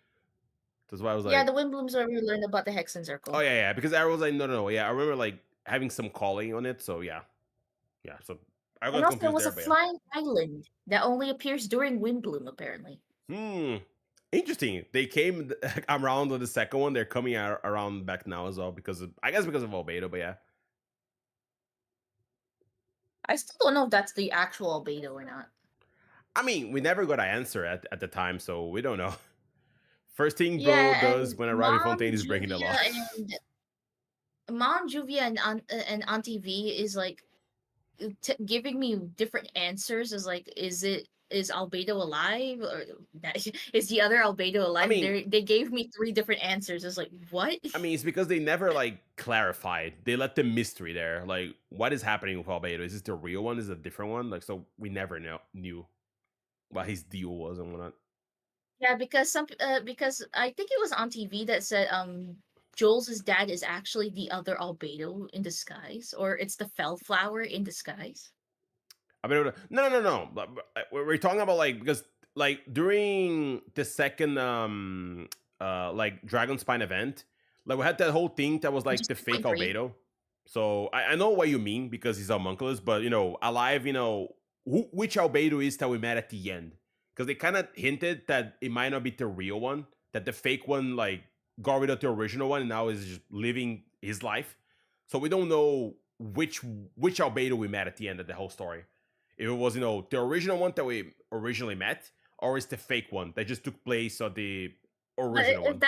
That's why I was like... Yeah, the Wind Blooms where we learned about the Hexen Circle. Oh, yeah. Because I was like, no. Yeah, I remember like having some calling on it, so yeah. Yeah, so I got confused. There was a flying island that only appears during Wind Bloom, apparently. Interesting. They came around on the second one. They're coming around back now as well, because of Albedo, but yeah. I still don't know if that's the actual Albedo or not. I mean, we never got an answer at the time, so we don't know. First thing Bro does when arriving Fontaine is breaking the law. Mom Juvia and Auntie V is like giving me different answers. Is like, is it is Albedo alive? Or is the other Albedo alive? They gave me 3 different answers. It's like, what? I mean, it's because they never like clarified. They let the mystery there. Like, what is happening with Albedo? Is this the real one? Is it a different one? Like, so we never knew what his deal was and whatnot. Yeah, because because I think it was on TV that said Jules' dad is actually the other Albedo in disguise, or it's the Fellflower in disguise. I mean, no. We're talking about like because like during the second like Dragon Spine event, like we had that whole thing that was like the fake Albedo. So I know what you mean because he's a homunculus, but you know, alive, you know, which Albedo is that we met at the end? Because they kind of hinted that it might not be the real one, that the fake one like got rid of the original one and now is just living his life. So we don't know which Albedo we met at the end of the whole story. If it was, you know, the original one that we originally met, or is the fake one that just took place of the original one.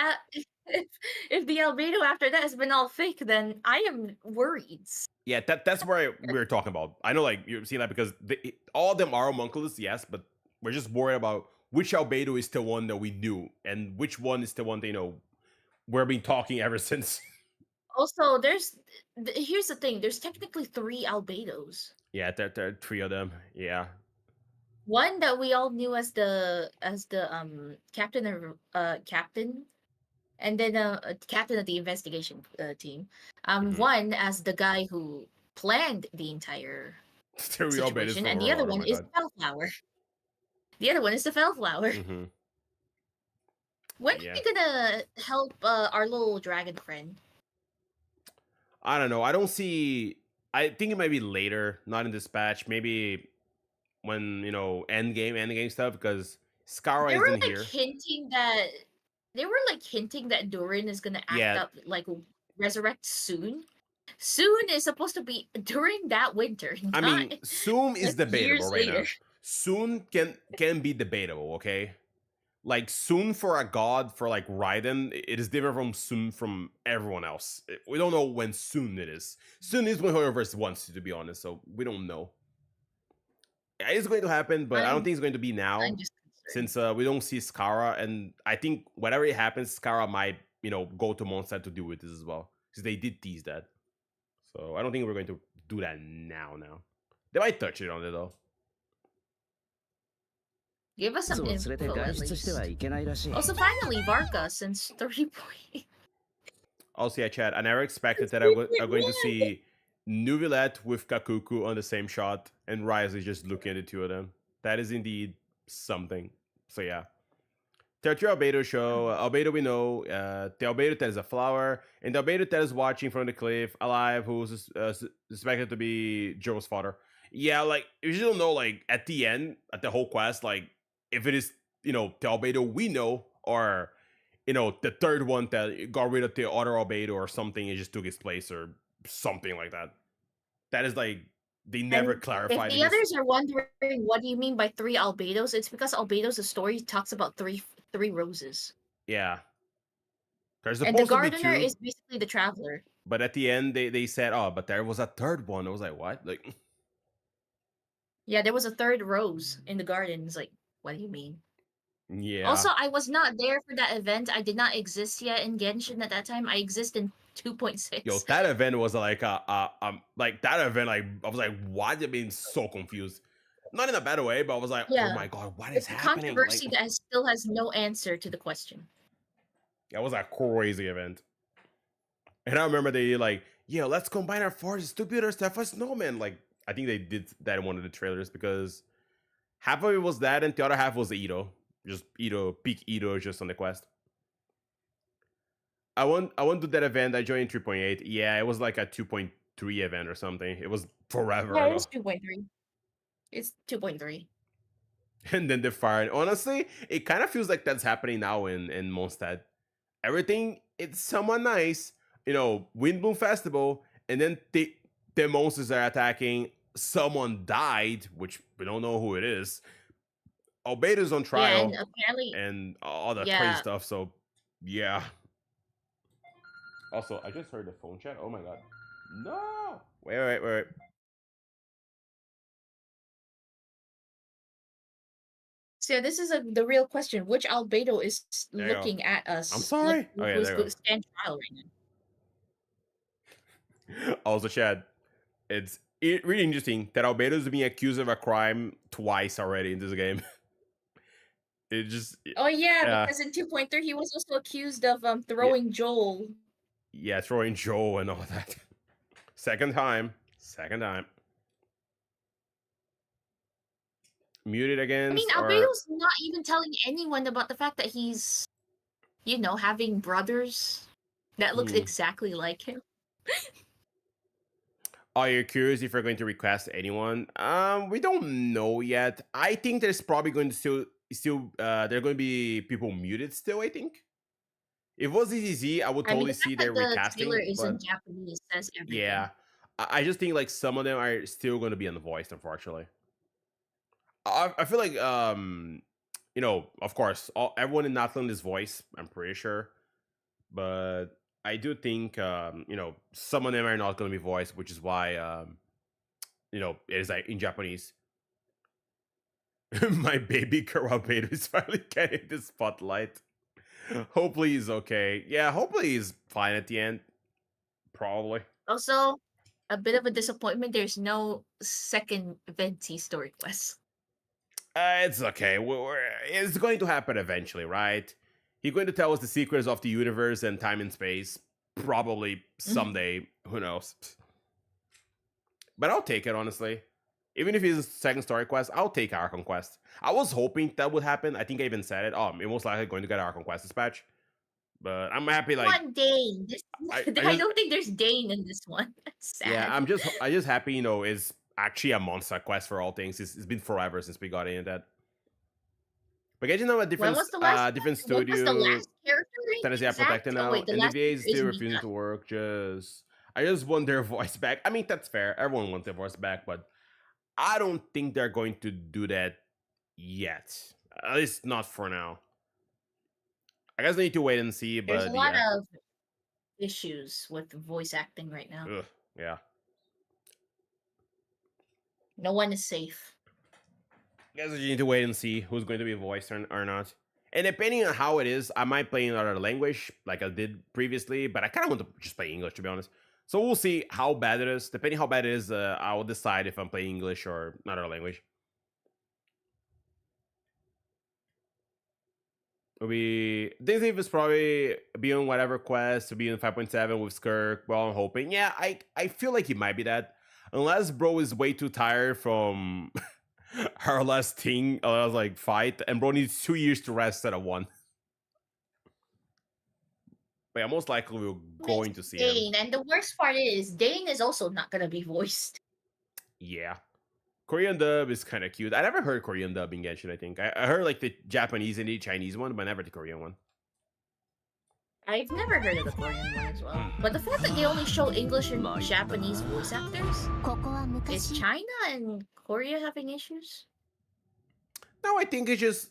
If the Albedo after that has been all fake, then I am worried. Yeah, that's where we're talking about. I know, like, you've seen that because all of them are homunculus, yes, but we're just worried about which Albedo is the one that we knew and which one is the one that, you know, we've been talking ever since. Also, here's the thing. There's technically 3 Albedos. Yeah, there are 3 of them. Yeah. One that we all knew as the captain, and then captain of the investigation team. One as the guy who planned the entire situation, and the other one is the Fellflower. The other one is the Fellflower. Mm-hmm. When are we gonna help our little dragon friend? I don't know. I don't see. I think it might be later, not in this patch. Maybe when, you know, endgame stuff, because Skara isn't here. They were like hinting that Durin is gonna act up, like resurrect soon. Soon is supposed to be during that winter. I mean, soon is debatable right now. Soon can be debatable, okay? Like, soon for a god, for like Raiden, it is different from soon from everyone else. We don't know when soon it is. Soon is when Hoyoverse wants to be honest, so we don't know. It's going to happen, but I don't think it's going to be now, since we don't see Skara, and I think whatever it happens, Skara might, you know, go to Mondstadt to deal with this as well, because they did tease that. So I don't think we're going to do that now. They might touch it on it though. Give us some info at least. Also, finally, Varka since 30 points. Also, yeah, chat. I never expected that I'm going to see Nuvilette with Kakuku on the same shot and Riley just looking at the 2 of them. That is indeed something. So yeah. Tertiary Albedo show. Albedo we know. The Albedo that is a flower. And the Albedo that is watching from the cliff, alive, who's suspected to be Joe's father. Yeah, like, you just don't know, like, at the end, at the whole quest, like, if it is, you know, the Albedo we know, or, you know, the third one that got rid of the other Albedo or something and just took his place or something like that. That is, like, they never clarified. If the others are wondering what do you mean by 3 Albedos, it's because Albedos, the story talks about three roses. Yeah. And the gardener is basically the traveler. But at the end, they said, oh, but there was a third one. I was like, what? Like, yeah, there was a 3rd rose in the garden. It's like, what do you mean? Yeah. Also, I was not there for that event. I did not exist yet in Genshin at that time. I exist in 2.6. Yo, that event was like like that event, like, I was like, why? I've been so confused. Not in a bad way, but I was like, oh my god, what is happening? Controversy that still has no answer to the question. It was a crazy event. And I remember they like, yeah, let's combine our forces to build our stuff as snowman. Like, I think they did that in one of the trailers because half of it was that and the other half was the Ito. Just Ito, peak Ito just on the quest. I won't do that event. I joined 3.8. Yeah, it was like a 2.3 event or something. It was forever ago. It was 2.3. It's 2.3. And then the fire. Honestly, it kind of feels like that's happening now in Mondstadt. Everything, it's somewhat nice. You know, Windbloom Festival, and then the monsters are attacking. Someone died, which we don't know who it is. Albedo's on trial. Yeah, and apparently... And all that crazy stuff, so yeah. Also, I just heard the phone chat. Oh my god. No! Wait. So this is the real question. Which albedo is There you go. looking at us? I'm sorry. Like, Oh, yeah, who's there you go. stand trial right now? Also, Chad, it's really interesting that Albedo is being accused of a crime twice already in this game. It just Oh yeah, because in 2.3 he was also accused of throwing Joel. yeah, throwing Joe and all that. Second time. Muted again. I mean, Albedo's not even telling anyone about the fact that he's, you know, having brothers that looks exactly like him. Are you curious if you're going to request anyone? We don't know yet. I think there's probably going to still there are going to be people muted still. I think if it was ZZZ, I would totally see their recasting. The trailer is in Japanese, says everything. Yeah, I just think like some of them are still going to be unvoiced, unfortunately. I feel like you know, of course, everyone in Natland is voiced. I'm pretty sure, but I do think you know, some of them are not going to be voiced, which is why you know, it is like in Japanese. My baby Karabedo is finally getting the spotlight. Hopefully he's okay. Yeah, hopefully he's fine at the end. Probably. Also, a bit of a disappointment. There's no second Venti story quest. It's okay. It's going to happen eventually, right? He's going to tell us the secrets of the universe and time and space. Probably someday. Who knows? But I'll take it, honestly. Even if it's a second story quest, I'll take Archon quest. I was hoping that would happen. I think I even said it. Oh, I'm most likely going to get Archon quest dispatch. But I'm happy, like... One Dane. I don't think there's Dane in this one. That's sad. Yeah, I'm just happy, you know, it's actually a monster quest for all things. It's been forever since we got into that. But getting on a different different studio. When was the last character? Tennessee are protected now, and the VA is still refusing to work. I just want their voice back. I mean, that's fair. Everyone wants their voice back, but I don't think they're going to do that yet. At least not for now. I guess I need to wait and see. But there's a lot of issues with voice acting right now. Ugh, yeah. No one is safe. I guess you need to wait and see who's going to be voiced or not. And depending on how it is, I might play in another language like I did previously, but I kind of want to just play English, to be honest. So we'll see how bad it is. Depending how bad it is, I'll decide if I'm playing English or another language. This Eve is probably beyond whatever quest to be in 5.7 with Skirk. Well, I'm hoping. Yeah, I feel like he might be that. Unless bro is way too tired from our last thing, like fight, and bro needs 2 years to rest instead of 1. But yeah, most likely we're going to see Dane, him. and the worst part is Dane is also not gonna be voiced. Yeah. Korean dub is kind of cute. I never heard Korean dub in Genshin, I think. I heard like the Japanese and the Chinese one, but never the Korean one. I've never heard of the Korean one as well. But the fact that they only show English and Japanese voice actors, is China and Korea having issues? No, I think it's just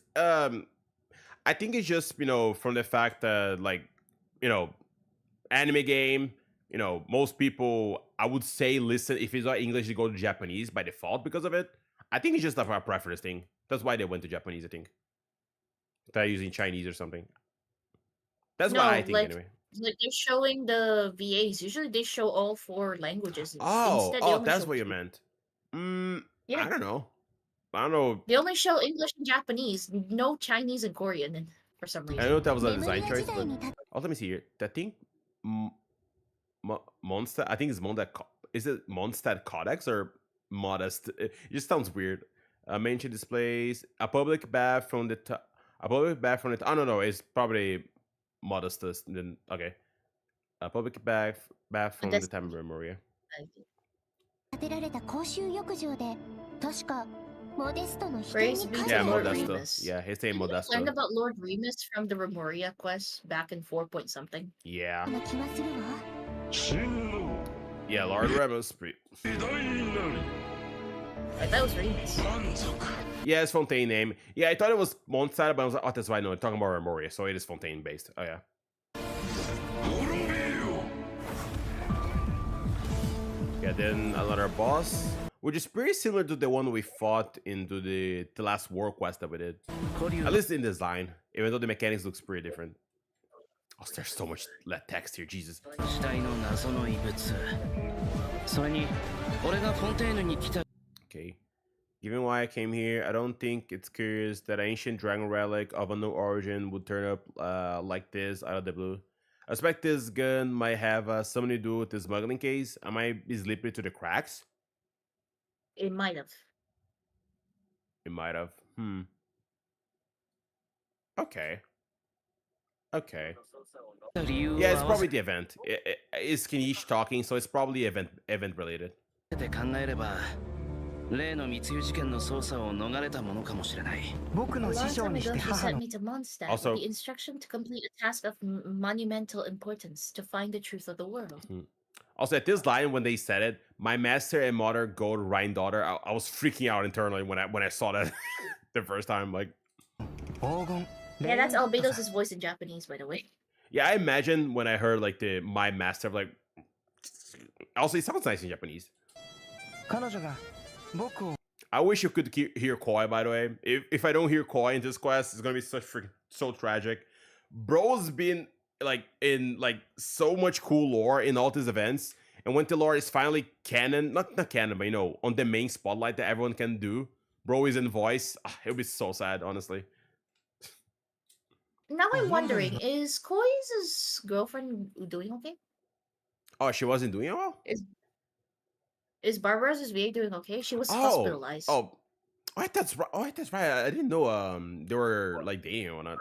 you know, from the fact that, like, you know, anime game, you know, most people, I would say, listen, if it's not English, they go to Japanese by default because of it. I think it's just a preference thing. That's why they went to Japanese, I think. They're using Chinese or something. That's what I think, anyway. Like, they're showing the VAs. Usually they show all 4 languages. That's what you meant. Yeah. I don't know. They only show English and Japanese, no Chinese and Korean for some reason. I know that was a design choice, but let me see here. That thing, Mondstadt. I think it's Mondstadt. Is it Mondstadt Codex or Modest? It just sounds weird. Mention displays a public bath from the top. A public bath from the. Oh no, it's probably Modestus. Then okay, a public bath from the time of Memoria. Praise be to Lord Remus. Yeah, his name Modesto. Learned about Lord Remus from the Remoria quest back in 4 point something. Yeah. Yeah, Lord Remus. I thought it was Remus. Yeah, it's Fontaine name. Yeah, I thought it was Mondstadt, but I was like, oh, that's why I know. I'm talking about Remoria, so it is Fontaine based. Oh yeah. Yeah, then another boss. which is pretty similar to the one we fought into the last war quest that we did. At least in design, even though the mechanics looks pretty different. Oh, there's so much text here, Jesus. Okay. Given why I came here, I don't think it's curious that an ancient dragon relic of unknown origin would turn up like this out of the blue. I suspect this gun might have something to do with the smuggling case. I might be slipping to the cracks. It might have. It might have. Okay. Okay. Yeah, it's probably the event. It's Kenichi talking, so it's probably event related. Last time ago, he sent me to Mondstadt with the instruction to complete a task of monumental importance to find the truth of the world. Also, at this line, when they said it, my master and mother, gold Rhine daughter, I was freaking out internally when I saw that the first time. Like, yeah, that's Albedo's voice in Japanese, by the way. Yeah, I imagine when I heard like the my master, like, also it sounds nice in Japanese. I wish you could hear Koi, by the way. If I don't hear Koi in this quest, it's gonna be so tragic. Bro's been like in like so much cool lore in all these events, and when the lore is finally canon, not canon, but you know, on the main spotlight that everyone can do, Bro is in voice. It'll be so sad, honestly. Now I'm wondering, is Koi's girlfriend doing okay? Oh, she wasn't doing it well? Is Barbara's VA doing okay? She was hospitalized. Oh, that's right. Oh, that's right. I didn't know they were like dating or not.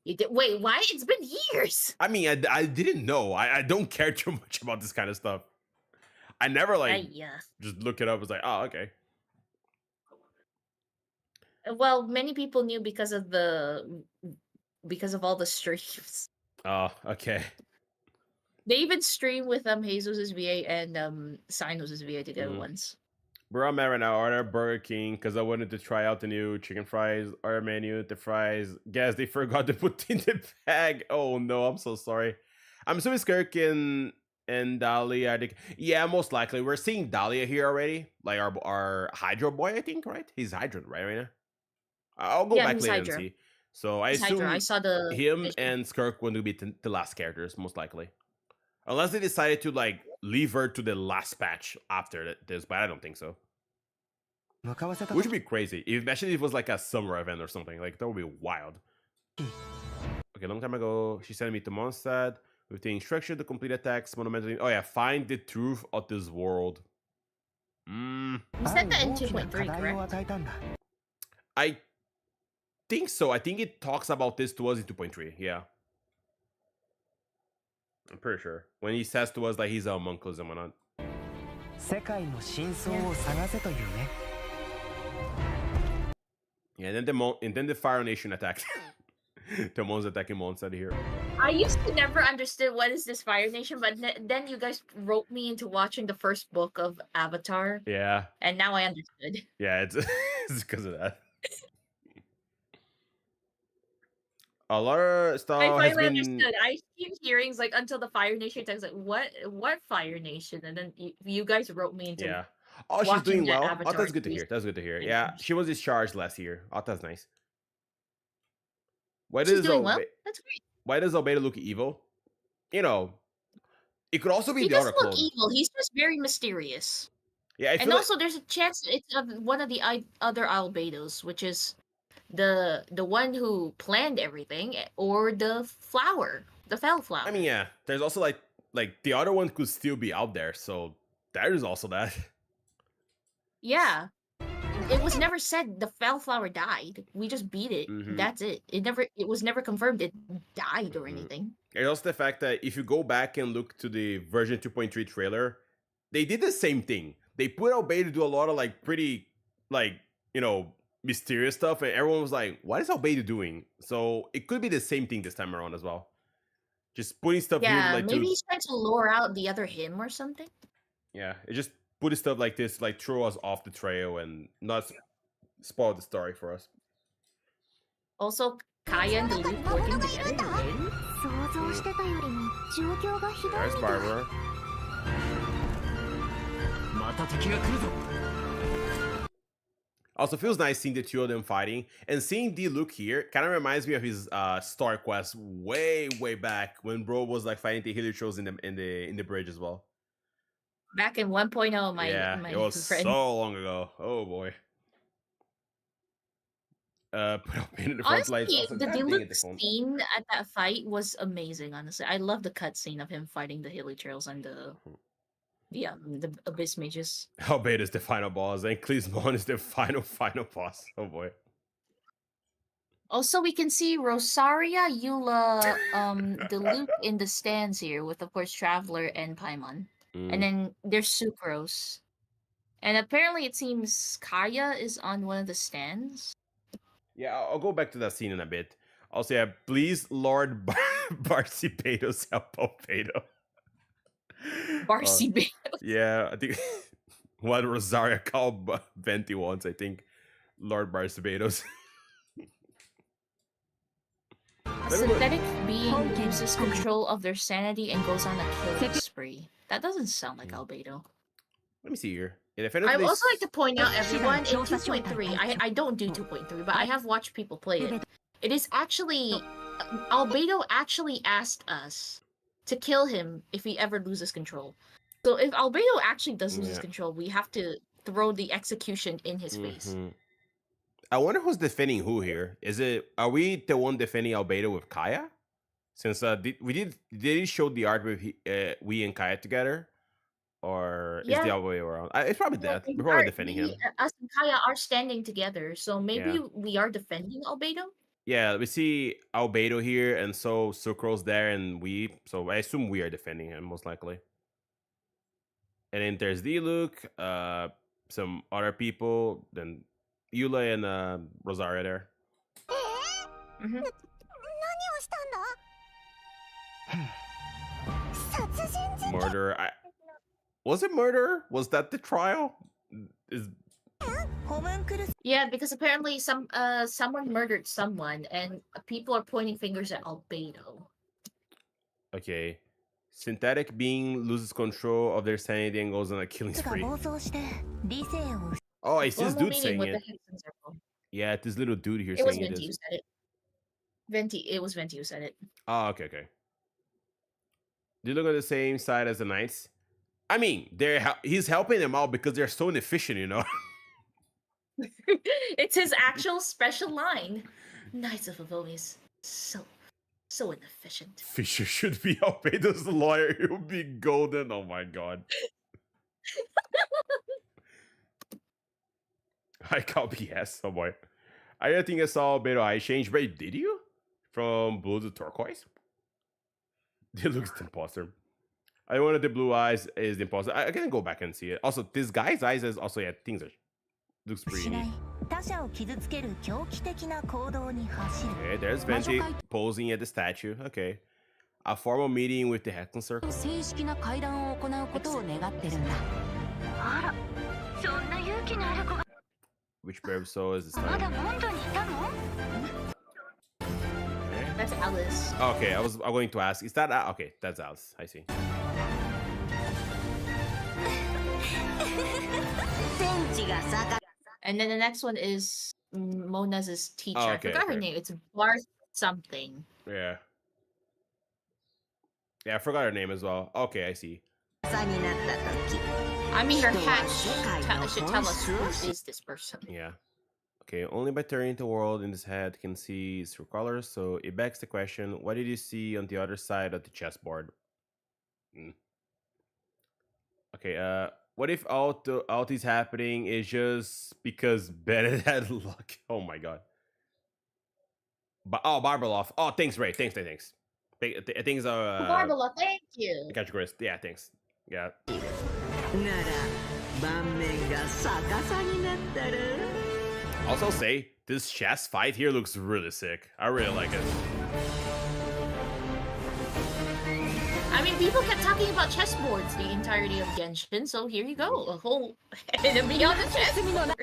You did? Wait, why? It's been years. I mean, I didn't know. I don't care too much about this kind of stuff. I never like just look it up. It's like, oh, okay. Well, many people knew because of all the streams. Oh, okay. They even stream with Jesus' VA and Sinos' VA together once. Bro, I'm at right now. Order Burger King because I wanted to try out the new chicken fries. Order menu, the fries. Guess they forgot to put in the bag. Oh no, I'm so sorry. I'm assuming Skirk and Dahlia. Yeah, most likely. We're seeing Dahlia here already. Like our Hydro boy, I think, right? He's Hydro, right now? I'll go back later and see. So I assume I saw him and Skirk going to be the last characters, most likely. Unless they decided to like leave her to the last patch after this, but I don't think so. Which would be crazy, especially if it was like a summer event or something. Like that would be wild. Okay, long time ago, she sent me to Mondstadt with the instruction to complete attacks monumentally. Oh yeah, find the truth of this world. You said that in 2.3, correct? I think so. I think it talks about this to us in 2.3. Yeah. I'm pretty sure. When he says to us that he's a homunculus and whatnot. Yeah, and then the Fire Nation attacked. The Mons attacking Mondstadt here. I used to never understood what is this Fire Nation, but then you guys roped me into watching the first book of Avatar. Yeah. And now I understood. Yeah, it's because of that. A lot of stuff I finally understood. I keep hearing like until the Fire Nation attacks, like what Fire Nation? And then you guys wrote me into Oh, she's doing well. Avatar Oh, that's good to hear. That's good to hear. Yeah, she was discharged last year. Oh, that's nice. She's doing well. That's great. Why does Albedo look evil? You know, it could also be he the other doesn't look clone. evil. He's just very mysterious. Yeah, and also there's a chance it's one of the other Albedos, which is the one who planned everything, or the fell flower. I mean, yeah. There's also like the other one could still be out there, so there is also that. Yeah, it was never said the fell flower died. We just beat it. That's it. It was never confirmed it died or anything. There's also the fact that if you go back and look to the version 2.3 trailer, they did the same thing. They put Albedo to do a lot of like pretty mysterious stuff, and everyone was like, what is Albedo doing? So it could be the same thing this time around as well. Just putting stuff here maybe he's trying to lure out the other him or something. Yeah, it just put stuff like this, like throw us off the trail and not spoil the story for us. Also, Kaya and the Luke working together again. There's Barbara. Also feels nice seeing the two of them fighting, and seeing D-Luke here kind of reminds me of his Star Quest way back when bro was like fighting the Helios in the bridge as well. Back in 1.0, my it was friend. so long ago. Oh boy. Put up in the front lights. Honestly, the D-Luke scene at that fight was amazing. Honestly, I love the cutscene of him fighting the Helios and the Abyss Mages. Albedo is the final boss, and Clismon is the final boss. Oh boy. Also, we can see Rosaria, Eula, D-Luke in the stands here with, of course, Traveler and Paimon. And then there's Sucrose. And apparently it seems Kaya is on one of the stands. Yeah, I'll go back to that scene in a bit. Also, yeah, please, Lord Barcibados, help Albedo. Barcibados. Yeah, I think what Rosaria called Venti once, I think. Lord Barcibados. A synthetic being loses control of their sanity and goes on a killing spree. That doesn't sound like Albedo. Let me see here. I would also like to point out, everyone, in 2.3, I don't do 2.3, but I have watched people play it. It is actually... Albedo actually asked us to kill him if he ever loses control. So if Albedo actually does lose control, we have to throw the execution in his face. I wonder who's defending who here. Are we the one defending Albedo with Kaya? Since did he show the art with we and Kaya together? Or is the other way around? It's probably that. We're probably defending him. Us and Kaya are standing together, so maybe we are defending Albedo? Yeah, we see Albedo here, and so Sucrose there, and so I assume we are defending him, most likely. And then there's D-Luke, some other people, then Eula and Rosaria there. Murder. Was it murder? Was that the trial? Yeah, because apparently someone murdered someone, and people are pointing fingers at Albedo. Okay. Synthetic being loses control of their sanity and goes on a killing spree. Oh, it's this dude saying it. Yeah, this little dude here saying it. It was Venti who said it. It was Venti who said it. Oh, okay. They look on the same side as the Knights. I mean, he's helping them out because they're so inefficient, you know? It's his actual special line. Knights of Avonis. So inefficient. Fisher should be Albedo's lawyer. He would be golden. Oh my god. I copy yes. Oh boy. I don't think I saw Albedo eye change. Wait, did you? From blue to turquoise? It looks the imposter. I wanted the blue eyes is the imposter. I can go back and see it. Also, this guy's eyes is also, yeah, things are... Looks pretty neat. Okay, there's Venti posing at the statue. Okay. A formal meeting with the Heckling Circle. Which brave soul is this time? That's Alice. Okay, I'm going to ask. Is that... okay, that's Alice. I see. And then the next one is Mona's teacher. Oh, I forgot her name. It's Barth something. Yeah. Yeah, I forgot her name as well. Okay, I see. I mean, her hat should tell us who is this person. Yeah. Okay, only by turning the world in this head can see through colors, so it begs the question, what did you see on the other side of the chessboard? Okay, what if all this happening is just because Bennett had luck? Oh my god. Barbeloff. Oh, thanks, Ray. Thanks. Things Barbeloff, thank you. Catch Chris. Yeah, thanks. Yeah. Also say, this chess fight here looks really sick. I really like it. I mean, people kept talking about chessboards the entirety of Genshin, so here you go. A whole enemy on the chessboard.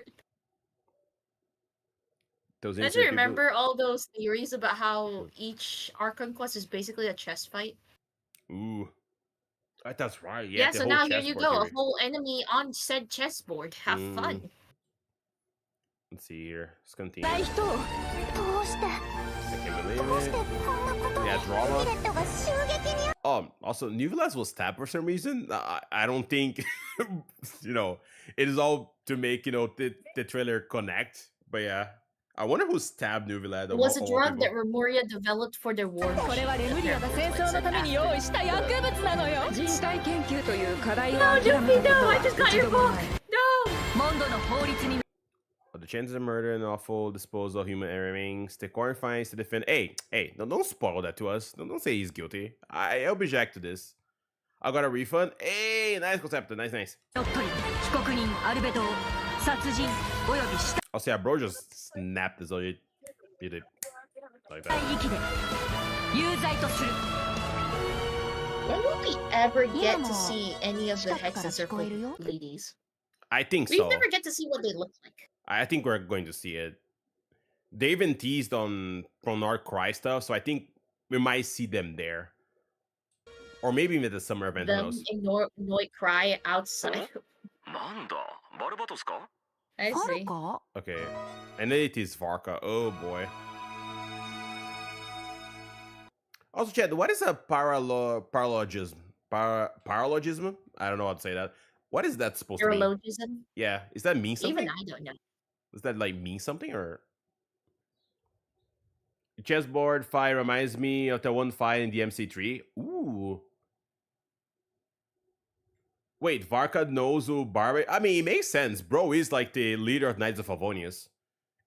Don't you remember all those theories about how each Archon quest is basically a chess fight? Ooh. That's right. Yeah, The so whole now here you chessboard go, a here. whole enemy on said chessboard. Have fun. Let's see here. Let's continue. I どうして can't believe どうして it. こんなことに Yeah, ミ drama. レットが襲撃に Also, Nuvilas was stabbed for some reason. I don't think, it is all to make, the trailer connect. But yeah, I wonder who stabbed Nuvilas. It was a drug that Remoria developed for their war これはレムリアが戦争のために用意した薬物なのよ。人体研究という課題を No, Juffy, no! I just got your book! No! モンドの法律に The chances of murder and awful disposal of human remains. The court finds to defend. Hey, don't spoil that to us. Don't say he's guilty. I object to this. I got a refund. Hey, nice concept. Nice. 被告人アルベドを殺人および死 I'll say, bro just snapped his own. He did like 体 that. 遺棄で有罪とする。 When will we ever get to see any of the hexes or ladies? I think We so. never get to see what they look like. I think we're going to see it. They even teased on from Nod-Krai stuff, so I think we might see them there. Or maybe even the summer event. Who Them knows? ignore Nod-Krai outside. なんだバルバトスか I see. Okay. And then it is Varka. Oh boy. Also, Chad, what is a paralogism? Paralogism? I don't know how to say that. What is that supposed to mean? Paralogism? Yeah. Is that mean something? Even I don't know. Does that like mean something or? Chessboard fight reminds me of the one fight in the MC3. Ooh. Wait, Varka knows who Barba. I mean, it makes sense. Bro is like the leader of Knights of Favonius.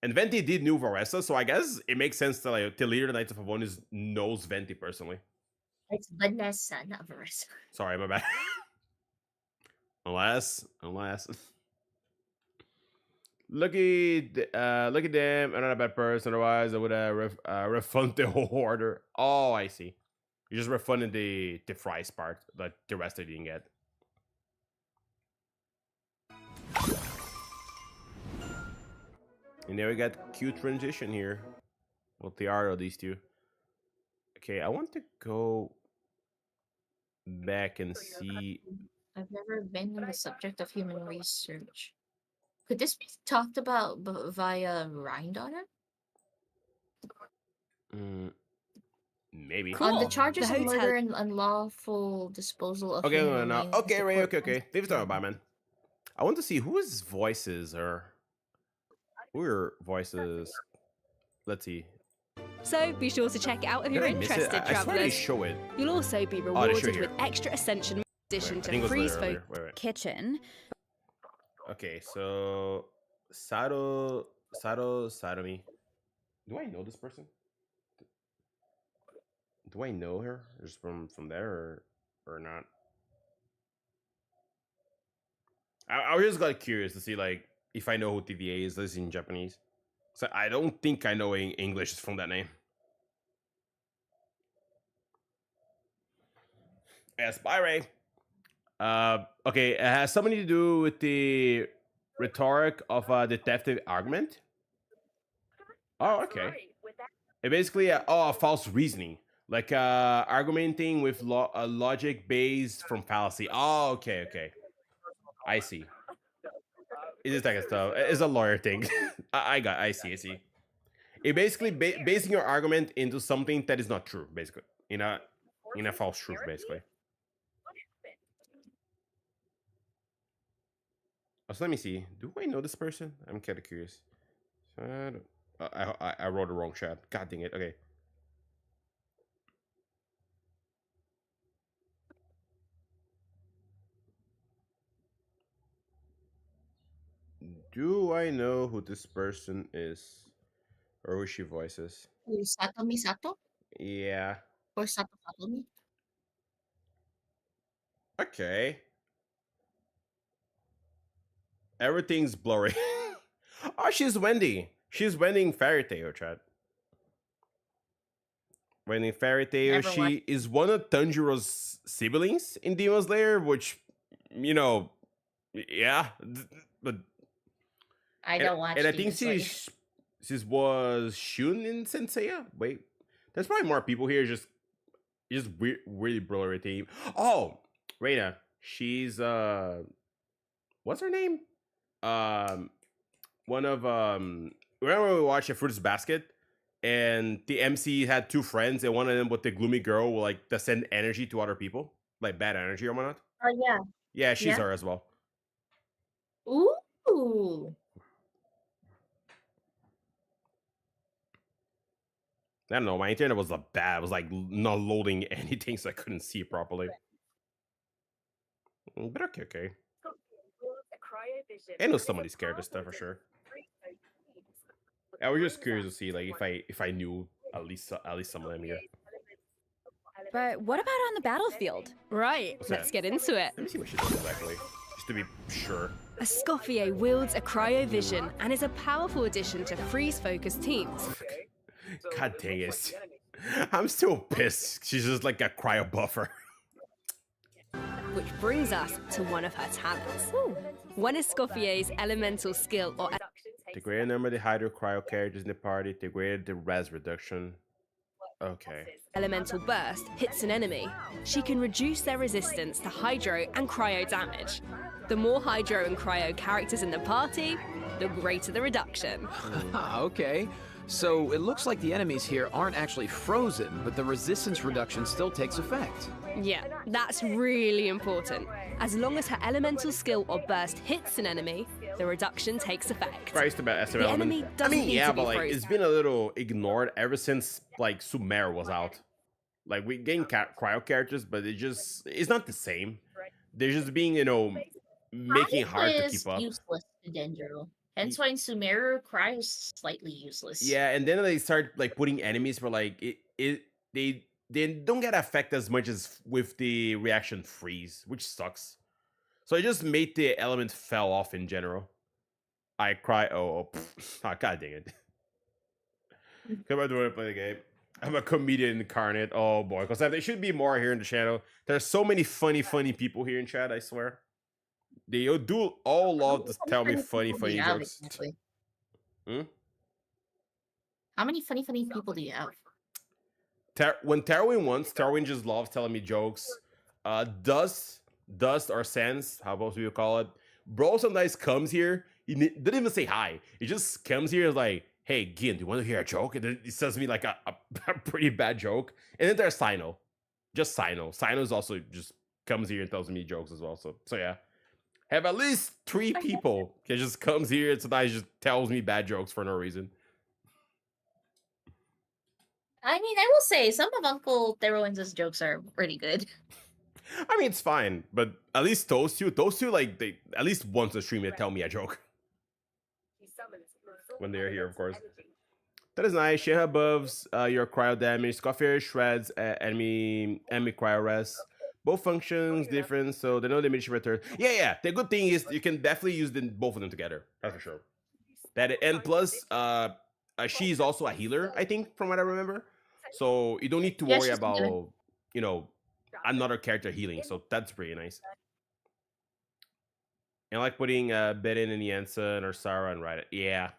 And Venti did know Varessa, so I guess it makes sense that like the leader of Knights of Favonius knows Venti personally. It's Vanessa, not Varessa. Sorry, my bad. unless. Look at them. I'm not a bad person. Otherwise, I would refund the whole order. Oh, I see. You just refunded the fries part, but the rest I didn't get. And now we got cute transition here. What the art of these two? Okay, I want to go back and see. I've never been in the subject of human research. Could this be talked about via Rhine-Daughter? Maybe. On the charges of murder and unlawful disposal of Okay, human no. remains, Okay, the Ray, court okay. Leave it on about, man. I want to see whose voices are. Who are voices? Let's see. So be sure to check it out if you're Did I miss it? interested, I swear they travellers. show it. You'll also be they show rewarded here. with extra ascension in addition I to think it was freeze later, folk wait. kitchen. Okay, so Sadomi. Do I know this person? Do I know her just from there or not? I just got curious to see like if I know who TVA is. This is in Japanese. So I don't think I know English from that name. Yes, bye Ray. Okay, it has something to do with the rhetoric of a detective argument. Oh, okay. It basically false reasoning, like argumenting with logic based from fallacy. Oh, okay. I see. It is like a stuff. It's a lawyer thing. I see. It basically basing your argument into something that is not true, basically in a false truth, basically. So let me see. Do I know this person? I'm kind of curious. I wrote the wrong chat. God dang it. Okay. Do I know who this person is? Or who she voices? Sato Misato? Yeah. Or Sato Satomi? Okay. Everything's blurry. Oh, she's Wendy. She's Wendy in Fairy Tail, chat. Wendy in Fairy Tail, she is one of Tanjiro's siblings in Demon Slayer, which, yeah, but I don't watch. And I think she was Shun in Senseiya. Wait, there's probably more people here. Just really blurry team. Oh, Reina. She's what's her name? One of remember when we watched a Fruits Basket and the MC had two friends and one of them with the gloomy girl will like to send energy to other people, like bad energy or whatnot. Oh yeah. Yeah, she's Yeah. her as well. Ooh. I don't know. My internet was bad. It was like not loading anything, so I couldn't see properly. But okay. I know somebody's scared of this stuff for sure. I was just curious to see like if I knew at least some of them here. But what about on the battlefield? Right, What's let's that? get into it. Let me see what she does exactly, just to be sure. Escoffier wields a cryovision and is a powerful addition to freeze-focused teams. God dang it! I'm still pissed. She's just like a cryo buffer. Which brings us to one of her talents. One Escoffier's elemental skill or The greater number of the hydro cryo characters in the party, the greater the res reduction. Okay. elemental burst hits an enemy, she can reduce their resistance to hydro and cryo damage. The more hydro and cryo characters in the party, the greater the reduction. Okay. So it looks like the enemies here aren't actually frozen, but the resistance reduction still takes effect. Yeah, that's really important. As long as her elemental skill or burst hits an enemy, the reduction takes effect. Christ about SM The element. enemy I doesn't mean, need yeah, to be but like frozen. it's been a little ignored ever since like Sumer was out. Like we getting cryo characters, but it's not the same. They're just being making it hard to keep up. Useless in general. Hence why in Sumeru, Cry is slightly useless. Yeah, and then they start like putting enemies for like they don't get affected as much as with the reaction freeze, which sucks. So it just made the element fell off in general. I cry. Oh, god dang it! Come on, do want to play the game. I'm a comedian incarnate. Oh boy, because there should be more here in the channel. There's so many funny people here in chat. I swear. They do all love to tell me funny jokes. Hmm? How many funny people do you have? When Tarwin wants, Tarwin just loves telling me jokes. Dust or Sans, how most people call it. Bro sometimes comes here. He doesn't even say hi. He just comes here and is like, "Hey, Gin, do you want to hear a joke?" And then he says to me like a pretty bad joke. And then there's Sino. Just Sino. Sino's also just comes here and tells me jokes as well. So yeah. Have at least 3 people that just comes here and sometimes just tells me bad jokes for no reason. I mean, I will say some of Uncle Theroin's jokes are pretty good. I mean, it's fine, but at least those two, like they at least once a stream they tell me a joke when they're here, of course. That is nice. Share above your cryo damage. Scoffier shreds enemy cryo res. Both functions different, so they know the diminishing return. Yeah. The good thing is you can definitely use both of them together. That's for sure. And plus, she's also a healer, I think, from what I remember. So you don't need to worry about another character healing. So that's pretty nice. And I like putting Beden and Yensa or Sarah and Ryder. Yeah.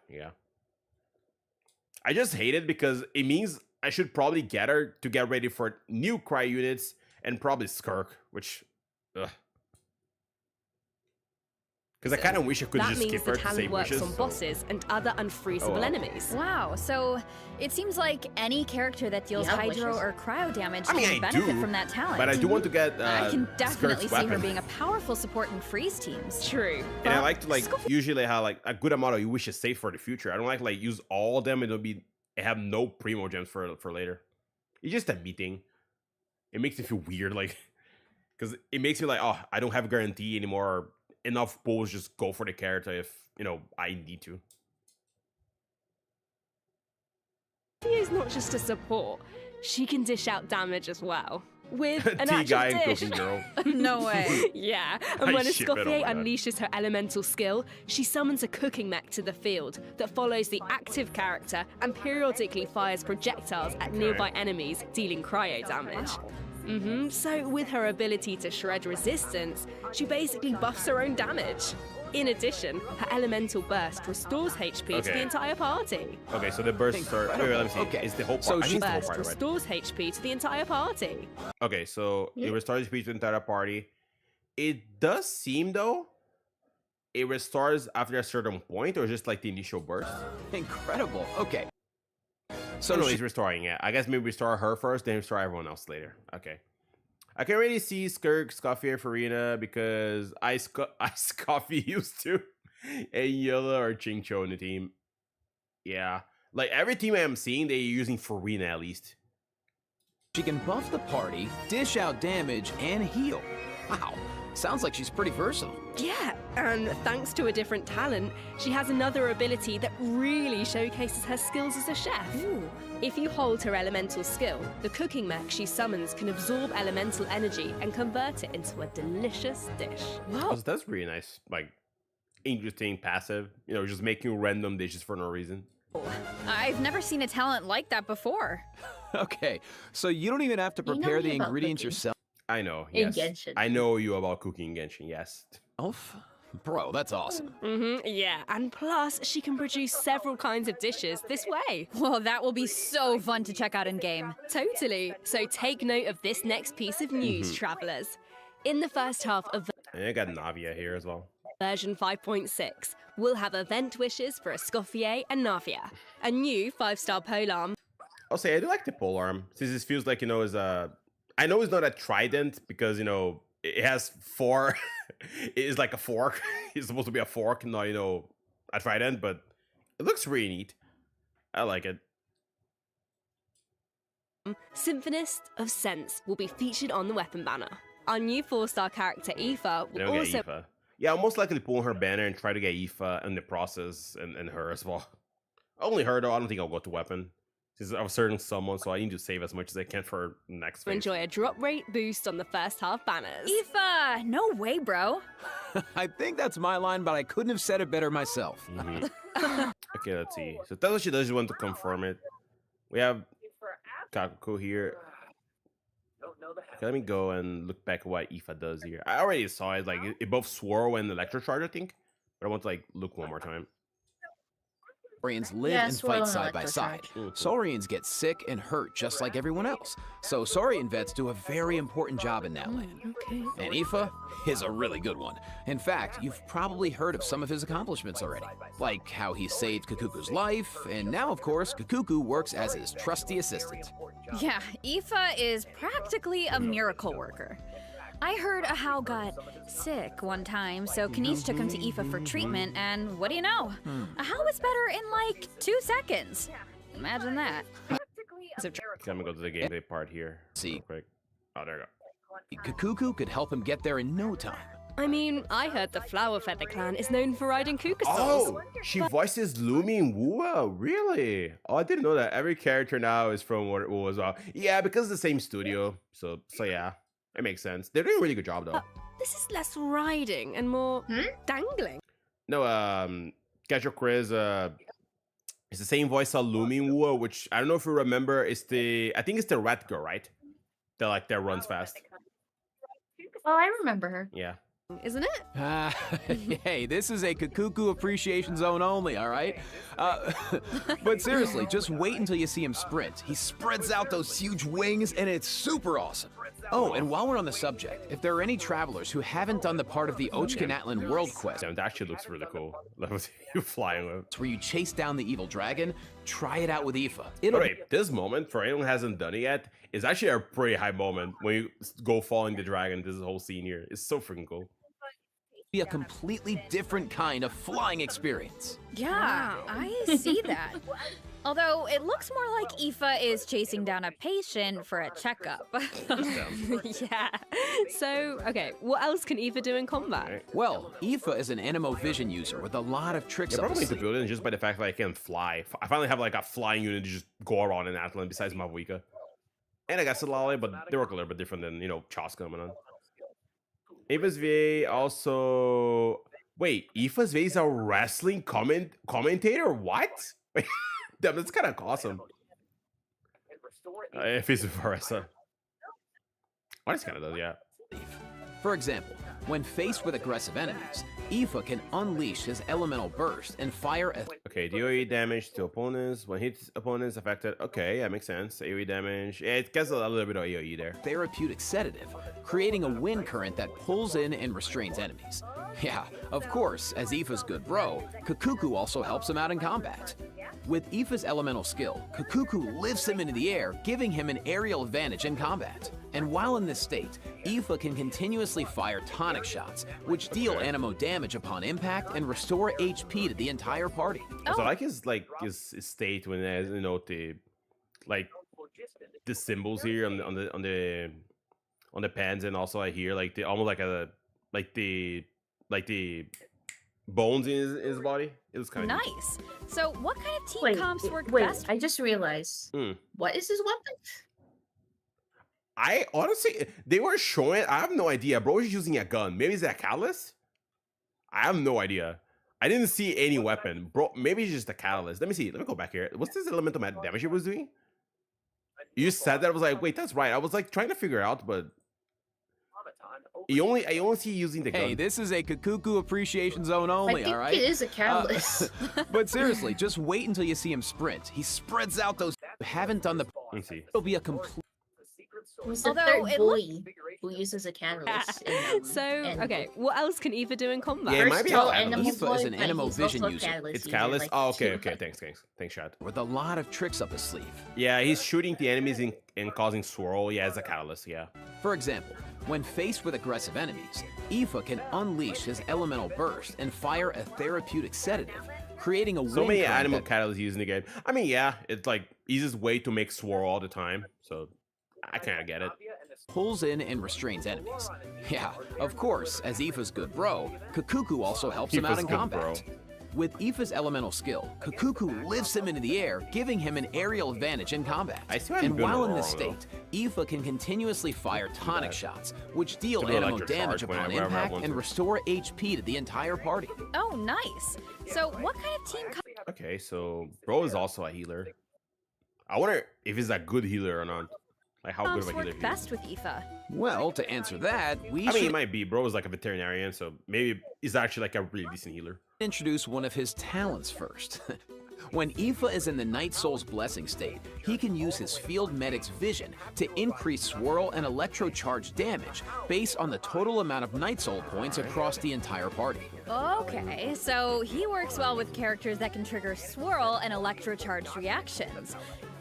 I just hate it because it means I should probably get her to get ready for new cry units and probably Skirk, which, ugh. Because I kind of wish I could just skip her to save works wishes. on bosses and other unfreezable enemies. Wow, so it seems like any character that deals hydro or cryo damage I mean, can I benefit do, from that talent. but I do want to get I can definitely Skirk's see her weapon. being a powerful support in freeze teams. True. And I like to usually have like a good amount of you wishes saved for the future. I don't like use all of them and have no primo gems for later. It's just a meeting. It makes me feel weird, like, because it makes me like, oh, I don't have a guarantee anymore. Enough pulls just go for the character if I need to. She is not just a support; she can dish out damage as well. With an Tea guy actual and dish. cooking girl. No way. Yeah, I and when ship it, oh Escoffier my God. unleashes her elemental skill, she summons a cooking mech to the field that follows the active character and periodically fires projectiles at nearby enemies, dealing cryo damage. So with her ability to shred resistance, she basically buffs her own damage. In addition, her elemental burst restores HP to Okay. the entire party. Okay, so the bursts are. Wait, let me see. Okay. It's the whole part. So I think it's the whole Burst part, right? restores HP to the entire party. Okay, so it restores speech to the entire party. It does seem though it restores after a certain point, or just like the initial burst. Incredible. Okay. So no, he's restoring it. I guess maybe restore her first, then restore everyone else later. Okay. I can already see Skirk, Scoffy, and Farina because Ice Coffee used to, and Yella or Chingcho in the team. Yeah, like every team I'm seeing, they're using Farina at least. She can buff the party, dish out damage, and heal. Wow, sounds like she's pretty versatile. Yeah, and thanks to a different talent, she has another ability that really showcases her skills as a chef. Ooh. If you hold her elemental skill, the cooking mech she summons can absorb elemental energy and convert it into a delicious dish. Wow, that's really nice. Like, interesting passive. You know, just making random dishes for no reason. I've never seen a talent like that before. Okay, so you don't even have to prepare the ingredients yourself. I know. In Yes. Genshin. I know you about cooking in Genshin. Yes. Bro, that's awesome. Yeah, and plus she can produce several kinds of dishes this way. Well, that will be so fun to check out in game. Totally. So take note of this next piece of news, travelers. In the first half of And I got Navia here as well. version 5.6, we'll have event wishes for Escoffier and Navia, a new 5-star polearm. I'll say I do like the polearm, since this feels like, you know, is a. I know it's not a trident because, you know, it has 4. It is like a fork. It's supposed to be a fork, not, you know, a trident, but it looks really neat. I like it. Symphonist of Sense will be featured on the weapon banner. Our new 4-star character Aoife They will don't also. get Aoife. Yeah, I'll most likely pull her banner and try to get Aoife in the process, and her as well. Only her though. I don't think I'll go to weapon. She's of a certain someone, so I need to save as much as I can for next phase. Enjoy a drop rate boost on the first half banners. Aoife, no way, bro. I think that's my line, but I couldn't have said it better myself. Okay, let's see. So that's what she does. She want to confirm it. We have Kakuko here. Okay, let me go and look back at what Aoife does here. I already saw it. Like it both swirl and electrocharge, I think. But I want to like look one more time. Saurians live and fight side by side. Saurians get sick and hurt just like everyone else. So Saurian vets do a very important job in that land. Okay. And Aoife is a really good one. In fact, you've probably heard of some of his accomplishments already. Like how he saved Kakuku's life, and now of course, Kakuku works as his trusty assistant. Yeah, Aoife is practically a miracle worker. I heard Ahau got sick one time, so Kanish took him to Aoife for treatment, and what do you know? Ahau was better in like 2 seconds. Imagine that. Okay, I'm gonna go to the gameplay part here. See, real quick. Oh, there we go. Kakuku could help him get there in no time. I mean, I heard the Flower Feather clan is known for riding Kukasols. Oh, she voices Lumi and Wua. Really? Oh, I didn't know that. Every character now is from what it was. Yeah, because it's the same studio. So yeah. It makes sense. They're doing a really good job, though. This is less riding and more dangling. No, Gacho Chris, it's the same voice of Luminwoo, which I don't know if you remember. I think it's the rat girl, right? That runs fast. Oh, I remember her. Yeah. Isn't it? Hey, this is a Kakuku appreciation zone only, all right? But seriously, just wait until you see him sprint. He spreads out those huge wings, and it's super awesome. Oh, and while we're on the subject, if there are any travelers who haven't done the part of the Ochkanatlan World Quest, that actually looks really cool. You flying with. Where you chase down the evil dragon, try it out with Aoife. Wait, this moment, for anyone who hasn't done it yet, is actually a pretty high moment when you go following the dragon. This whole scene here is so freaking cool. Be a completely different kind of flying experience. Yeah, I see that. Although it looks more like Aoife is chasing down a patient for a checkup. Yeah. So, okay, what else can Aoife do in combat? Well, Aoife is an Animo Vision user with a lot of tricks up probably his need to build it just by the fact that I can fly. I finally have like a flying unit to just go around in Atlan besides Mavuika. And I got Solale, but they work a little bit different than, you know, Chaska coming on. Aoife's VA also... Wait, Aoife's VA is a wrestling commentator? What? Damn, that's kind of awesome. If it's Varesa. What is kind of does, yeah. For example, when faced with aggressive enemies, Aoife can unleash his elemental burst and fire a Okay, AoE damage to opponents. When hits opponents affected. Okay, that makes sense. AoE damage. Yeah, it gets a little bit of AoE there. therapeutic sedative, creating a wind current that pulls in and restrains enemies. Yeah, of course, as Aoife's good bro, Kakuku also helps him out in combat. With Aoife's elemental skill, Kakuku lifts him into the air, giving him an aerial advantage in combat. And while in this state, Aoife can continuously fire tonic shots, which deal anemo damage upon impact and restore HP to the entire party. So I like his state when it has, you know, the symbols here on the pens, and also I hear like the almost like the bones in his body. It was kind of Nice. So, what kind of team Wait, comps work wait, best? I just realized. What is his weapon? I honestly, they were showing. I have no idea. Bro is using a gun. Maybe it's a catalyst. I have no idea. I didn't see any weapon, bro. Maybe it's just a catalyst. Let me see. Let me go back here. What's this elemental damage it was doing? You said that. I was like, wait, that's right. I was like trying to figure out, but I only see you using the gun. Hey, this is a Kakuku appreciation zone only, I think all right? it is a catalyst. But seriously, just wait until you see him sprint. He spreads out those. Haven't done the. Let me see. It'll be a complete. Who's the Although third it boy who uses a catalyst? in, So, Animal? okay, what else can Aoife do in combat? Yeah, it might be First, a Animal catalyst. Aoife is Boy, an but Anemo he's vision also a user. catalyst It's user, catalyst. like, Oh, okay, too. okay. Thanks, Chad. With a lot of tricks up his sleeve. Yeah, he's shooting the enemies and causing swirl. Yeah, as a catalyst. Yeah. For example, when faced with aggressive enemies, Aoife can unleash his elemental burst and fire a therapeutic sedative, creating a So wind many current animal that- catalysts using the game. I mean, yeah, it's like easiest way to make swirl all the time. So I kind of get it. pulls in and restrains enemies. Yeah, of course, as Aoife's good bro, Kakuku also helps him out Aoife's in good combat. With Aoife's elemental skill, Kakuku lifts him into the air, giving him an aerial advantage in combat. I still haven't And been while in wrong, this though. state, Aoife can continuously fire tonic shots, which deal To do anemo electric damage charge upon whenever I impact want and to. restore HP to the entire party. Oh, nice. So, what kind of team Okay, so bro is also a healer. I wonder if he's a good healer or not. Like how good comps of a healer work he is. best with Aoife? Well, to answer that, we I mean, should he might be. Bro is like a veterinarian, so maybe he's actually like a really decent healer. introduce one of his talents first. When Aoife is in the Night Soul's blessing state, he can use his field medic's vision to increase swirl and electrocharge damage based on the total amount of Night Soul points across the entire party. Okay, so he works well with characters that can trigger swirl and electrocharged reactions,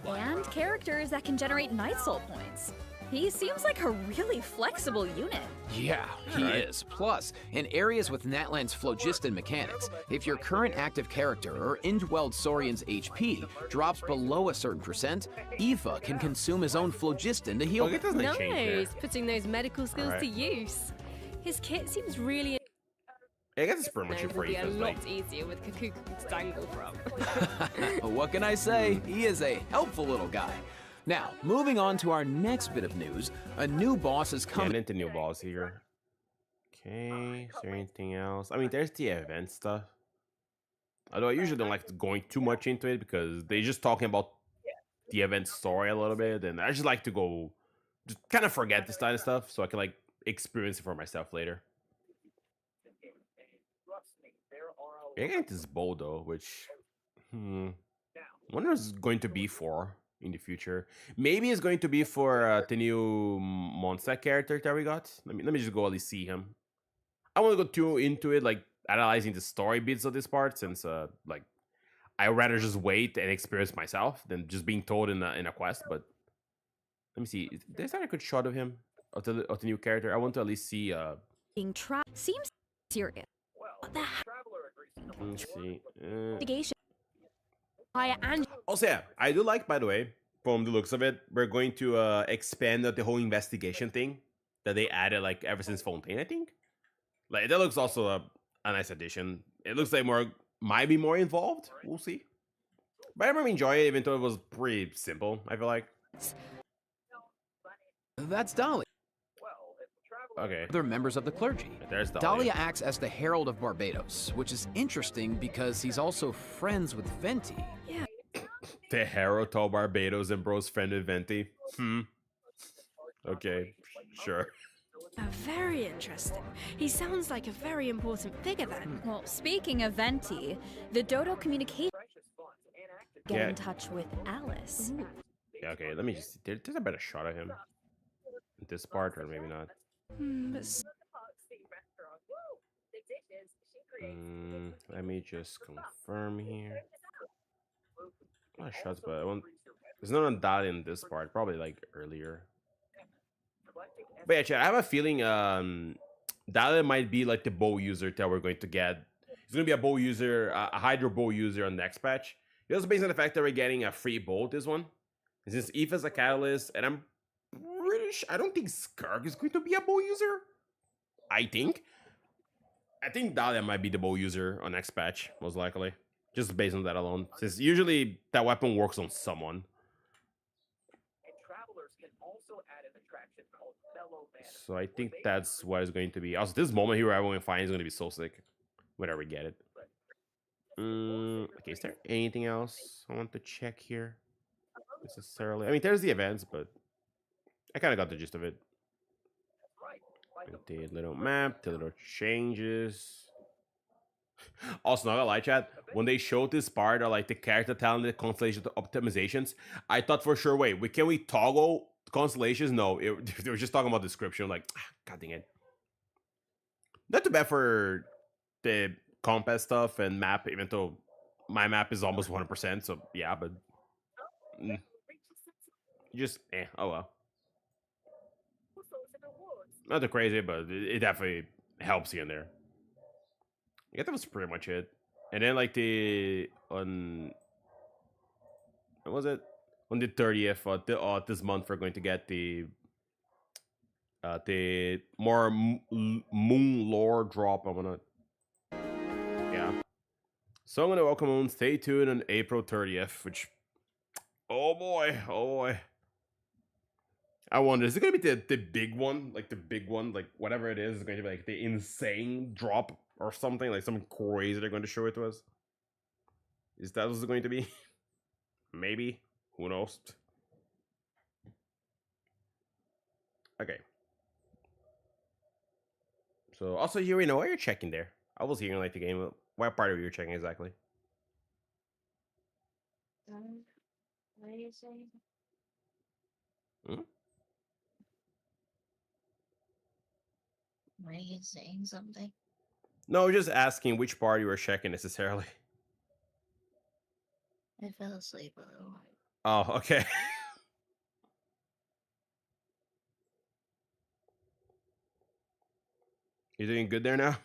and characters that can generate Night Soul points. He seems like a really flexible unit. Yeah, he is. Plus, in areas with Natlan's phlogiston mechanics, if your current active character or Indwelled Saurian's HP drops below a certain percent, Aoife can consume his own phlogiston to heal. Okay, it doesn't change there. Nice, putting those medical skills Alright. to use. His kit seems really. I guess it's pretty much It'll for be a Aoife's, lot like, easier with Kakuku to dangle from. What can I say? He is a helpful little guy. Now, moving on to our next bit of news, a new boss is coming. Get into new balls here. Okay, is there anything else? I mean, there's the event stuff. Although I usually don't like going too much into it because they're just talking about the event story a little bit, and I just like to go, just kind of forget this kind of stuff so I can like experience it for myself later. I get this bow though, which wonder what it's going to be for in the future. Maybe it's going to be for the new monster character that we got. Let me just go at least see him. I want to go too into it, like analyzing the story bits of this part, since like I rather just wait and experience myself than just being told in a quest. But let me see. There's not a good shot of him of the new character. I want to at least see. Being trapped seems serious. What the heck? Let's see. Investigation. And Also, yeah, I do like, by the way, from the looks of it, we're going to expand the whole investigation thing that they added, like, ever since Fontaine, I think. Like, that looks also a nice addition. It looks like might be more involved. We'll see. But I remember enjoying it, even though it was pretty simple, I feel like. That's Dahlia. Okay. Other members of the clergy. There's Dahlia acts as the Herald of Barbados, which is interesting because he's also friends with Venti. The Herald of Barbados and bro's friend with Venti. Okay, sure. Very interesting. He sounds like a very important figure then. Well, speaking of Venti, the Dodo communication get Yeah. in touch with Alice. Yeah, okay, let me just... There's a better shot of him. This part, or maybe not. Let me just confirm here. Not shots, but I want... There's not on that in this part. Probably, like, earlier. But yeah, chat, I have a feeling Dahlia might be like the bow user that we're going to get. He's going to be a bow user, a Hydro bow user on next patch. Just based on the fact that we're getting a free bow this one. And since Eve is a catalyst, and I'm pretty sure, I don't think Skark is going to be a bow user. I think Dahlia might be the bow user on next patch, most likely. Just based on that alone. Since usually that weapon works on someone. So I think that's what it's going to be. Also, this moment here, everyone finds is going to be so sick. Whenever we get it. Okay, is there anything else I want to check here? Necessarily. I mean, there's the events, but I kind of got the gist of it. The little map, the little changes. Also, not gonna lie, chat. When they showed this part of like the character talent, the constellation optimizations, I thought for sure, wait, can we toggle constellations? No, they were just talking about description. Like, god dang it. Not too bad for the compass stuff and map, even though my map is almost 100%. So yeah, but just oh well. Not too crazy, but it definitely helps here and there. Yeah, that was pretty much it. And then like what was it? On the 30th this month we're going to get the more moon lore drop. I'm gonna so I'm gonna welcome on. Stay tuned on April 30th, which oh boy. I wonder, is it gonna be the big one? Like the big one, like whatever it is going to be like the insane drop or something, like something crazy they're going to show it to us? Is that what it's going to be? Maybe. Who knows? Okay. So also here we know what you're checking there. I was hearing like the game. What part of you checking exactly? What are you saying? Were you saying something? No, just asking which part you were checking necessarily. I fell asleep a little. Oh, okay. You doing good there now?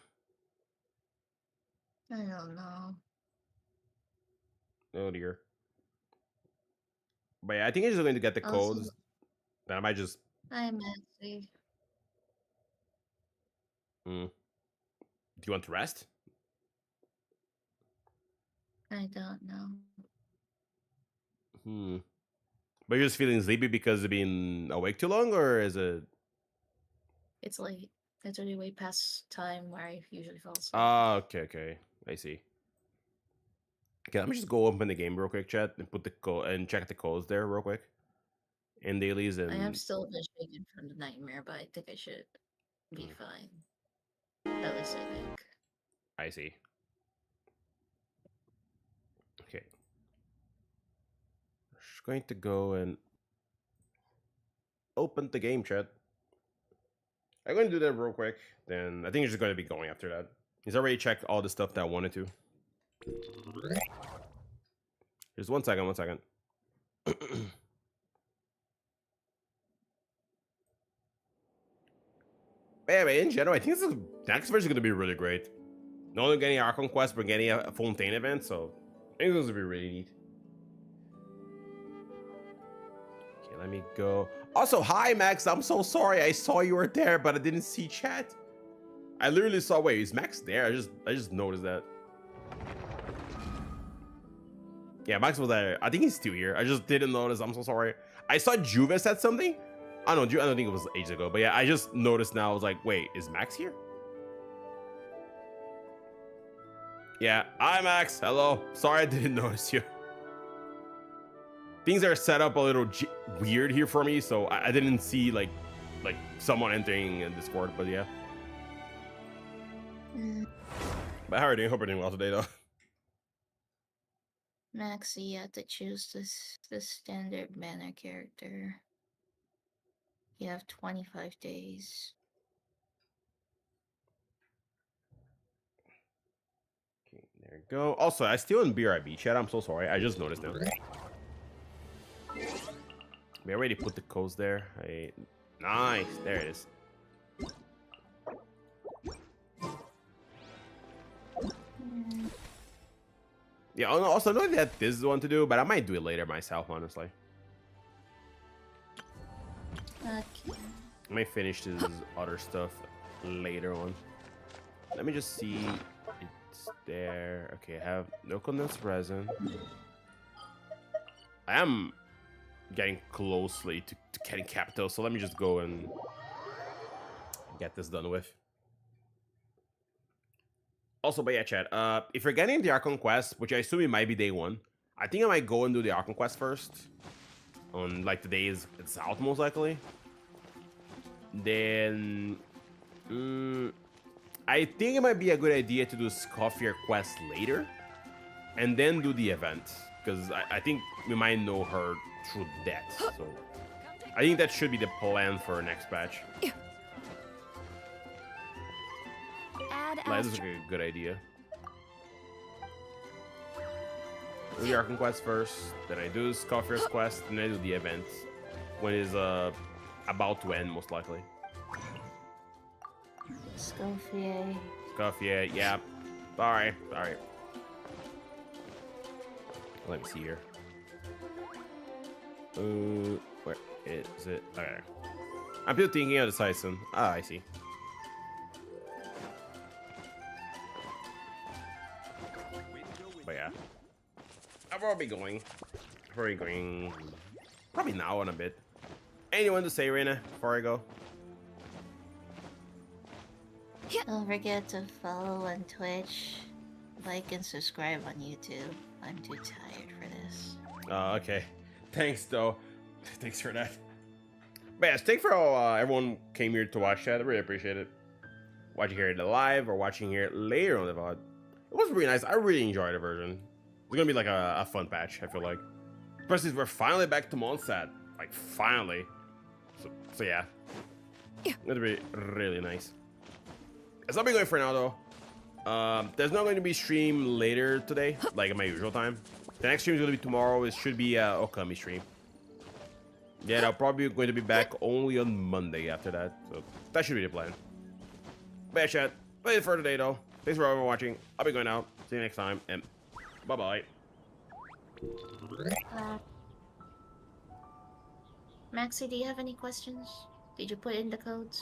I don't know. Oh dear. But yeah, I think I'm just going to get the Also- codes. Then I might just I'm messy. do you want to rest? I don't know. But you're just feeling sleepy because of being awake too long, or is it? It's late. It's already way past time where I usually fall asleep. Ah, okay. I see. Okay, let me just go open the game real quick, chat, and put the code and check the codes there real quick. In dailies and I am still a bit shaken from the nightmare, but I think I should be fine. At least I think. I see. Okay. Just going to go and open the game, chat. I'm going to do that real quick. Then I think it's just going to be going after that. He's already checked all the stuff that I wanted to. Just one second. Yeah, but in general, I think the next version is going to be really great. Not only getting our conquest, but getting a Fontaine event, so I think this will be really neat. Okay, let me go. Also, hi Max, I'm so sorry. I saw you were there, but I didn't see chat. I literally saw. Wait, is Max there? I just noticed that. Yeah, Max was there. I think he's still here. I just didn't notice. I'm so sorry. I saw Juve said something. I don't think it was ages ago, but yeah, I just noticed now. I was like, wait, is Max here? Yeah, hi Max. Hello. Sorry I didn't notice you. Things are set up a little weird here for me, so I didn't see like like someone entering in Discord, but yeah. But how are you doing? Hope you're doing well today, though. Maxie, you have to choose the standard banner character. You have 25 days. Okay, there you go. Also, I still in BRB chat. I'm so sorry. I just noticed now. We already put the codes there. Nice. There it is. Yeah, also, I know that this is the one to do, but I might do it later myself, honestly. Okay. I might finish this other stuff later on. Let me just see. It's there. Okay, I have no condensed resin. I am getting closely to getting capital, so let me just go and get this done with. Also, but yeah, chat, if you're getting the Archon quest, which I assume it might be day 1, I think I might go and do the Archon quest first. On, like, the days it's out, most likely. Then... I think it might be a good idea to do Scoffier quest later. And then do the event. Because I think we might know her through that, so... I think that should be the plan for next patch. That is a good idea. Do the Archon quest first, then I do Scoffier's quest, and then I do the event when it's about to end, most likely. Scoffier, yeah. Alright. Let me see here. Where is it? Okay. I'm still thinking of the Siphon. Ah, I see. But yeah, I'll probably going. Probably now in a bit. Anyone to say, Reina, before I go? Don't forget to follow on Twitch, like and subscribe on YouTube. I'm too tired for this. Okay. Thanks, though. Thanks for that. But yeah, thanks for all everyone came here to watch that. I really appreciate it. Watching here live or watching here later on the VOD. It was really nice. I really enjoyed the version. It's gonna be like a fun patch, I feel like. Especially we're finally back to Mondstadt. Like, finally. So yeah. It'll be really nice. It's not be going for now, though. There's not going to be stream later today, like at my usual time. The next stream is going to be tomorrow. It should be Okami stream. Yeah, I'll probably going to be back only on Monday after that. So that should be the plan. Bad chat. That's it for today, though. Thanks for everyone watching. I'll be going out. See you next time, and bye-bye. Maxie, do you have any questions? Did you put in the codes?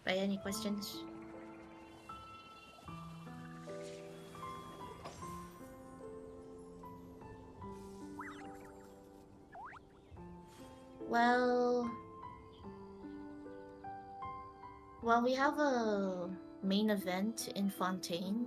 By any questions? Well, we have a main event in Fontaine